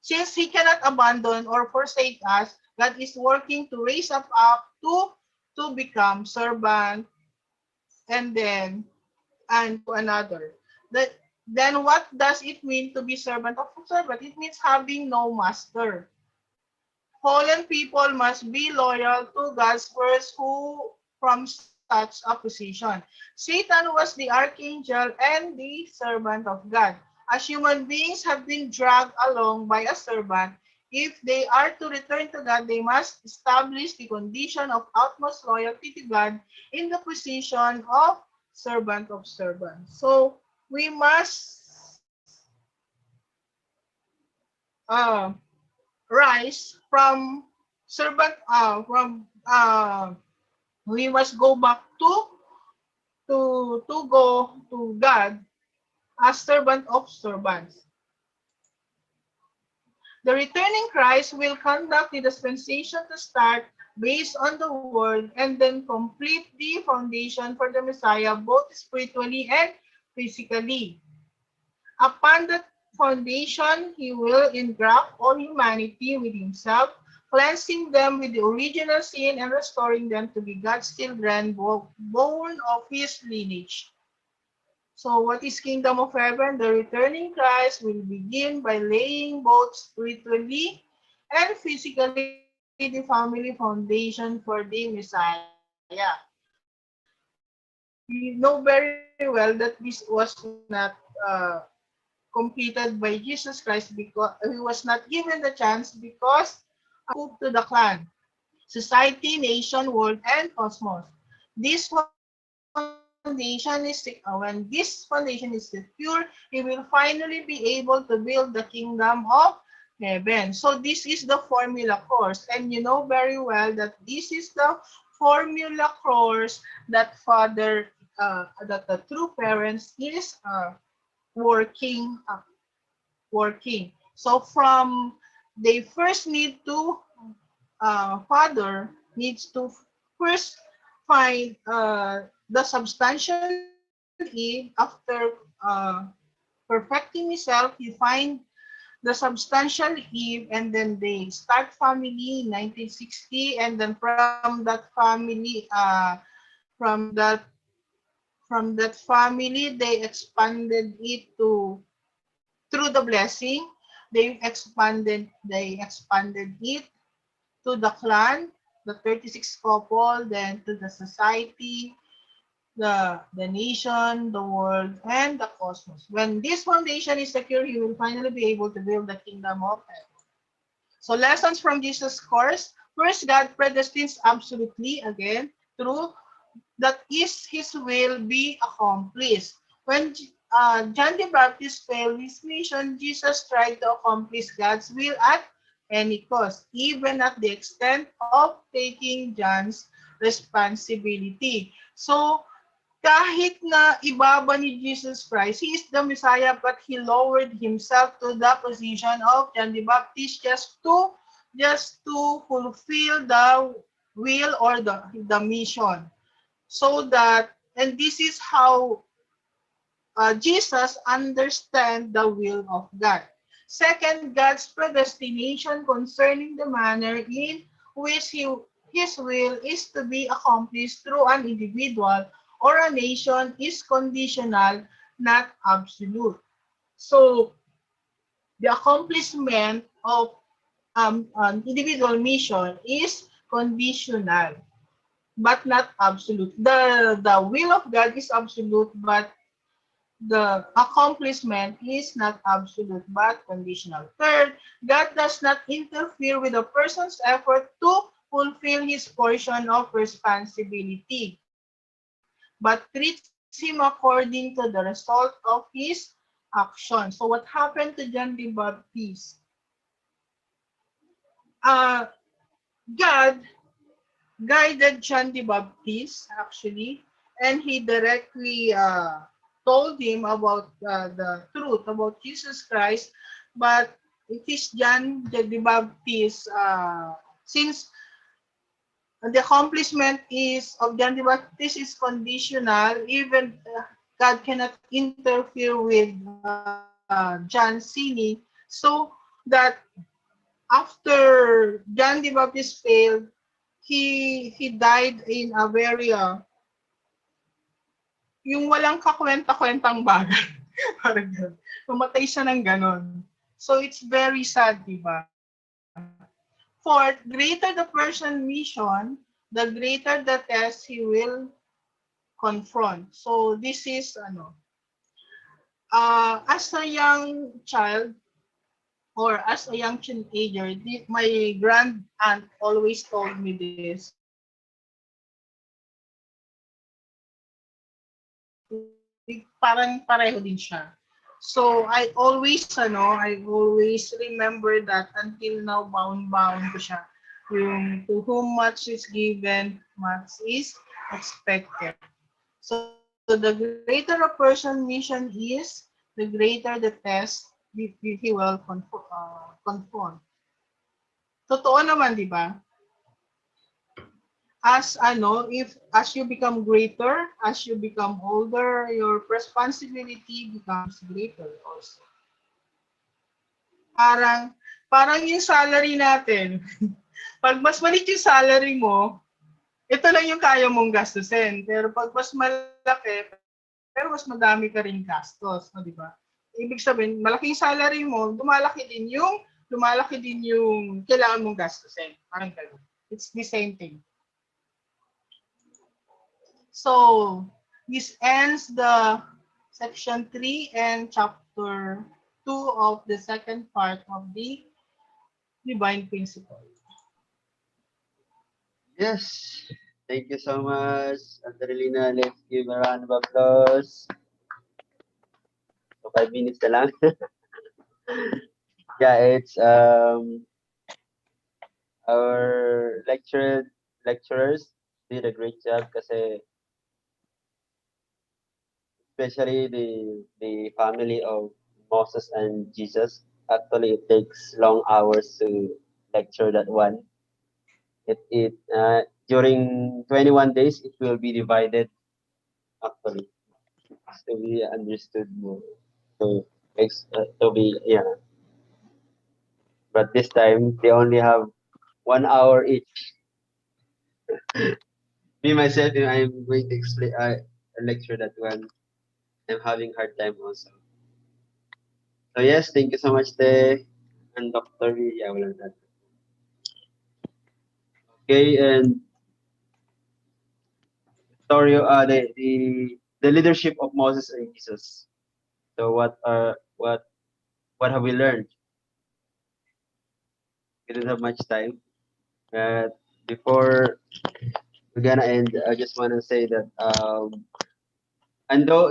Speaker 7: Since He cannot abandon or forsake us, God is working to raise us up to become servant, and then to another. Then what does it mean to be servant of servant? It means having no master. Fallen people must be loyal to God's words who from such a position. Satan was the archangel and the servant of God. As human beings have been dragged along by a servant, if they are to return to God, they must establish the condition of utmost loyalty to God in the position of servant. So we must rise from servant we must go back to go to God as servant of servants. The returning Christ will conduct the dispensation to start based on the word and then complete the foundation for the Messiah both spiritually and physically. Upon that foundation, He will engraft all humanity with Himself, cleansing them with the original sin and restoring them to be God's children, born of His lineage. So what is kingdom of heaven? The returning Christ will begin by laying both spiritually and physically the family foundation for the Messiah. We know very well that this was not completed by Jesus Christ because He was not given the chance because of to the clan, society, nation, world, and cosmos. This when this foundation is secure, He will finally be able to build the kingdom of heaven. So this is the formula course, and you know very well that this is the formula course that that the true parents is working. So they first need to father needs to first find the substantial Eve. After perfecting himself, he find the substantial Eve, and then they start family in 1960, and then from that family they expanded it through the blessing. They expanded it to the clan, the 36 couple, then to the society, the nation, the world, and the cosmos. When this foundation is secure, He will finally be able to build the kingdom of heaven. So lessons from Jesus' course. First, God predestines absolutely, again, through that is His will be accomplished. When John the Baptist failed his mission, Jesus tried to accomplish God's will at any cost, even at the extent of taking John's responsibility. So, kahit na ibaba ni Jesus Christ, He is the Messiah, but He lowered Himself to the position of John the Baptist just to fulfill the will or the mission. So that, and this is how Jesus understand the will of God. Second, God's predestination concerning the manner in which His will is to be accomplished through an individual or a nation is conditional, not absolute. So, the accomplishment of an individual mission is conditional, but not absolute. The will of God is absolute, but the accomplishment is not absolute but conditional. Third, God does not interfere with a person's effort to fulfill his portion of responsibility, but treats him according to the result of his action. So what happened to John the Baptist? Uh, God guided John the Baptist actually, and he directly told him about the truth about Jesus Christ. But it is John the Baptist, since the accomplishment is of John the Baptist is conditional, even God cannot interfere with John sinning, so that after John the Baptist failed, he died in a very yung walang kakwenta-kwentang bagay. Parang gano'n. Mamatay siya ng gano'n. So it's very sad, di ba? Fourth, greater the person mission, the greater the test he will confront. So this is as a young child or as a young teenager, my grand aunt always told me this. Parang pareho din siya. So I always remember that until now bound ko siya. Yung to whom much is given, much is expected. So the greater a person mission is, the greater the test he will confront. Totoo naman, di ba? If as you become greater, as you become older, your responsibility becomes greater also. Parang yung salary natin. Pag mas maliit yung salary mo, ito lang yung kaya mong gastusin. Pero pag mas malaki, pero mas madami ka rin gastos, no, di ba? Ibig sabihin, malaking salary mo, lumalaki din yung kailangan mong gastusin. Parang gano'n. It's the same thing. So, this ends the section 3 and chapter 2 of the second part of the divine principle.
Speaker 2: Yes. Thank you so much, Adelina. Let's give a round of applause. So 5 minutes na lang. Yeah, it's our lecturers did a great job kasi especially the family of Moses and Jesus. Actually, it takes long hours to lecture that one. During 21 days, it will be divided actually to be understood more. To be But this time they only have 1 hour each. Me myself, I'm going to explain lecture that one. I'm having hard time also. So yes, thank you so much, Te and Dr. V. Yeah, walang that. Okay, and story the leadership of Moses and Jesus. So what have we learned? We don't have much time. Before we're gonna end, I just wanna say that and though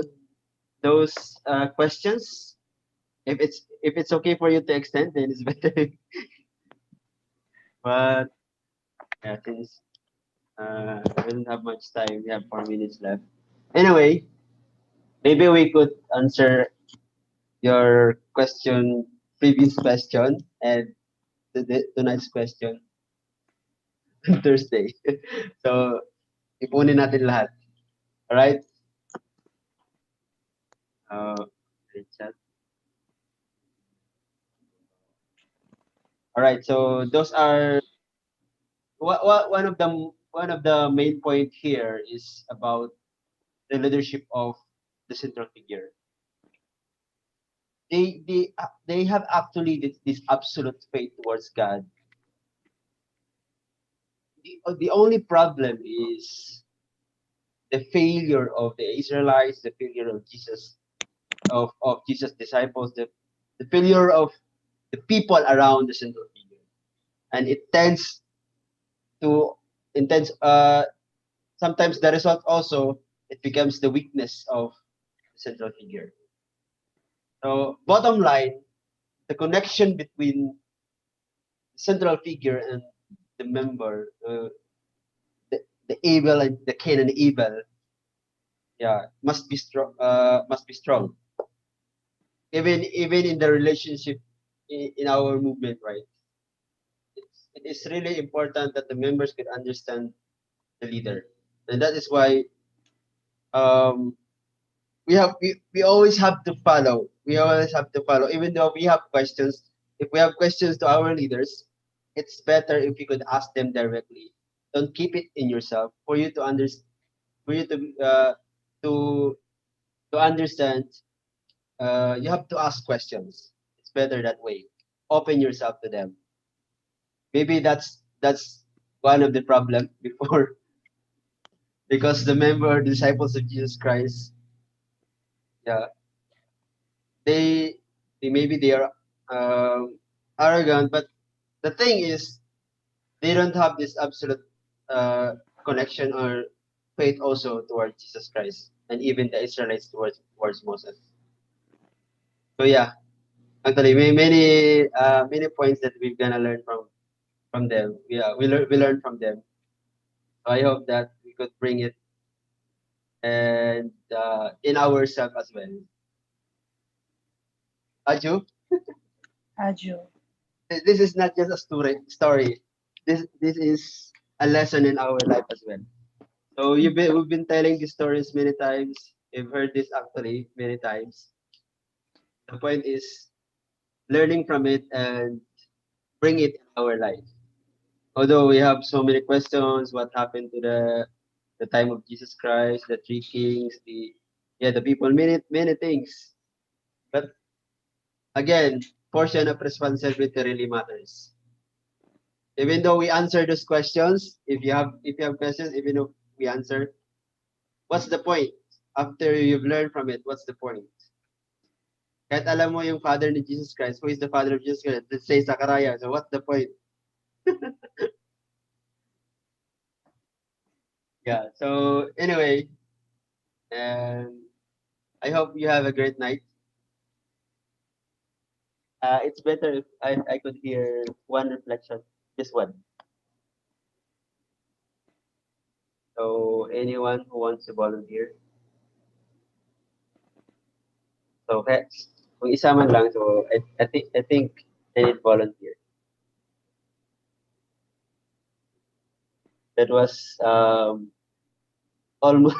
Speaker 2: those questions. If it's okay for you to extend, then it's better. But yeah, since we don't have much time, we have 4 minutes left. Anyway, maybe we could answer your question, previous question, and tonight's question on Thursday. So, ipunin natin lahat. Alright? Richard. Alright, so those are one of the main point here is about the leadership of the central figure. They have actually this absolute faith towards God. The only problem is the failure of the Israelites, the failure of Jesus, of Jesus' disciples, the failure of the people around the central figure. And it tends to intense sometimes the result also it becomes the weakness of the central figure. So bottom line, the connection between the central figure and the member, the evil and the Cain and Abel, yeah, must be strong. Must be strong. Even in the relationship in our movement, right? It is really important that the members could understand the leader, and that is why um, we always have to follow. We always have to follow, even though we have questions. If we have questions to our leaders, it's better if you could ask them directly. Don't keep it in yourself. For you to understand, for you to to understand, you have to ask questions. It's better that way. Open yourself to them. Maybe that's one of the problem before, because the member disciples of Jesus Christ, yeah, they maybe they are arrogant, but the thing is they don't have this absolute uh, connection or faith also towards Jesus Christ and even the Israelites towards Moses. So yeah, actually many points that we're gonna learn from them. Yeah, we learn from them. So I hope that we could bring it and in ourselves as well. Aju,
Speaker 3: Adjo.
Speaker 2: this is not just a story. This is a lesson in our life as well. So we've been telling these stories many times. We've heard this actually many times. The point is learning from it and bring it in our life. Although we have so many questions, what happened to the time of Jesus Christ, the three kings, the people, many things. But again, portion of responsibility really matters. Even though we answer those questions, if you have questions, even if we answer, what's the point? After you've learned from it, what's the point? Kahit alam mo yung father ni Jesus Christ, who is the father of Jesus Christ, let's say Zachariah, so what's the point? Yeah, so anyway, and I hope you have a great night. It's better if I could hear one reflection, just one. So anyone who wants to volunteer. So kung isa man lang, so I think I need volunteer. That was almost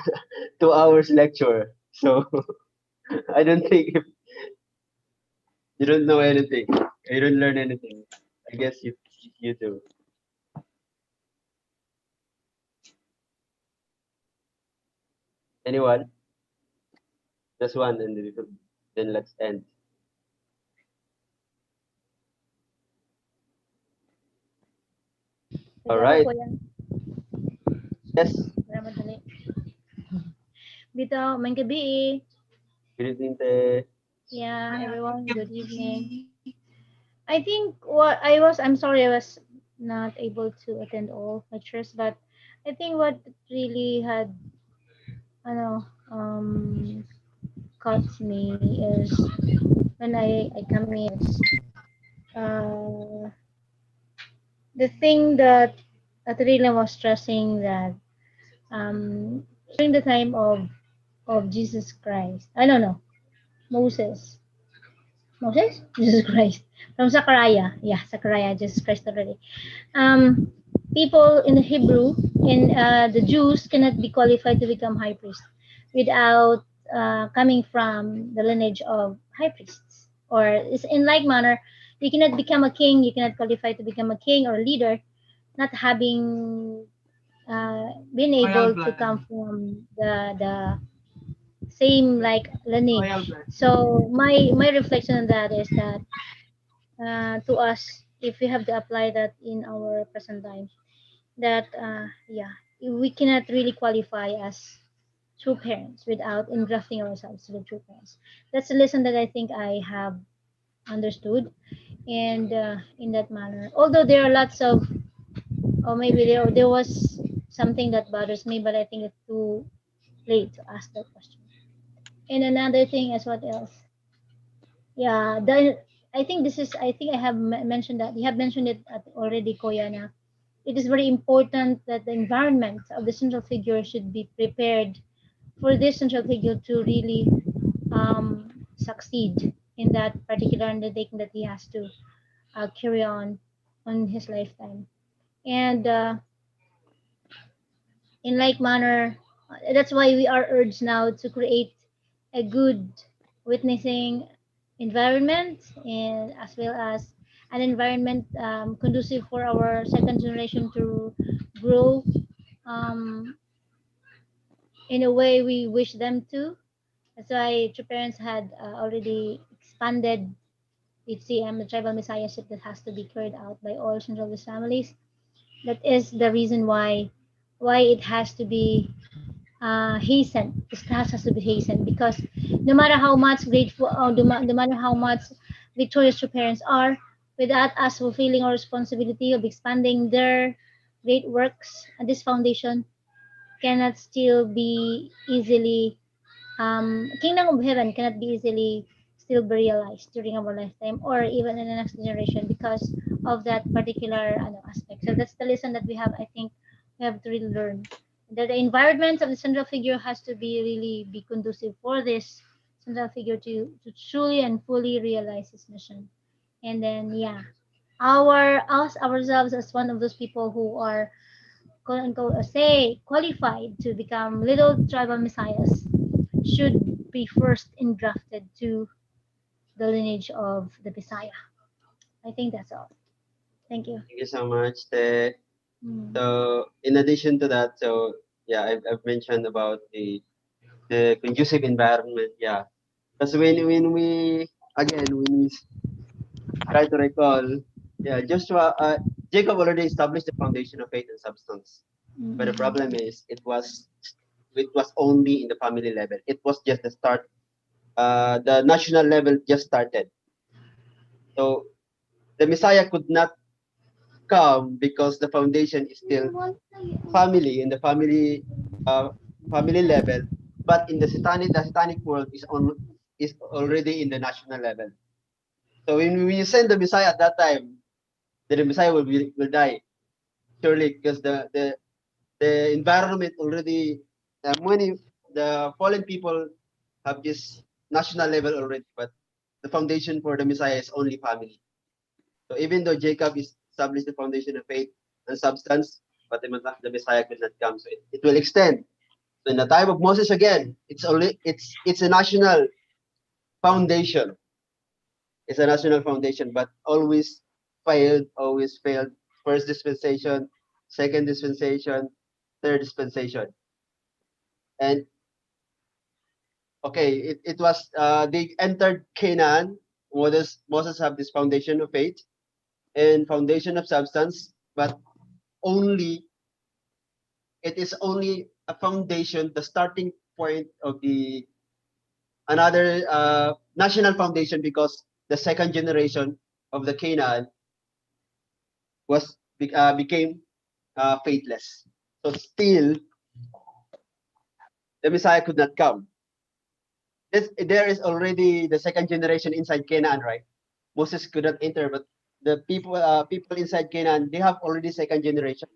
Speaker 2: 2 hours lecture. So I don't think if you don't know anything, you don't learn anything. I guess you do. Anyone? Just one, and then let's end. All
Speaker 5: Sige,
Speaker 2: right.
Speaker 5: ako po yan.
Speaker 2: Yes.
Speaker 5: Para madali. Dito, may gabi eh.
Speaker 2: Good evening, te.
Speaker 5: Yeah, everyone, good evening. I think I'm sorry I was not able to attend all lectures, but I think what really had, ano, caught me is when I come in is the thing that really was stressing that during the time of Jesus Christ. I don't know. Moses. Moses? Jesus Christ. From Zechariah. Yeah, Zechariah, Jesus Christ already. Um, people in the Hebrew, in the Jews cannot be qualified to become high priest without coming from the lineage of high priests. Or it's in like manner, you cannot become a king, you cannot qualify to become a king or leader, not having been
Speaker 7: Royal
Speaker 5: able to
Speaker 7: blood.
Speaker 5: come from the same like lineage.
Speaker 7: Royal blood.
Speaker 5: So my reflection on that is that to us, if we have to apply that in our present time, that yeah, we cannot really qualify as true parents without engrafting ourselves to the true parents. That's a lesson that I think I have understood, and in that manner. Although there are lots of, or maybe there was something that bothers me, but I think it's too late to ask that question. And another thing is what else? Yeah, I think this is, I think I have mentioned that. You have mentioned it already, Koyana. It is very important that the environment of the central figure should be prepared for this central figure to really succeed in that particular undertaking that he has to carry on his lifetime. And in like manner, that's why we are urged now to create a good witnessing environment, and as well as an environment conducive for our second generation to grow um, in a way we wish them to. That's why true parents had already expanded HCM, the tribal messiahship that has to be carried out by all central families. That is the reason why it has to be hastened. This task has to be hastened because no matter how much grateful, or no matter how much victorious your parents are, without us fulfilling our responsibility of expanding their great works, this foundation cannot still be easily, kingdom of heaven cannot be easily still be realized during our lifetime or even in the next generation because of that particular aspect. So that's the lesson that we have, I think, we have to really learn. That the environment of the central figure has to be really be conducive for this central figure to truly and fully realize his mission. And then yeah, ourselves as one of those people who are quote unquote say qualified to become little tribal messiahs should be first engrafted to the lineage of the Messiah. I think that's all. Thank you.
Speaker 2: Thank you so much. Te.
Speaker 5: Mm.
Speaker 2: So in addition to that, so yeah, I've mentioned about the conducive environment. Yeah, because when we again when we try to recall, yeah, Joshua, Jacob already established the foundation of faith and substance. But the problem is it was only in the family level. It was just the start. The national level just started. So the Messiah could not come because the foundation is still family in the family level, but in the satanic world is already in the national level. So when you send the Messiah at that time, then the Messiah will die surely because the environment already many the fallen people have this national level already, but the foundation for the Messiah is only family. So even though Jacob established the foundation of faith and substance, but the Messiah could not come. So it will extend. So in the time of Moses again, it's a national foundation. It's a national foundation, but always failed. First dispensation, second dispensation, third dispensation. And okay, it was they entered Canaan. Moses have this foundation of faith and foundation of substance, but only it is only a foundation, the starting point of the another national foundation because the second generation of the Canaan became faithless. So still the Messiah could not come. there is already the second generation inside Canaan, right? Moses could not enter, but the people inside Canaan, they have already second generation.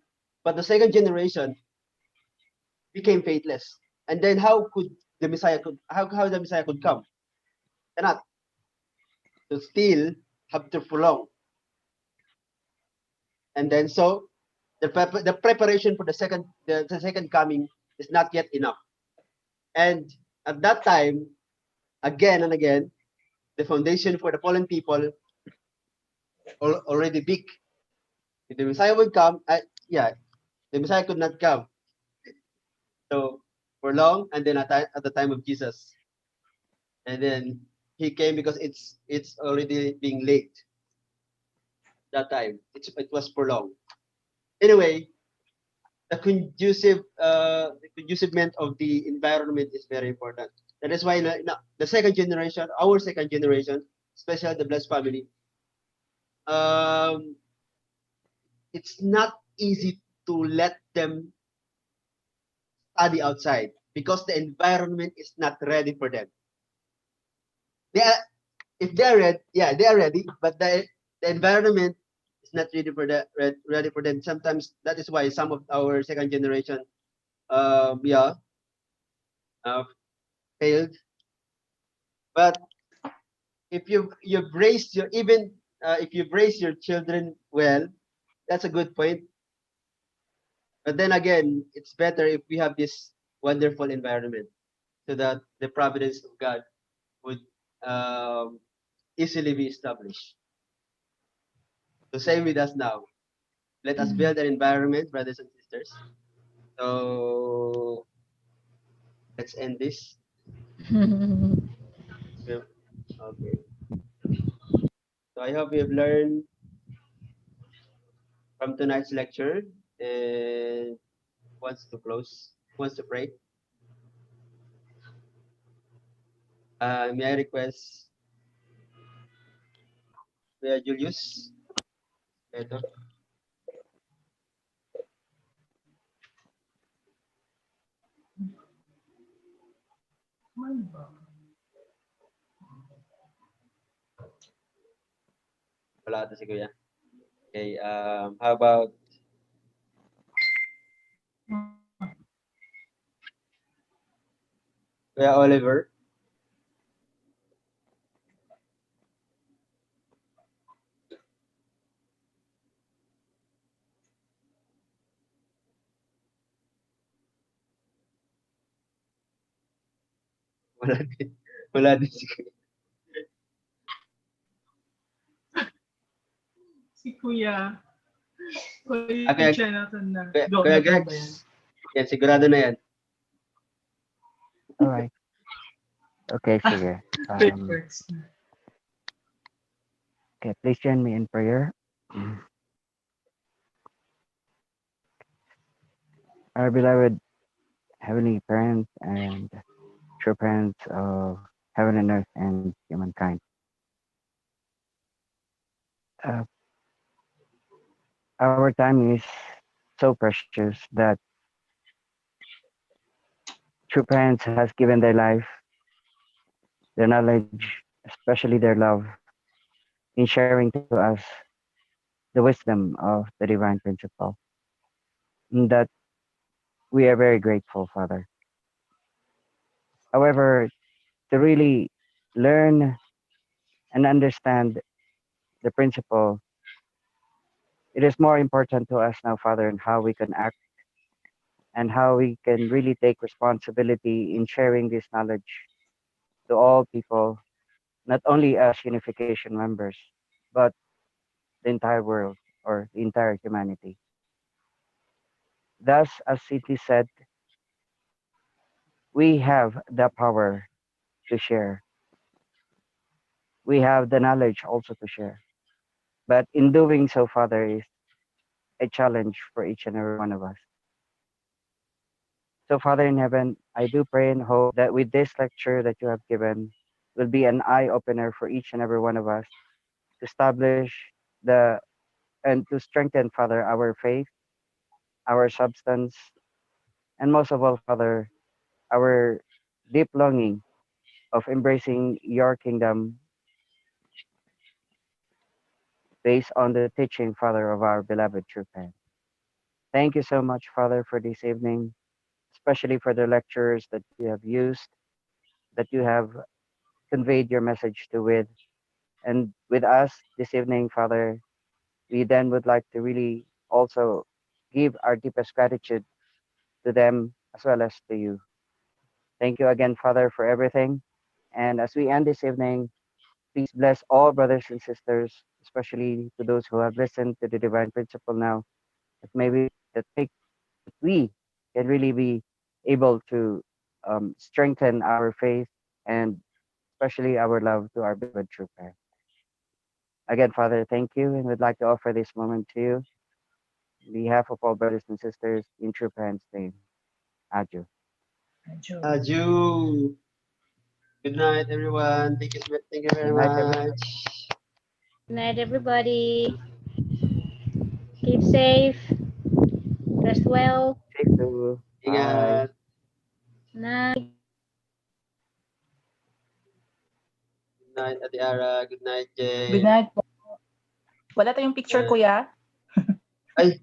Speaker 2: But the second generation became faithless. And then how the Messiah could come? Cannot. To still have to prolong. And then so the preparation for the second coming is not yet enough. And at that time, again and again, the foundation for the fallen people already big. If the Messiah would come, the Messiah could not come. So for long, and then at the time of Jesus, and then he came because it's already being late. That time it was for long. Anyway, the conducivement of the environment is very important. That is why the second generation, our second generation, especially the blessed family, um, it's not easy to let them study outside because the environment is not ready for them. They are, if they are ready, they are ready, but the environment is not ready for them. Sometimes that is why some of our second generation, uh, failed. But if you've raised your even if you've raised your children well, that's a good point. But then again, it's better if we have this wonderful environment so that the providence of God would um, easily be established. So same with us now. Let us build an environment, brothers and sisters. So let's end this. Yeah, okay. So I hope you have learned from tonight's lecture and wants to close, wants to pray. May I request Julius? Ito. Wala ata si Kuya. Okay, how about Kuya Oliver? Wala din. Wala din si Kuya.
Speaker 7: Si Kuya. Kuya
Speaker 2: Okay,
Speaker 7: Jonathan na.
Speaker 2: Kuya
Speaker 7: Jonathan ba yan?
Speaker 2: Grex. Yan, sigurado na yan.
Speaker 4: All right. Okay, sige.
Speaker 7: Papers.
Speaker 4: Okay, please join me in prayer. Our beloved Heavenly Parents and true parents of heaven and earth and humankind. Uh, our time is so precious that true parents has given their life, their knowledge, especially their love, in sharing to us the wisdom of the divine principle. And that we are very grateful, Father. However, to really learn and understand the principle, it is more important to us now, Father, in how we can act and how we can really take responsibility in sharing this knowledge to all people, not only as unification members, but the entire world or the entire humanity. Thus, as it is said, we have the power to share. We have the knowledge also to share. But in doing so, Father, is a challenge for each and every one of us. So, Father in heaven, I do pray and hope that with this lecture that you have given will be an eye opener for each and every one of us to establish the and to strengthen, Father, our faith, our substance, and most of all, Father, our deep longing of embracing your kingdom based on the teaching, Father, of our beloved true parent. Thank you so much, Father, for this evening, especially for the lectures that you have used, that you have conveyed your message to with. And with us this evening, Father, we then would like to really also give our deepest gratitude to them as well as to you. Thank you again, Father, for everything. And as we end this evening, please bless all brothers and sisters, especially to those who have listened to the divine principle now, that maybe that we can really be able to strengthen our faith and especially our love to our beloved true parent. Again, Father, thank you, and we'd like to offer this moment to you on behalf of all brothers and sisters in true parents' name. Adieu.
Speaker 2: Adieu. Good night, everyone. Thank you very
Speaker 4: Good night, everyone.
Speaker 2: much.
Speaker 5: Good night, everybody. Keep safe. Rest well.
Speaker 4: Safe too. Bye.
Speaker 2: Ingat.
Speaker 5: Night.
Speaker 2: Good night, Ate Ara. Good night, Jay.
Speaker 3: Good night po. Wala tayong picture, kuya.
Speaker 2: Ay.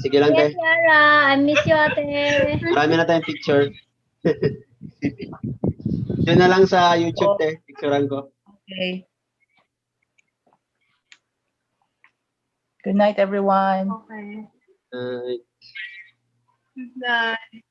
Speaker 2: Sige lang,
Speaker 5: Yes,
Speaker 2: te.
Speaker 5: Yara. I miss you, ate.
Speaker 2: Marami na tayong picture. Doon na lang sa YouTube,
Speaker 3: Oh.
Speaker 2: te. Picturean ko.
Speaker 3: Okay. Good night, everyone.
Speaker 7: Okay.
Speaker 2: Uh,
Speaker 7: Good night.